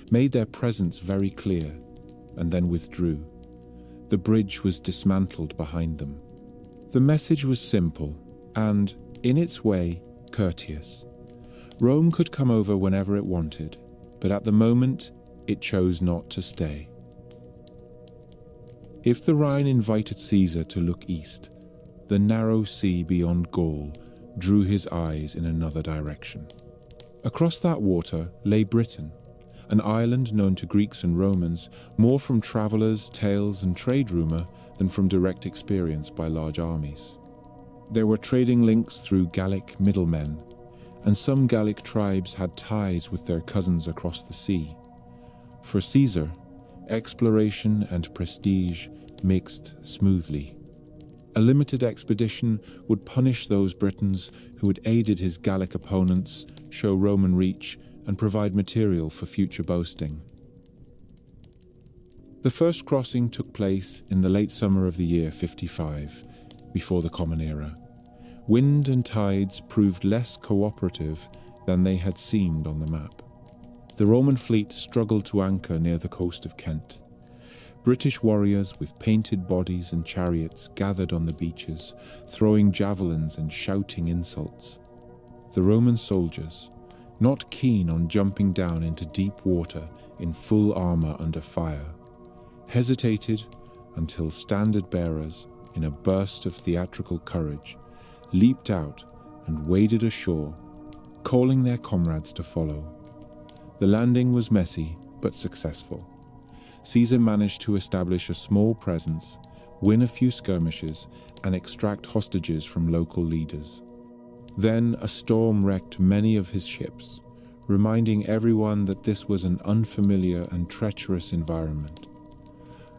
made their presence very clear, and then withdrew. The bridge was dismantled behind them. The message was simple and, in its way, courteous. Rome could come over whenever it wanted, but at the moment, it chose not to stay. If the Rhine invited Caesar to look east, the narrow sea beyond Gaul drew his eyes in another direction. Across that water lay Britain, an island known to Greeks and Romans more from travelers, tales, and trade rumor than from direct experience by large armies. There were trading links through Gallic middlemen, and some Gallic tribes had ties with their cousins across the sea. For Caesar, exploration and prestige mixed smoothly. A limited expedition would punish those Britons who had aided his Gallic opponents, show Roman reach, and provide material for future boasting. The first crossing took place in the late summer of the year 55, before the Common Era. Wind and tides proved less cooperative than they had seemed on the map. The Roman fleet struggled to anchor near the coast of Kent. British warriors with painted bodies and chariots gathered on the beaches, throwing javelins and shouting insults. The Roman soldiers, not keen on jumping down into deep water in full armor under fire, hesitated until standard-bearers, in a burst of theatrical courage, leaped out and waded ashore, calling their comrades to follow. The landing was messy but successful. Caesar managed to establish a small presence, win a few skirmishes, and extract hostages from local leaders. Then a storm wrecked many of his ships, reminding everyone that this was an unfamiliar and treacherous environment.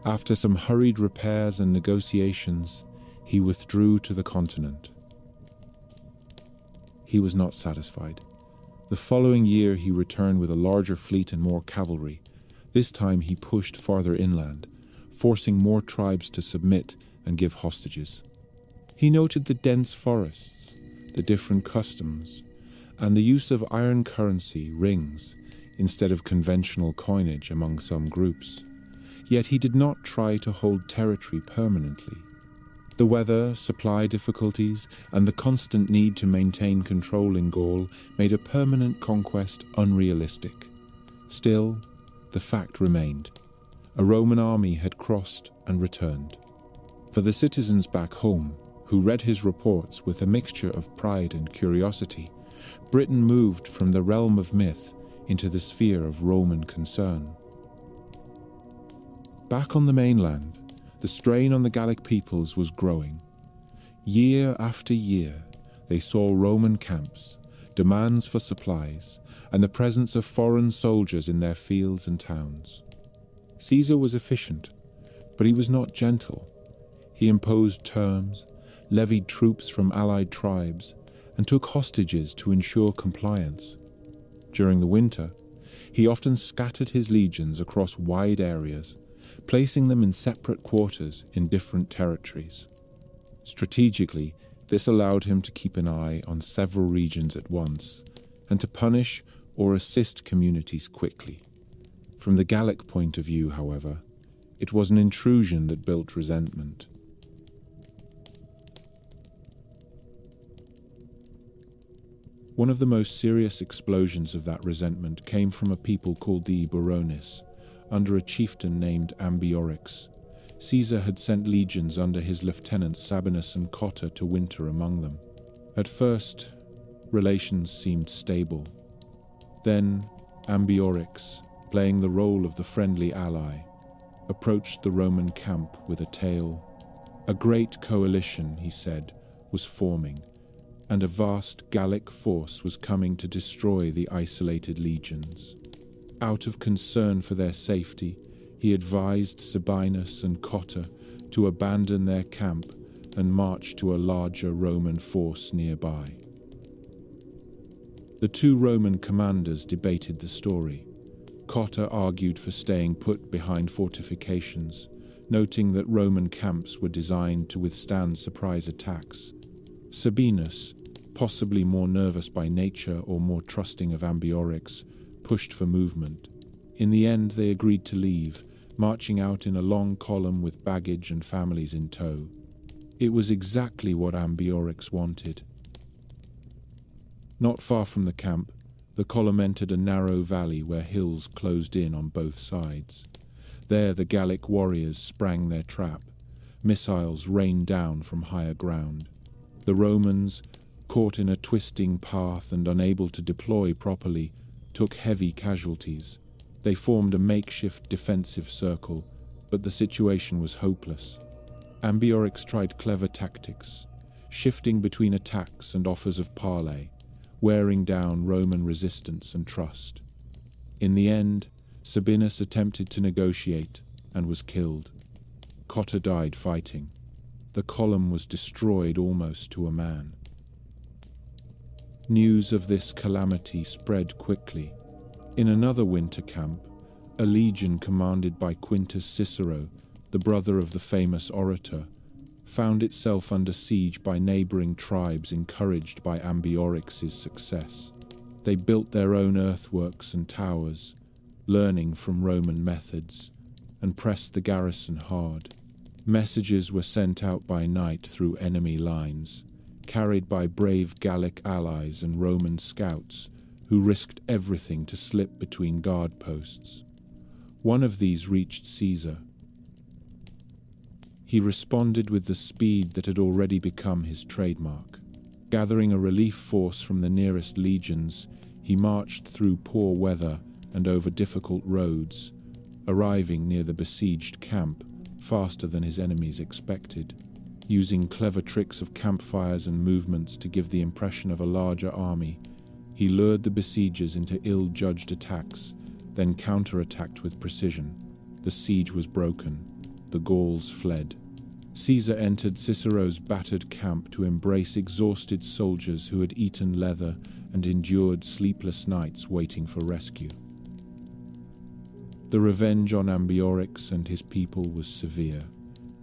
After some hurried repairs and negotiations, he withdrew to the continent. He was not satisfied. The following year he returned with a larger fleet and more cavalry. This time he pushed farther inland, forcing more tribes to submit and give hostages. He noted the dense forests, the different customs, and the use of iron currency, rings, instead of conventional coinage among some groups. Yet he did not try to hold territory permanently. The weather, supply difficulties, and the constant need to maintain control in Gaul made a permanent conquest unrealistic. Still, the fact remained. A Roman army had crossed and returned. For the citizens back home, who read his reports with a mixture of pride and curiosity, Britain moved from the realm of myth into the sphere of Roman concern. Back on the mainland, the strain on the Gallic peoples was growing. Year after year, they saw Roman camps, demands for supplies, and the presence of foreign soldiers in their fields and towns. Caesar was efficient, but he was not gentle. He imposed terms, levied troops from allied tribes, and took hostages to ensure compliance. During the winter, he often scattered his legions across wide areas, placing them in separate quarters in different territories. Strategically, this allowed him to keep an eye on several regions at once, and to punish or assist communities quickly. From the Gallic point of view, however, it was an intrusion that built resentment. One of the most serious explosions of that resentment came from a people called the Eburones, under a chieftain named Ambiorix. Caesar had sent legions under his lieutenants Sabinus and Cotta to winter among them. At first, relations seemed stable. Then, Ambiorix, playing the role of the friendly ally, approached the Roman camp with a tale. A great coalition, he said, was forming, and a vast Gallic force was coming to destroy the isolated legions. Out of concern for their safety, he advised Sabinus and Cotta to abandon their camp and march to a larger Roman force nearby. The two Roman commanders debated the story. Cotta argued for staying put behind fortifications, noting that Roman camps were designed to withstand surprise attacks. Sabinus, possibly more nervous by nature or more trusting of Ambiorix, pushed for movement. In the end, they agreed to leave, marching out in a long column with baggage and families in tow. It was exactly what Ambiorix wanted. Not far from the camp, the column entered a narrow valley where hills closed in on both sides. There the Gallic warriors sprang their trap. Missiles rained down from higher ground. The Romans, caught in a twisting path and unable to deploy properly, took heavy casualties. They formed a makeshift defensive circle, but the situation was hopeless. Ambiorix tried clever tactics, shifting between attacks and offers of parley, wearing down Roman resistance and trust. In the end, Sabinus attempted to negotiate and was killed. Cotta died fighting. The column was destroyed almost to a man. News of this calamity spread quickly. In another winter camp, a legion commanded by Quintus Cicero, the brother of the famous orator, found itself under siege by neighboring tribes encouraged by Ambiorix's success. They built their own earthworks and towers, learning from Roman methods, and pressed the garrison hard. Messages were sent out by night through enemy lines, carried by brave Gallic allies and Roman scouts who risked everything to slip between guard posts. One of these reached Caesar. He responded with the speed that had already become his trademark. Gathering a relief force from the nearest legions, he marched through poor weather and over difficult roads, arriving near the besieged camp faster than his enemies expected. Using clever tricks of campfires and movements to give the impression of a larger army, he lured the besiegers into ill-judged attacks, then counterattacked with precision. The siege was broken. The Gauls fled. Caesar entered Cicero's battered camp to embrace exhausted soldiers who had eaten leather and endured sleepless nights waiting for rescue. The revenge on Ambiorix and his people was severe.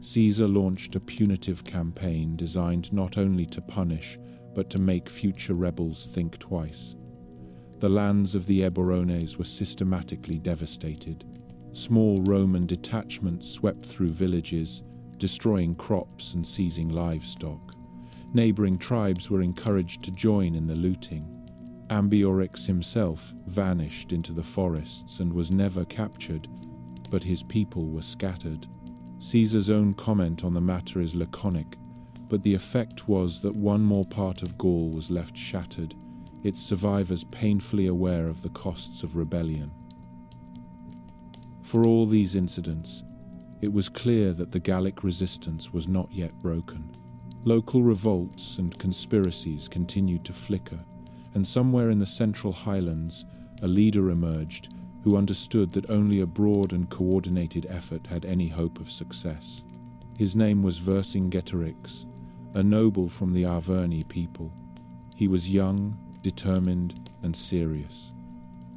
Caesar launched a punitive campaign designed not only to punish, but to make future rebels think twice. The lands of the Eburones were systematically devastated. Small Roman detachments swept through villages, destroying crops and seizing livestock. Neighboring tribes were encouraged to join in the looting. Ambiorix himself vanished into the forests and was never captured, but his people were scattered. Caesar's own comment on the matter is laconic, but the effect was that one more part of Gaul was left shattered, its survivors painfully aware of the costs of rebellion. For all these incidents, it was clear that the Gallic resistance was not yet broken. Local revolts and conspiracies continued to flicker, and somewhere in the central highlands, a leader emerged who understood that only a broad and coordinated effort had any hope of success. His name was Vercingetorix, a noble from the Arverni people. He was young, determined, and serious.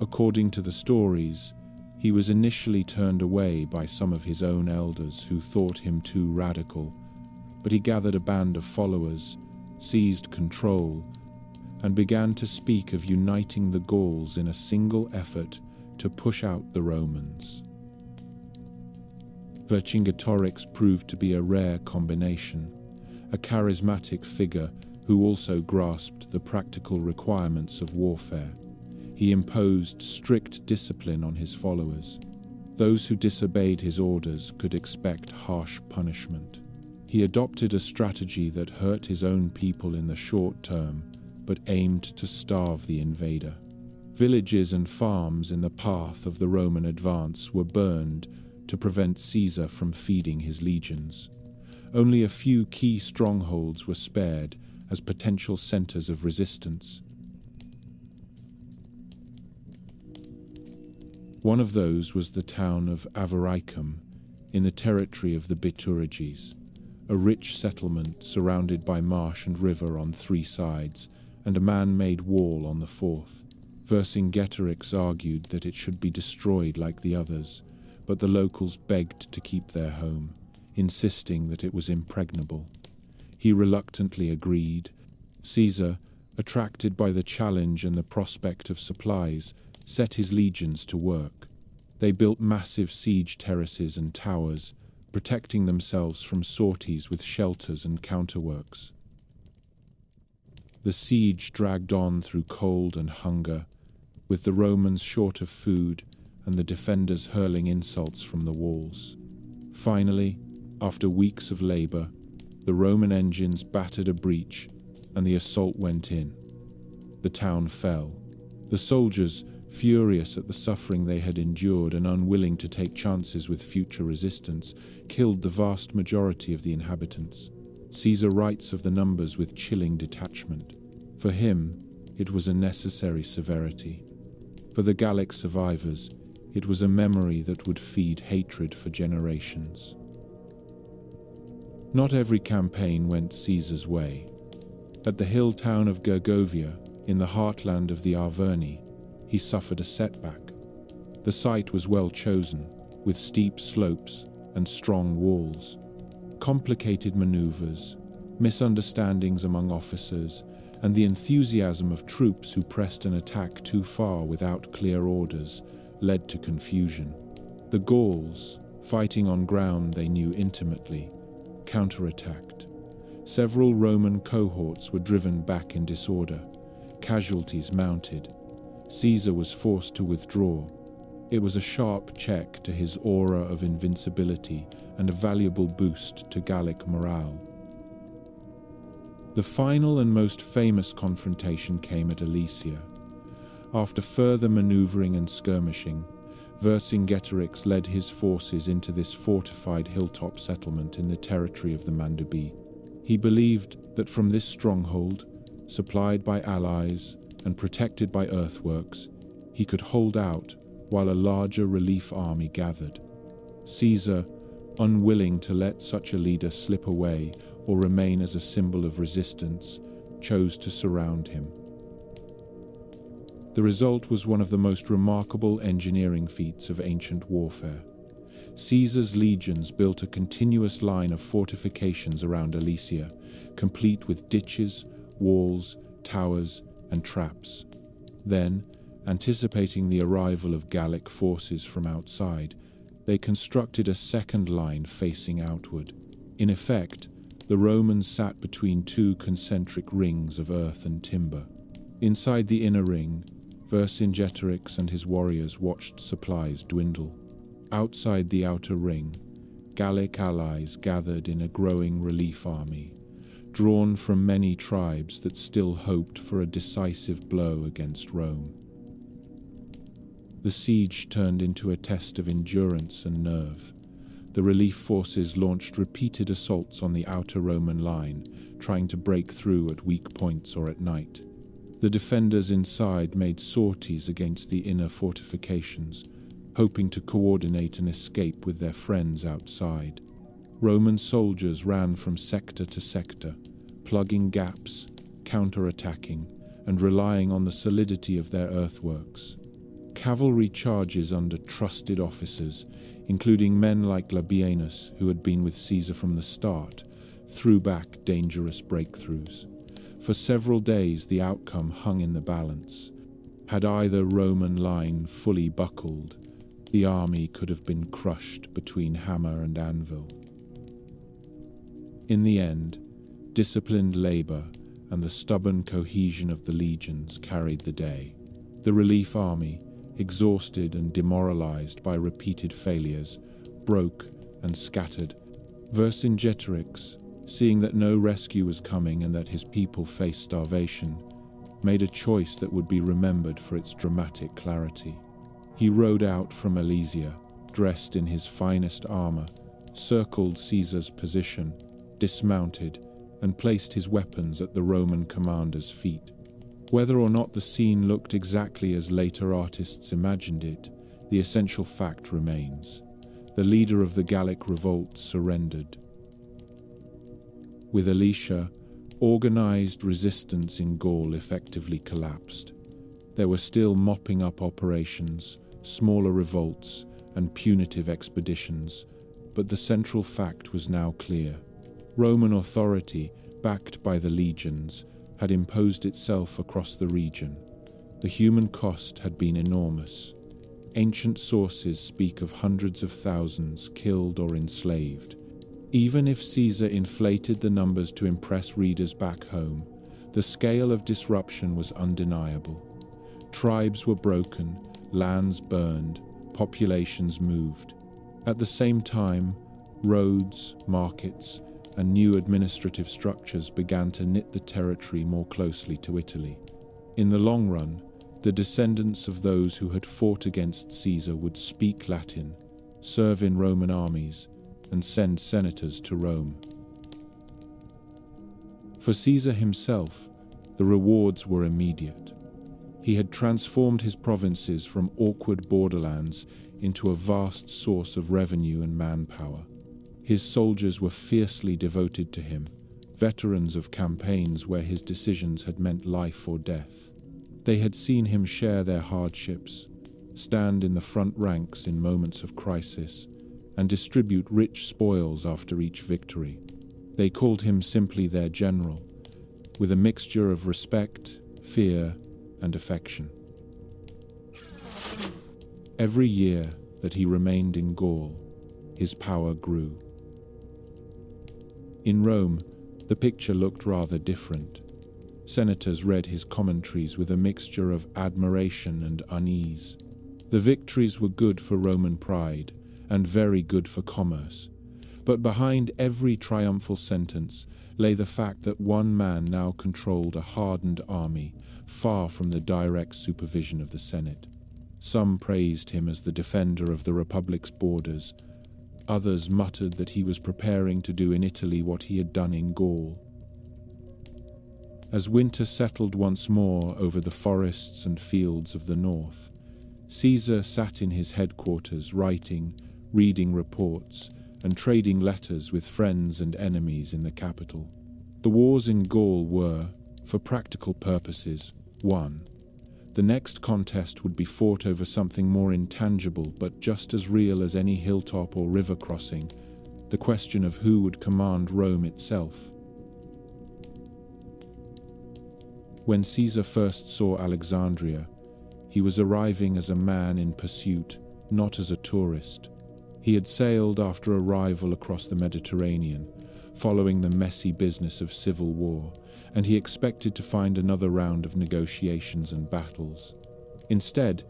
According to the stories, he was initially turned away by some of his own elders who thought him too radical, but he gathered a band of followers, seized control, and began to speak of uniting the Gauls in a single effort to push out the Romans. Vercingetorix proved to be a rare combination, a charismatic figure who also grasped the practical requirements of warfare. He imposed strict discipline on his followers. Those who disobeyed his orders could expect harsh punishment. He adopted a strategy that hurt his own people in the short term, but aimed to starve the invader. Villages and farms in the path of the Roman advance were burned to prevent Caesar from feeding his legions. Only a few key strongholds were spared as potential centers of resistance. One of those was the town of Avaricum, in the territory of the Bituriges, a rich settlement surrounded by marsh and river on 3 sides, and a man-made wall on the 4th. Vercingetorix argued that it should be destroyed like the others, but the locals begged to keep their home, insisting that it was impregnable. He reluctantly agreed. Caesar, attracted by the challenge and the prospect of supplies, set his legions to work. They built massive siege terraces and towers, protecting themselves from sorties with shelters and counterworks. The siege dragged on through cold and hunger, with the Romans short of food and the defenders hurling insults from the walls. Finally, after weeks of labor, the Roman engines battered a breach and the assault went in. The town fell. The soldiers, furious at the suffering they had endured and unwilling to take chances with future resistance, killed the vast majority of the inhabitants. Caesar writes of the numbers with chilling detachment. For him, it was a necessary severity. For the Gallic survivors, it was a memory that would feed hatred for generations. Not every campaign went Caesar's way. At the hill town of Gergovia, in the heartland of the Arverni, he suffered a setback. The site was well chosen, with steep slopes and strong walls. Complicated maneuvers, misunderstandings among officers, and the enthusiasm of troops who pressed an attack too far without clear orders led to confusion. The Gauls, fighting on ground they knew intimately, counterattacked. Several Roman cohorts were driven back in disorder, casualties mounted. Caesar was forced to withdraw. It was a sharp check to his aura of invincibility and a valuable boost to Gallic morale. The final and most famous confrontation came at Alesia. After further maneuvering and skirmishing, Vercingetorix led his forces into this fortified hilltop settlement in the territory of the Mandubi. He believed that from this stronghold, supplied by allies and protected by earthworks, he could hold out while a larger relief army gathered. Caesar, unwilling to let such a leader slip away or remain as a symbol of resistance, chose to surround him. The result was one of the most remarkable engineering feats of ancient warfare. Caesar's legions built a continuous line of fortifications around Alesia, complete with ditches, walls, towers, and traps. Then, anticipating the arrival of Gallic forces from outside, they constructed a second line facing outward. In effect, the Romans sat between two concentric rings of earth and timber. Inside the inner ring, Vercingetorix and his warriors watched supplies dwindle. Outside the outer ring, Gallic allies gathered in a growing relief army, drawn from many tribes that still hoped for a decisive blow against Rome. The siege turned into a test of endurance and nerve. The relief forces launched repeated assaults on the outer Roman line, trying to break through at weak points or at night. The defenders inside made sorties against the inner fortifications, hoping to coordinate an escape with their friends outside. Roman soldiers ran from sector to sector, plugging gaps, counter-attacking, and relying on the solidity of their earthworks. Cavalry charges under trusted officers, including men like Labienus, who had been with Caesar from the start, threw back dangerous breakthroughs. For several days, the outcome hung in the balance. Had either Roman line fully buckled, the army could have been crushed between hammer and anvil. In the end, disciplined labor and the stubborn cohesion of the legions carried the day. The relief army, exhausted and demoralized by repeated failures, broke and scattered. Vercingetorix, seeing that no rescue was coming and that his people faced starvation, made a choice that would be remembered for its dramatic clarity. He rode out from Alesia, dressed in his finest armor, circled Caesar's position, dismounted, and placed his weapons at the Roman commander's feet. Whether or not the scene looked exactly as later artists imagined it, the essential fact remains. The leader of the Gallic revolt surrendered. With Alesia, organized resistance in Gaul effectively collapsed. There were still mopping up operations, smaller revolts, and punitive expeditions, but the central fact was now clear. Roman authority, backed by the legions, had imposed itself across the region. The human cost had been enormous. Ancient sources speak of hundreds of thousands killed or enslaved. Even if Caesar inflated the numbers to impress readers back home, the scale of disruption was undeniable. Tribes were broken, lands burned, populations moved. At the same time, roads, markets, and new administrative structures began to knit the territory more closely to Italy. In the long run, the descendants of those who had fought against Caesar would speak Latin, serve in Roman armies, and send senators to Rome. For Caesar himself, the rewards were immediate. He had transformed his provinces from awkward borderlands into a vast source of revenue and manpower. His soldiers were fiercely devoted to him, veterans of campaigns where his decisions had meant life or death. They had seen him share their hardships, stand in the front ranks in moments of crisis, and distribute rich spoils after each victory. They called him simply their general, with a mixture of respect, fear, and affection. Every year that he remained in Gaul, his power grew. In Rome, the picture looked rather different. Senators read his commentaries with a mixture of admiration and unease. The victories were good for Roman pride and very good for commerce, but behind every triumphal sentence lay the fact that one man now controlled a hardened army, far from the direct supervision of the Senate. Some praised him as the defender of the Republic's borders. Others muttered that he was preparing to do in Italy what he had done in Gaul. As winter settled once more over the forests and fields of the north, Caesar sat in his headquarters writing, reading reports, and trading letters with friends and enemies in the capital. The wars in Gaul were, for practical purposes, won. The next contest would be fought over something more intangible but just as real as any hilltop or river crossing, the question of who would command Rome itself. When Caesar first saw Alexandria, he was arriving as a man in pursuit, not as a tourist. He had sailed after arrival across the Mediterranean, following the messy business of civil war, and he expected to find another round of negotiations and battles. Instead,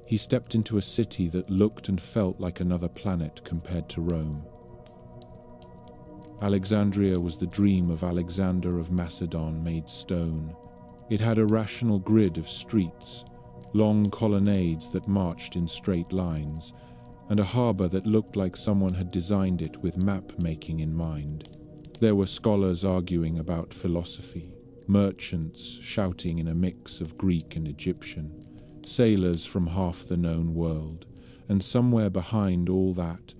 he stepped into a city that looked and felt like another planet compared to Rome. Alexandria was the dream of Alexander of Macedon made stone. It had a rational grid of streets, long colonnades that marched in straight lines, and a harbor that looked like someone had designed it with map-making in mind. There were scholars arguing about philosophy, merchants shouting in a mix of Greek and Egyptian, sailors from half the known world, and somewhere behind all that,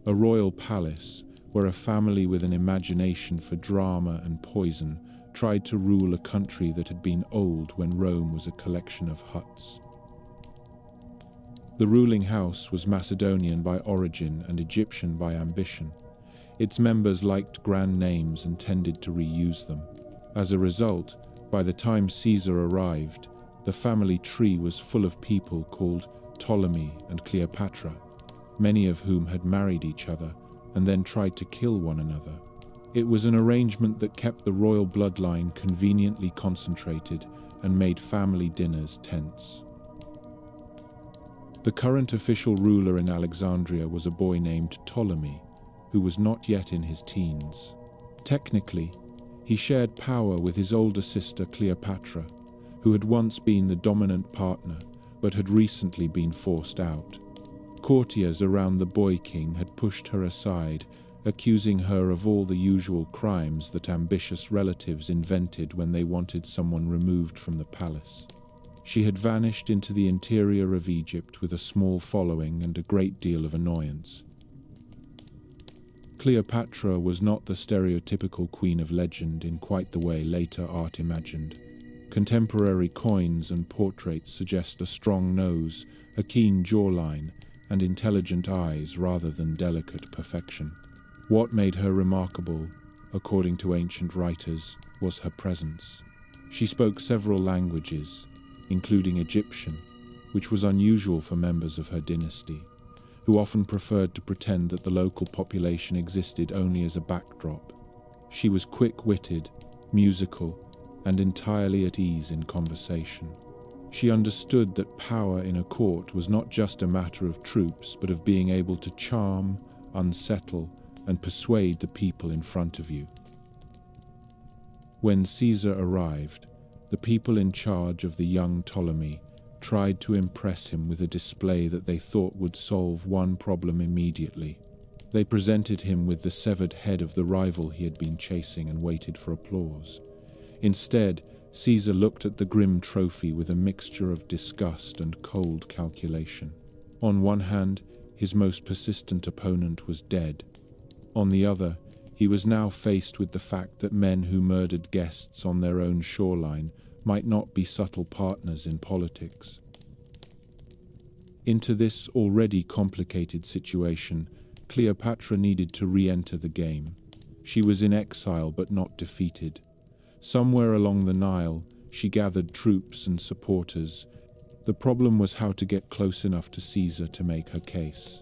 a royal palace where a family with an imagination for drama and poison tried to rule a country that had been old when Rome was a collection of huts. The ruling house was Macedonian by origin and Egyptian by ambition. Its members liked grand names and tended to reuse them. As a result, by the time Caesar arrived, the family tree was full of people called Ptolemy and Cleopatra, many of whom had married each other and then tried to kill one another. It was an arrangement that kept the royal bloodline conveniently concentrated and made family dinners tense. The current official ruler in Alexandria was a boy named Ptolemy, who was not yet in his teens. Technically, he shared power with his older sister Cleopatra, who had once been the dominant partner but had recently been forced out. Courtiers around the boy king had pushed her aside, accusing her of all the usual crimes that ambitious relatives invented when they wanted someone removed from the palace. She had vanished into the interior of Egypt with a small following and a great deal of annoyance. Cleopatra was not the stereotypical queen of legend in quite the way later art imagined. Contemporary coins and portraits suggest a strong nose, a keen jawline, and intelligent eyes rather than delicate perfection. What made her remarkable, according to ancient writers, was her presence. She spoke several languages, including Egyptian, which was unusual for members of her dynasty, who often preferred to pretend that the local population existed only as a backdrop. She was quick-witted, musical, and entirely at ease in conversation. She understood that power in a court was not just a matter of troops, but of being able to charm, unsettle, and persuade the people in front of you. When Caesar arrived, the people in charge of the young Ptolemy tried to impress him with a display that they thought would solve one problem immediately. They presented him with the severed head of the rival he had been chasing and waited for applause. Instead, Caesar looked at the grim trophy with a mixture of disgust and cold calculation. On one hand, his most persistent opponent was dead. On the other, he was now faced with the fact that men who murdered guests on their own shoreline might not be subtle partners in politics. Into this already complicated situation, Cleopatra needed to re-enter the game. She was in exile but not defeated. Somewhere along the Nile, she gathered troops and supporters. The problem was how to get close enough to Caesar to make her case.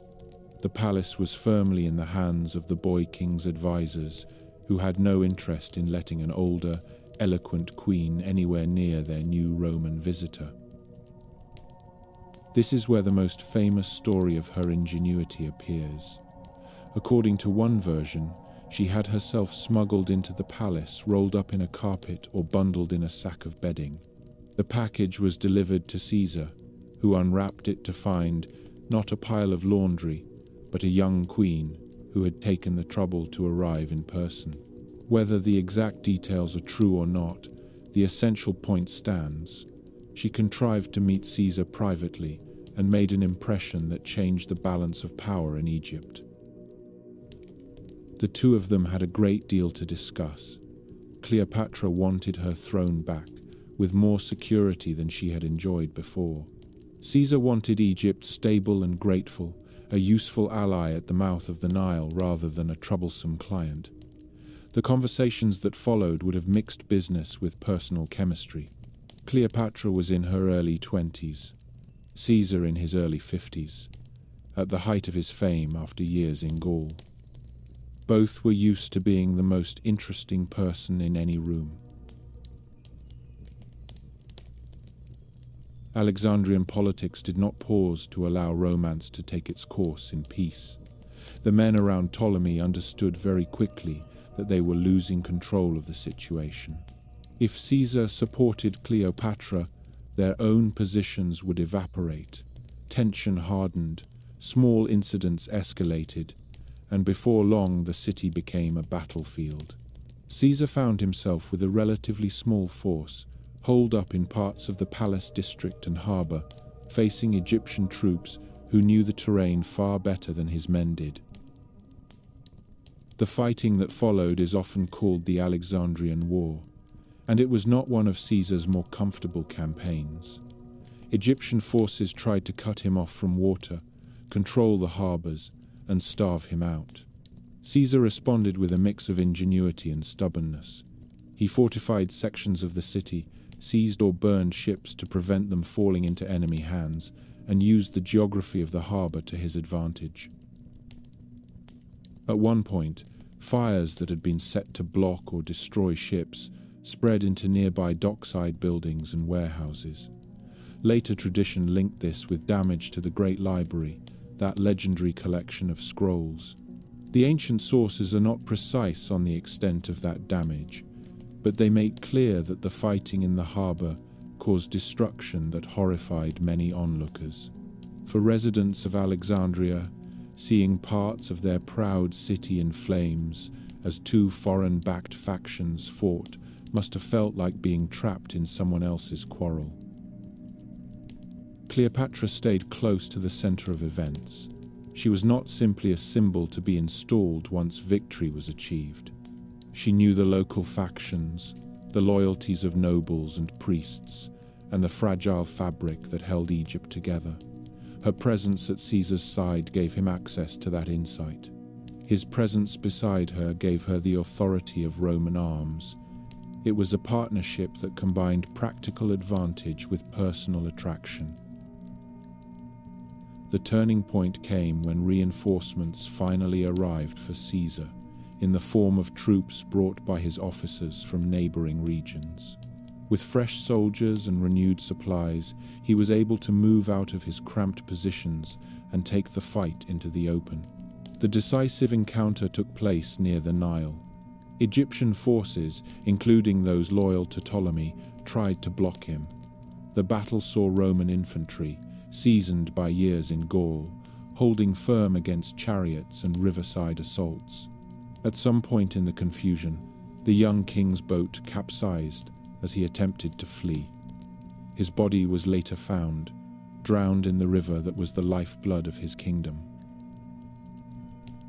The palace was firmly in the hands of the boy king's advisors, who had no interest in letting an older, eloquent queen anywhere near their new Roman visitor. This is where the most famous story of her ingenuity appears. According to one version, she had herself smuggled into the palace, rolled up in a carpet or bundled in a sack of bedding. The package was delivered to Caesar, who unwrapped it to find not a pile of laundry, but a young queen who had taken the trouble to arrive in person. Whether the exact details are true or not, the essential point stands. She contrived to meet Caesar privately and made an impression that changed the balance of power in Egypt. The two of them had a great deal to discuss. Cleopatra wanted her throne back, with more security than she had enjoyed before. Caesar wanted Egypt stable and grateful, a useful ally at the mouth of the Nile rather than a troublesome client. The conversations that followed would have mixed business with personal chemistry. Cleopatra was in her early 20s, Caesar in his early 50s, at the height of his fame after years in Gaul. Both were used to being the most interesting person in any room. Alexandrian politics did not pause to allow romance to take its course in peace. The men around Ptolemy understood very quickly that they were losing control of the situation. If Caesar supported Cleopatra, their own positions would evaporate. Tension hardened, small incidents escalated, and before long the city became a battlefield. Caesar found himself with a relatively small force, holed up in parts of the palace district and harbour, facing Egyptian troops who knew the terrain far better than his men did. The fighting that followed is often called the Alexandrian War, and it was not one of Caesar's more comfortable campaigns. Egyptian forces tried to cut him off from water, control the harbours, and starve him out. Caesar responded with a mix of ingenuity and stubbornness. He fortified sections of the city, seized or burned ships to prevent them falling into enemy hands, and used the geography of the harbour to his advantage. At one point, fires that had been set to block or destroy ships spread into nearby dockside buildings and warehouses. Later tradition linked this with damage to the Great Library, that legendary collection of scrolls. The ancient sources are not precise on the extent of that damage, but they make clear that the fighting in the harbour caused destruction that horrified many onlookers. For residents of Alexandria, seeing parts of their proud city in flames as two foreign-backed factions fought must have felt like being trapped in someone else's quarrel. Cleopatra stayed close to the center of events. She was not simply a symbol to be installed once victory was achieved. She knew the local factions, the loyalties of nobles and priests, and the fragile fabric that held Egypt together. Her presence at Caesar's side gave him access to that insight. His presence beside her gave her the authority of Roman arms. It was a partnership that combined practical advantage with personal attraction. The turning point came when reinforcements finally arrived for Caesar, in the form of troops brought by his officers from neighboring regions. With fresh soldiers and renewed supplies, he was able to move out of his cramped positions and take the fight into the open. The decisive encounter took place near the Nile. Egyptian forces, including those loyal to Ptolemy, tried to block him. The battle saw Roman infantry, seasoned by years in Gaul, holding firm against chariots and riverside assaults. At some point in the confusion, the young king's boat capsized as he attempted to flee. His body was later found, drowned in the river that was the lifeblood of his kingdom.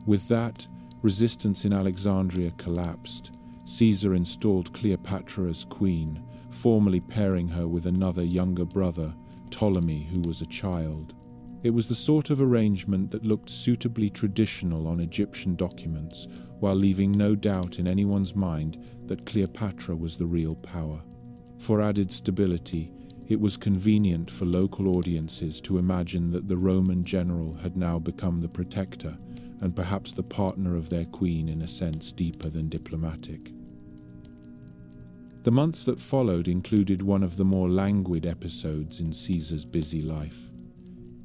With that, resistance in Alexandria collapsed. Caesar installed Cleopatra as queen, formally pairing her with another younger brother, Ptolemy, who was a child. It was the sort of arrangement that looked suitably traditional on Egyptian documents, while leaving no doubt in anyone's mind that Cleopatra was the real power. For added stability, it was convenient for local audiences to imagine that the Roman general had now become the protector, and perhaps the partner of their queen in a sense deeper than diplomatic. The months that followed included one of the more languid episodes in Caesar's busy life.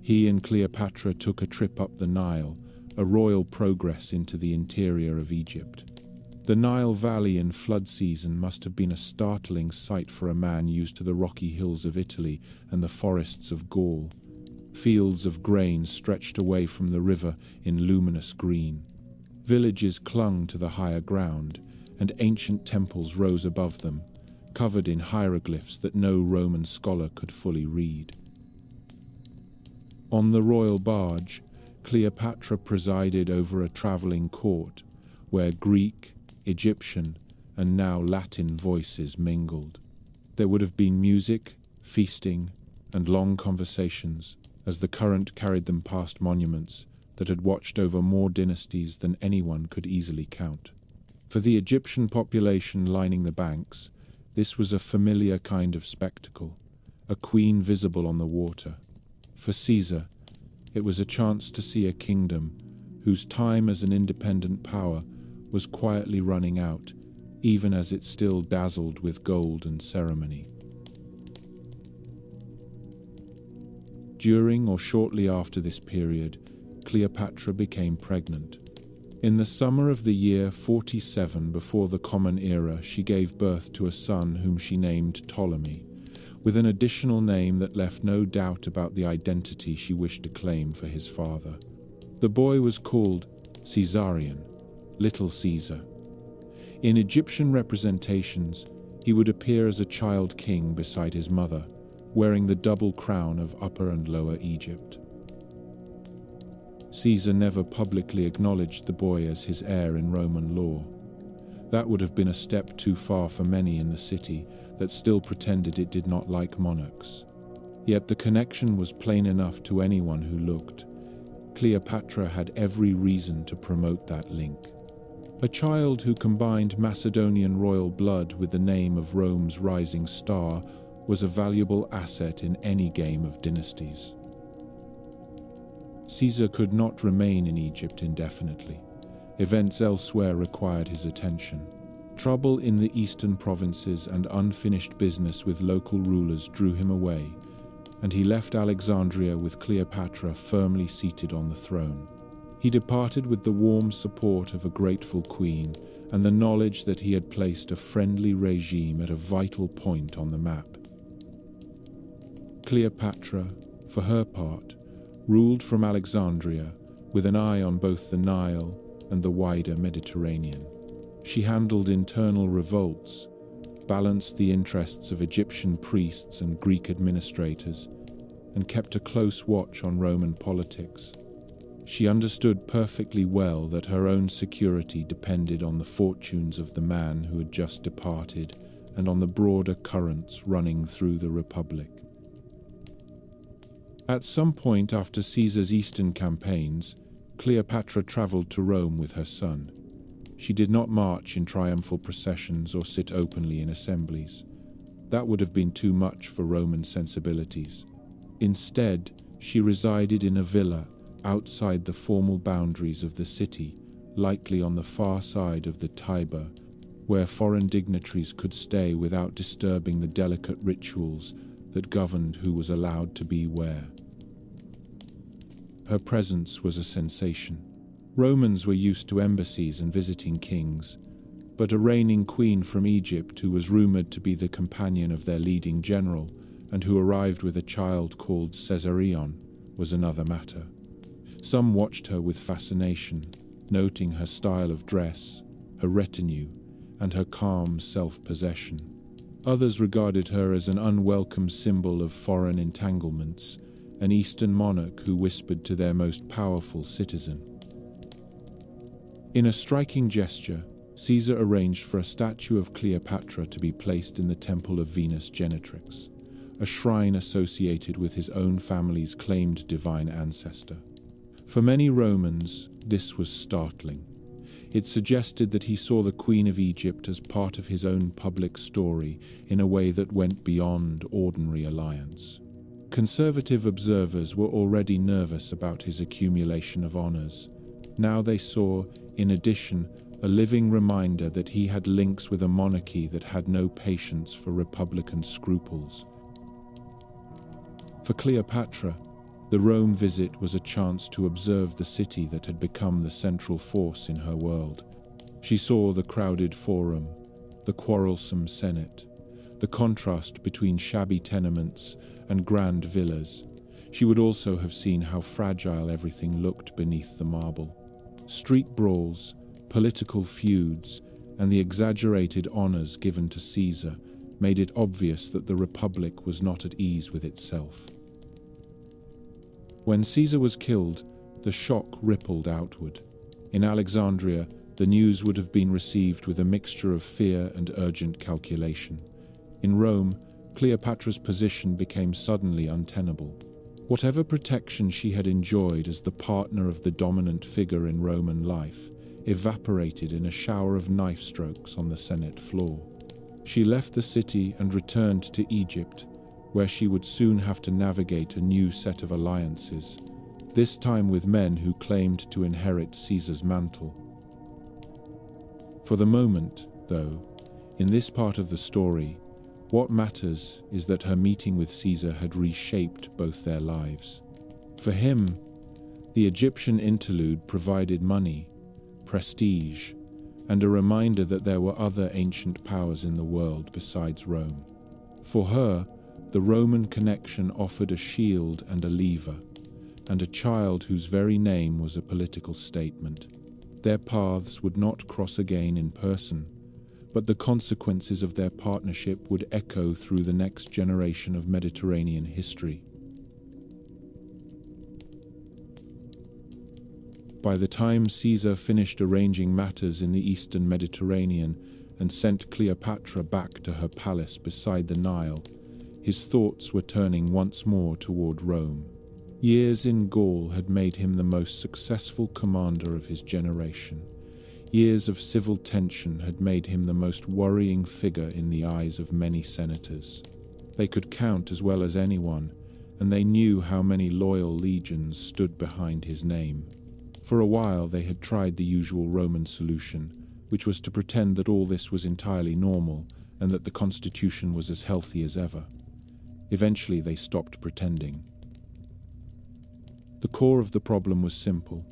He and Cleopatra took a trip up the Nile, a royal progress into the interior of Egypt. The Nile Valley in flood season must have been a startling sight for a man used to the rocky hills of Italy and the forests of Gaul. Fields of grain stretched away from the river in luminous green. Villages clung to the higher ground, and ancient temples rose above them, covered in hieroglyphs that no Roman scholar could fully read. On the royal barge, Cleopatra presided over a traveling court where Greek, Egyptian, and now Latin voices mingled. There would have been music, feasting, and long conversations as the current carried them past monuments that had watched over more dynasties than anyone could easily count. For the Egyptian population lining the banks, this was a familiar kind of spectacle, a queen visible on the water. For Caesar, it was a chance to see a kingdom whose time as an independent power was quietly running out, even as it still dazzled with gold and ceremony. During or shortly after this period, Cleopatra became pregnant. In the summer of the year 47 before the Common Era, she gave birth to a son whom she named Ptolemy, with an additional name that left no doubt about the identity she wished to claim for his father. The boy was called Caesarion, Little Caesar. In Egyptian representations, he would appear as a child king beside his mother, wearing the double crown of Upper and Lower Egypt. Caesar never publicly acknowledged the boy as his heir in Roman law. That would have been a step too far for many in the city that still pretended it did not like monarchs. Yet the connection was plain enough to anyone who looked. Cleopatra had every reason to promote that link. A child who combined Macedonian royal blood with the name of Rome's rising star was a valuable asset in any game of dynasties. Caesar could not remain in Egypt indefinitely. Events elsewhere required his attention. Trouble in the eastern provinces and unfinished business with local rulers drew him away, and he left Alexandria with Cleopatra firmly seated on the throne. He departed with the warm support of a grateful queen and the knowledge that he had placed a friendly regime at a vital point on the map. Cleopatra, for her part, ruled from Alexandria with an eye on both the Nile and the wider Mediterranean. She handled internal revolts, balanced the interests of Egyptian priests and Greek administrators, and kept a close watch on Roman politics. She understood perfectly well that her own security depended on the fortunes of the man who had just departed and on the broader currents running through the Republic. At some point after Caesar's eastern campaigns, Cleopatra traveled to Rome with her son. She did not march in triumphal processions or sit openly in assemblies. That would have been too much for Roman sensibilities. Instead, she resided in a villa outside the formal boundaries of the city, likely on the far side of the Tiber, where foreign dignitaries could stay without disturbing the delicate rituals that governed who was allowed to be where. Her presence was a sensation. Romans were used to embassies and visiting kings, but a reigning queen from Egypt who was rumored to be the companion of their leading general and who arrived with a child called Caesarion was another matter. Some watched her with fascination, noting her style of dress, her retinue, and her calm self-possession. Others regarded her as an unwelcome symbol of foreign entanglements, an Eastern monarch who whispered to their most powerful citizen. In a striking gesture, Caesar arranged for a statue of Cleopatra to be placed in the Temple of Venus Genetrix, a shrine associated with his own family's claimed divine ancestor. For many Romans, this was startling. It suggested that he saw the Queen of Egypt as part of his own public story in a way that went beyond ordinary alliance. Conservative observers were already nervous about his accumulation of honors, Now they saw, in addition, a living reminder that he had links with a monarchy that had no patience for republican scruples. For Cleopatra, the Rome visit was a chance to observe the city that had become the central force in her world. She saw the crowded forum, the quarrelsome Senate, the contrast between shabby tenements and grand villas. She would also have seen how fragile everything looked beneath the marble. Street brawls, political feuds, and the exaggerated honors given to Caesar made it obvious that the Republic was not at ease with itself. When Caesar was killed, the shock rippled outward. In Alexandria, the news would have been received with a mixture of fear and urgent calculation. In Rome, Cleopatra's position became suddenly untenable. Whatever protection she had enjoyed as the partner of the dominant figure in Roman life evaporated in a shower of knife strokes on the Senate floor. She left the city and returned to Egypt, where she would soon have to navigate a new set of alliances, this time with men who claimed to inherit Caesar's mantle. For the moment, though, in this part of the story, what matters is that her meeting with Caesar had reshaped both their lives. For him, the Egyptian interlude provided money, prestige, and a reminder that there were other ancient powers in the world besides Rome. For her, the Roman connection offered a shield and a lever, and a child whose very name was a political statement. Their paths would not cross again in person, but the consequences of their partnership would echo through the next generation of Mediterranean history. By the time Caesar finished arranging matters in the eastern Mediterranean and sent Cleopatra back to her palace beside the Nile, his thoughts were turning once more toward Rome. Years in Gaul had made him the most successful commander of his generation. Years of civil tension had made him the most worrying figure in the eyes of many senators. They could count as well as anyone, and they knew how many loyal legions stood behind his name. For a while they had tried the usual Roman solution, which was to pretend that all this was entirely normal and that the constitution was as healthy as ever. Eventually they stopped pretending. The core of the problem was simple.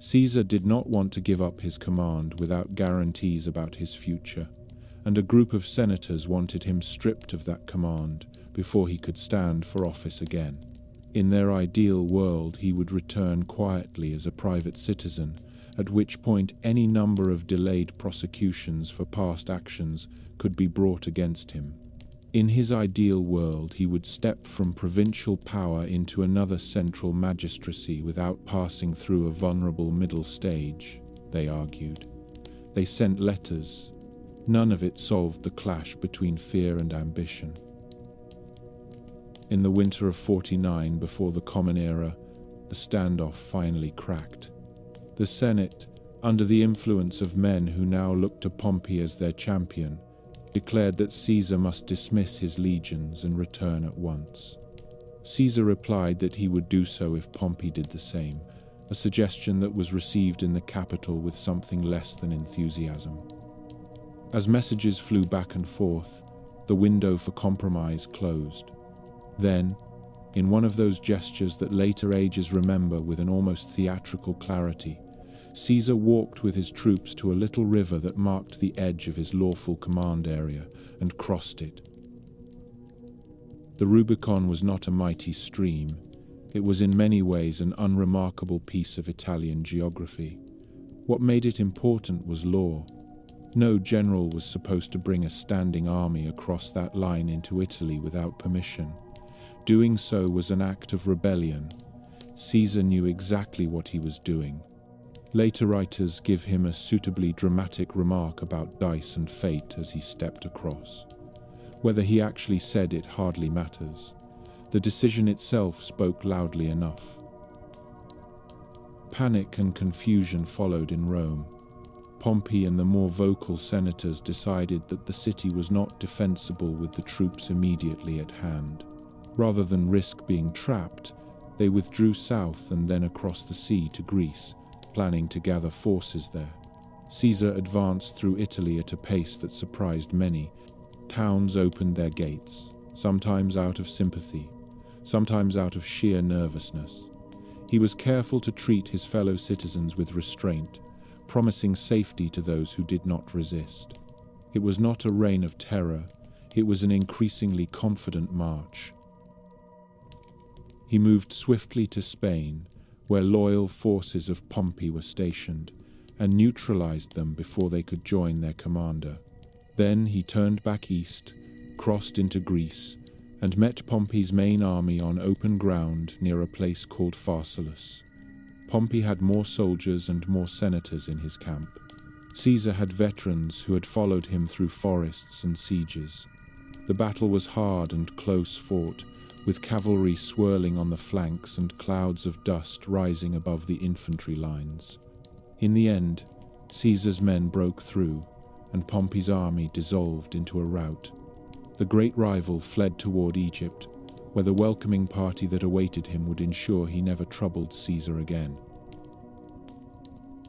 Caesar did not want to give up his command without guarantees about his future, and a group of senators wanted him stripped of that command before he could stand for office again. In their ideal world, he would return quietly as a private citizen, at which point any number of delayed prosecutions for past actions could be brought against him. In his ideal world, he would step from provincial power into another central magistracy without passing through a vulnerable middle stage, they argued. They sent letters. None of it solved the clash between fear and ambition. In the winter of 49, before the Common Era, the standoff finally cracked. The Senate, under the influence of men who now looked to Pompey as their champion, declared that Caesar must dismiss his legions and return at once. Caesar replied that he would do so if Pompey did the same, a suggestion that was received in the capital with something less than enthusiasm. As messages flew back and forth, the window for compromise closed. Then, in one of those gestures that later ages remember with an almost theatrical clarity, Caesar walked with his troops to a little river that marked the edge of his lawful command area and crossed it. The Rubicon was not a mighty stream. It was in many ways an unremarkable piece of Italian geography. What made it important was law. No general was supposed to bring a standing army across that line into Italy without permission. Doing so was an act of rebellion. Caesar knew exactly what he was doing. Later writers give him a suitably dramatic remark about dice and fate as he stepped across. Whether he actually said it hardly matters. The decision itself spoke loudly enough. Panic and confusion followed in Rome. Pompey and the more vocal senators decided that the city was not defensible with the troops immediately at hand. Rather than risk being trapped, they withdrew south and then across the sea to Greece, planning to gather forces there. Caesar advanced through Italy at a pace that surprised many. Towns opened their gates, sometimes out of sympathy, sometimes out of sheer nervousness. He was careful to treat his fellow citizens with restraint, promising safety to those who did not resist. It was not a reign of terror, it was an increasingly confident march. He moved swiftly to Spain, where loyal forces of Pompey were stationed, and neutralized them before they could join their commander. Then he turned back east, crossed into Greece, and met Pompey's main army on open ground near a place called Pharsalus. Pompey had more soldiers and more senators in his camp. Caesar had veterans who had followed him through forests and sieges. The battle was hard and close fought, with cavalry swirling on the flanks and clouds of dust rising above the infantry lines. In the end, Caesar's men broke through, and Pompey's army dissolved into a rout. The great rival fled toward Egypt, where the welcoming party that awaited him would ensure he never troubled Caesar again.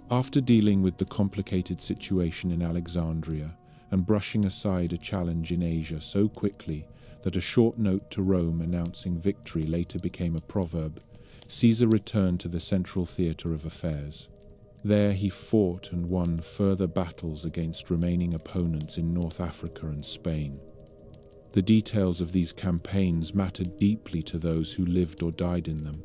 After dealing with the complicated situation in Alexandria and brushing aside a challenge in Asia so quickly that a short note to Rome announcing victory later became a proverb, Caesar returned to the central theater of affairs. There he fought and won further battles against remaining opponents in North Africa and Spain. The details of these campaigns mattered deeply to those who lived or died in them.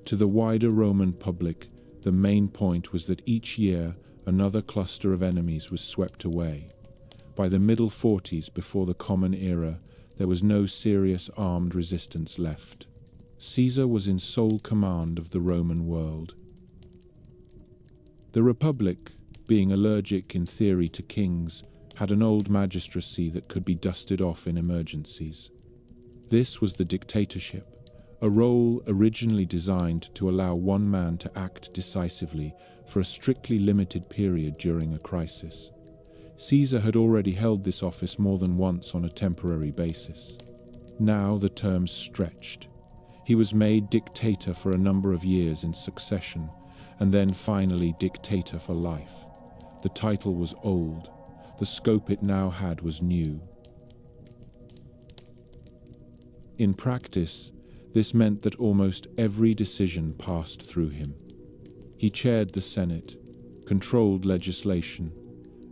To the wider Roman public, the main point was that each year another cluster of enemies was swept away. By the middle 40s, before the Common Era, there was no serious armed resistance left. Caesar was in sole command of the Roman world. The Republic, being allergic in theory to kings, had an old magistracy that could be dusted off in emergencies. This was the dictatorship, a role originally designed to allow one man to act decisively for a strictly limited period during a crisis. Caesar had already held this office more than once on a temporary basis. Now the term stretched. He was made dictator for a number of years in succession, and then finally dictator for life. The title was old. The scope it now had was new. In practice, this meant that almost every decision passed through him. He chaired the Senate, controlled legislation,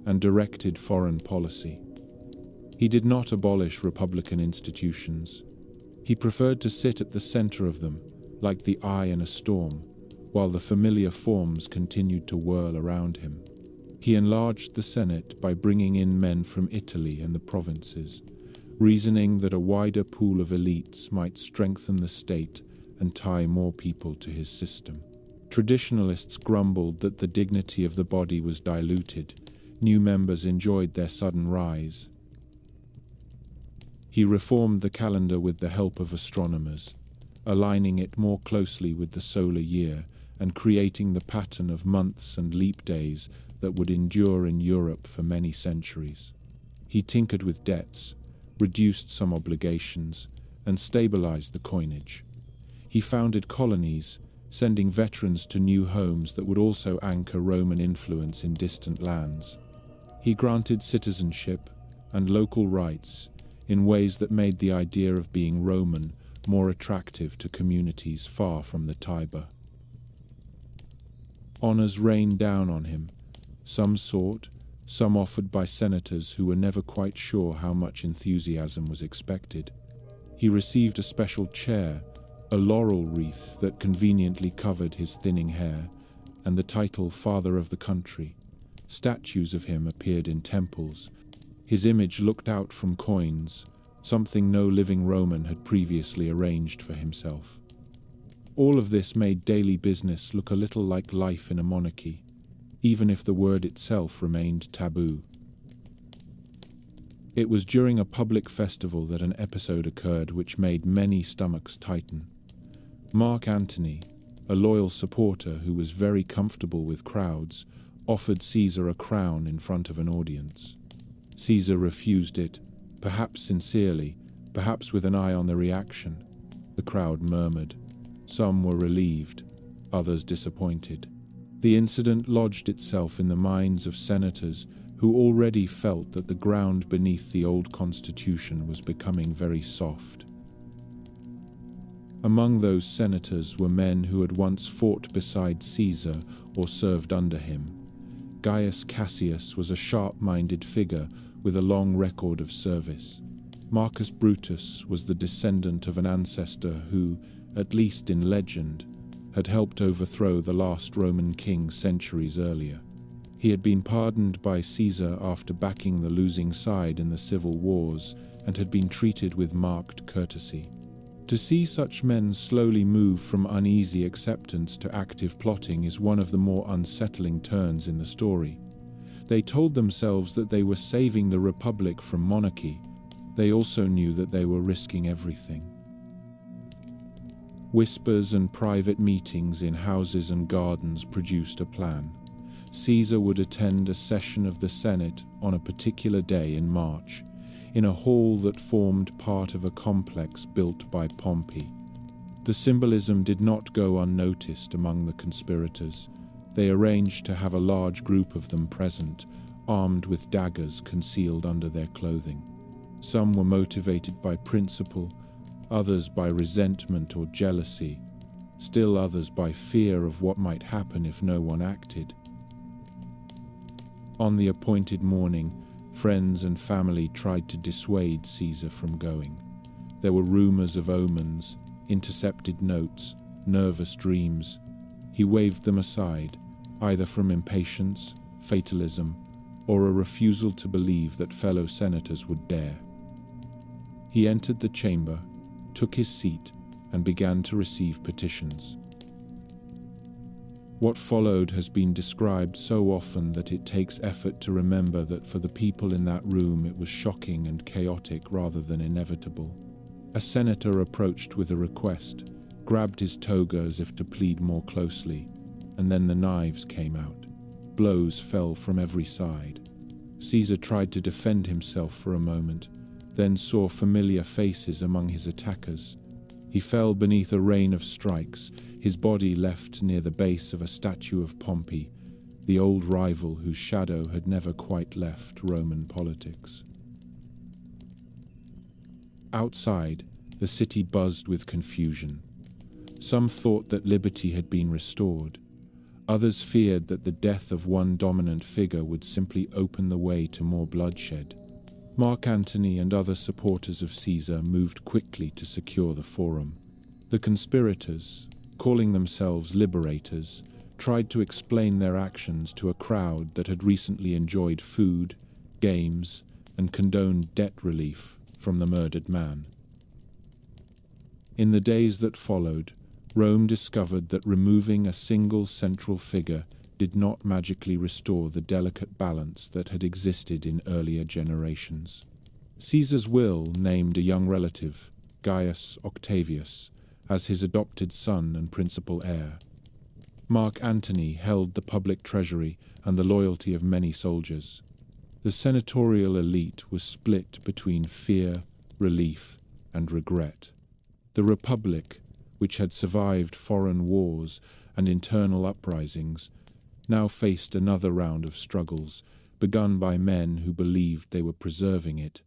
and directed foreign policy. He did not abolish republican institutions. He preferred to sit at the center of them, like the eye in a storm, while the familiar forms continued to whirl around him. He enlarged the Senate by bringing in men from Italy and the provinces, reasoning that a wider pool of elites might strengthen the state and tie more people to his system. Traditionalists grumbled that the dignity of the body was diluted. New members enjoyed their sudden rise. He reformed the calendar with the help of astronomers, aligning it more closely with the solar year and creating the pattern of months and leap days that would endure in Europe for many centuries. He tinkered with debts, reduced some obligations, and stabilized the coinage. He founded colonies, sending veterans to new homes that would also anchor Roman influence in distant lands. He granted citizenship and local rights in ways that made the idea of being Roman more attractive to communities far from the Tiber. Honors rained down on him, some sought, some offered by senators who were never quite sure how much enthusiasm was expected. He received a special chair, a laurel wreath that conveniently covered his thinning hair, and the title Father of the Country. Statues of him appeared in temples. His image looked out from coins, something no living Roman had previously arranged for himself. All of this made daily business look a little like life in a monarchy, even if the word itself remained taboo. It was during a public festival that an episode occurred which made many stomachs tighten. Mark Antony, a loyal supporter who was very comfortable with crowds, offered Caesar a crown in front of an audience. Caesar refused it, perhaps sincerely, perhaps with an eye on the reaction. The crowd murmured. Some were relieved, others disappointed. The incident lodged itself in the minds of senators who already felt that the ground beneath the old constitution was becoming very soft. Among those senators were men who had once fought beside Caesar or served under him. Gaius Cassius was a sharp-minded figure with a long record of service. Marcus Brutus was the descendant of an ancestor who, at least in legend, had helped overthrow the last Roman king centuries earlier. He had been pardoned by Caesar after backing the losing side in the civil wars and had been treated with marked courtesy. To see such men slowly move from uneasy acceptance to active plotting is one of the more unsettling turns in the story. They told themselves that they were saving the Republic from monarchy. They also knew that they were risking everything. Whispers and private meetings in houses and gardens produced a plan. Caesar would attend a session of the Senate on a particular day in March, in a hall that formed part of a complex built by Pompey. The symbolism did not go unnoticed among the conspirators. They arranged to have a large group of them present, armed with daggers concealed under their clothing. Some were motivated by principle, others by resentment or jealousy, still others by fear of what might happen if no one acted. On the appointed morning, friends and family tried to dissuade Caesar from going. There were rumors of omens, intercepted notes, nervous dreams. He waved them aside, either from impatience, fatalism, or a refusal to believe that fellow senators would dare. He entered the chamber, took his seat, and began to receive petitions. What followed has been described so often that it takes effort to remember that for the people in that room it was shocking and chaotic rather than inevitable. A senator approached with a request, grabbed his toga as if to plead more closely, and then the knives came out. Blows fell from every side. Caesar tried to defend himself for a moment, then saw familiar faces among his attackers. He fell beneath a rain of strikes, his body left near the base of a statue of Pompey, the old rival whose shadow had never quite left Roman politics. Outside, the city buzzed with confusion. Some thought that liberty had been restored. Others feared that the death of one dominant figure would simply open the way to more bloodshed. Mark Antony and other supporters of Caesar moved quickly to secure the forum. The conspirators, calling themselves liberators, tried to explain their actions to a crowd that had recently enjoyed food, games, and condoned debt relief from the murdered man. In the days that followed, Rome discovered that removing a single central figure did not magically restore the delicate balance that had existed in earlier generations. Caesar's will named a young relative, Gaius Octavius, as his adopted son and principal heir. Mark Antony held the public treasury and the loyalty of many soldiers. The senatorial elite was split between fear, relief, and regret. The Republic, which had survived foreign wars and internal uprisings, now faced another round of struggles, begun by men who believed they were preserving it,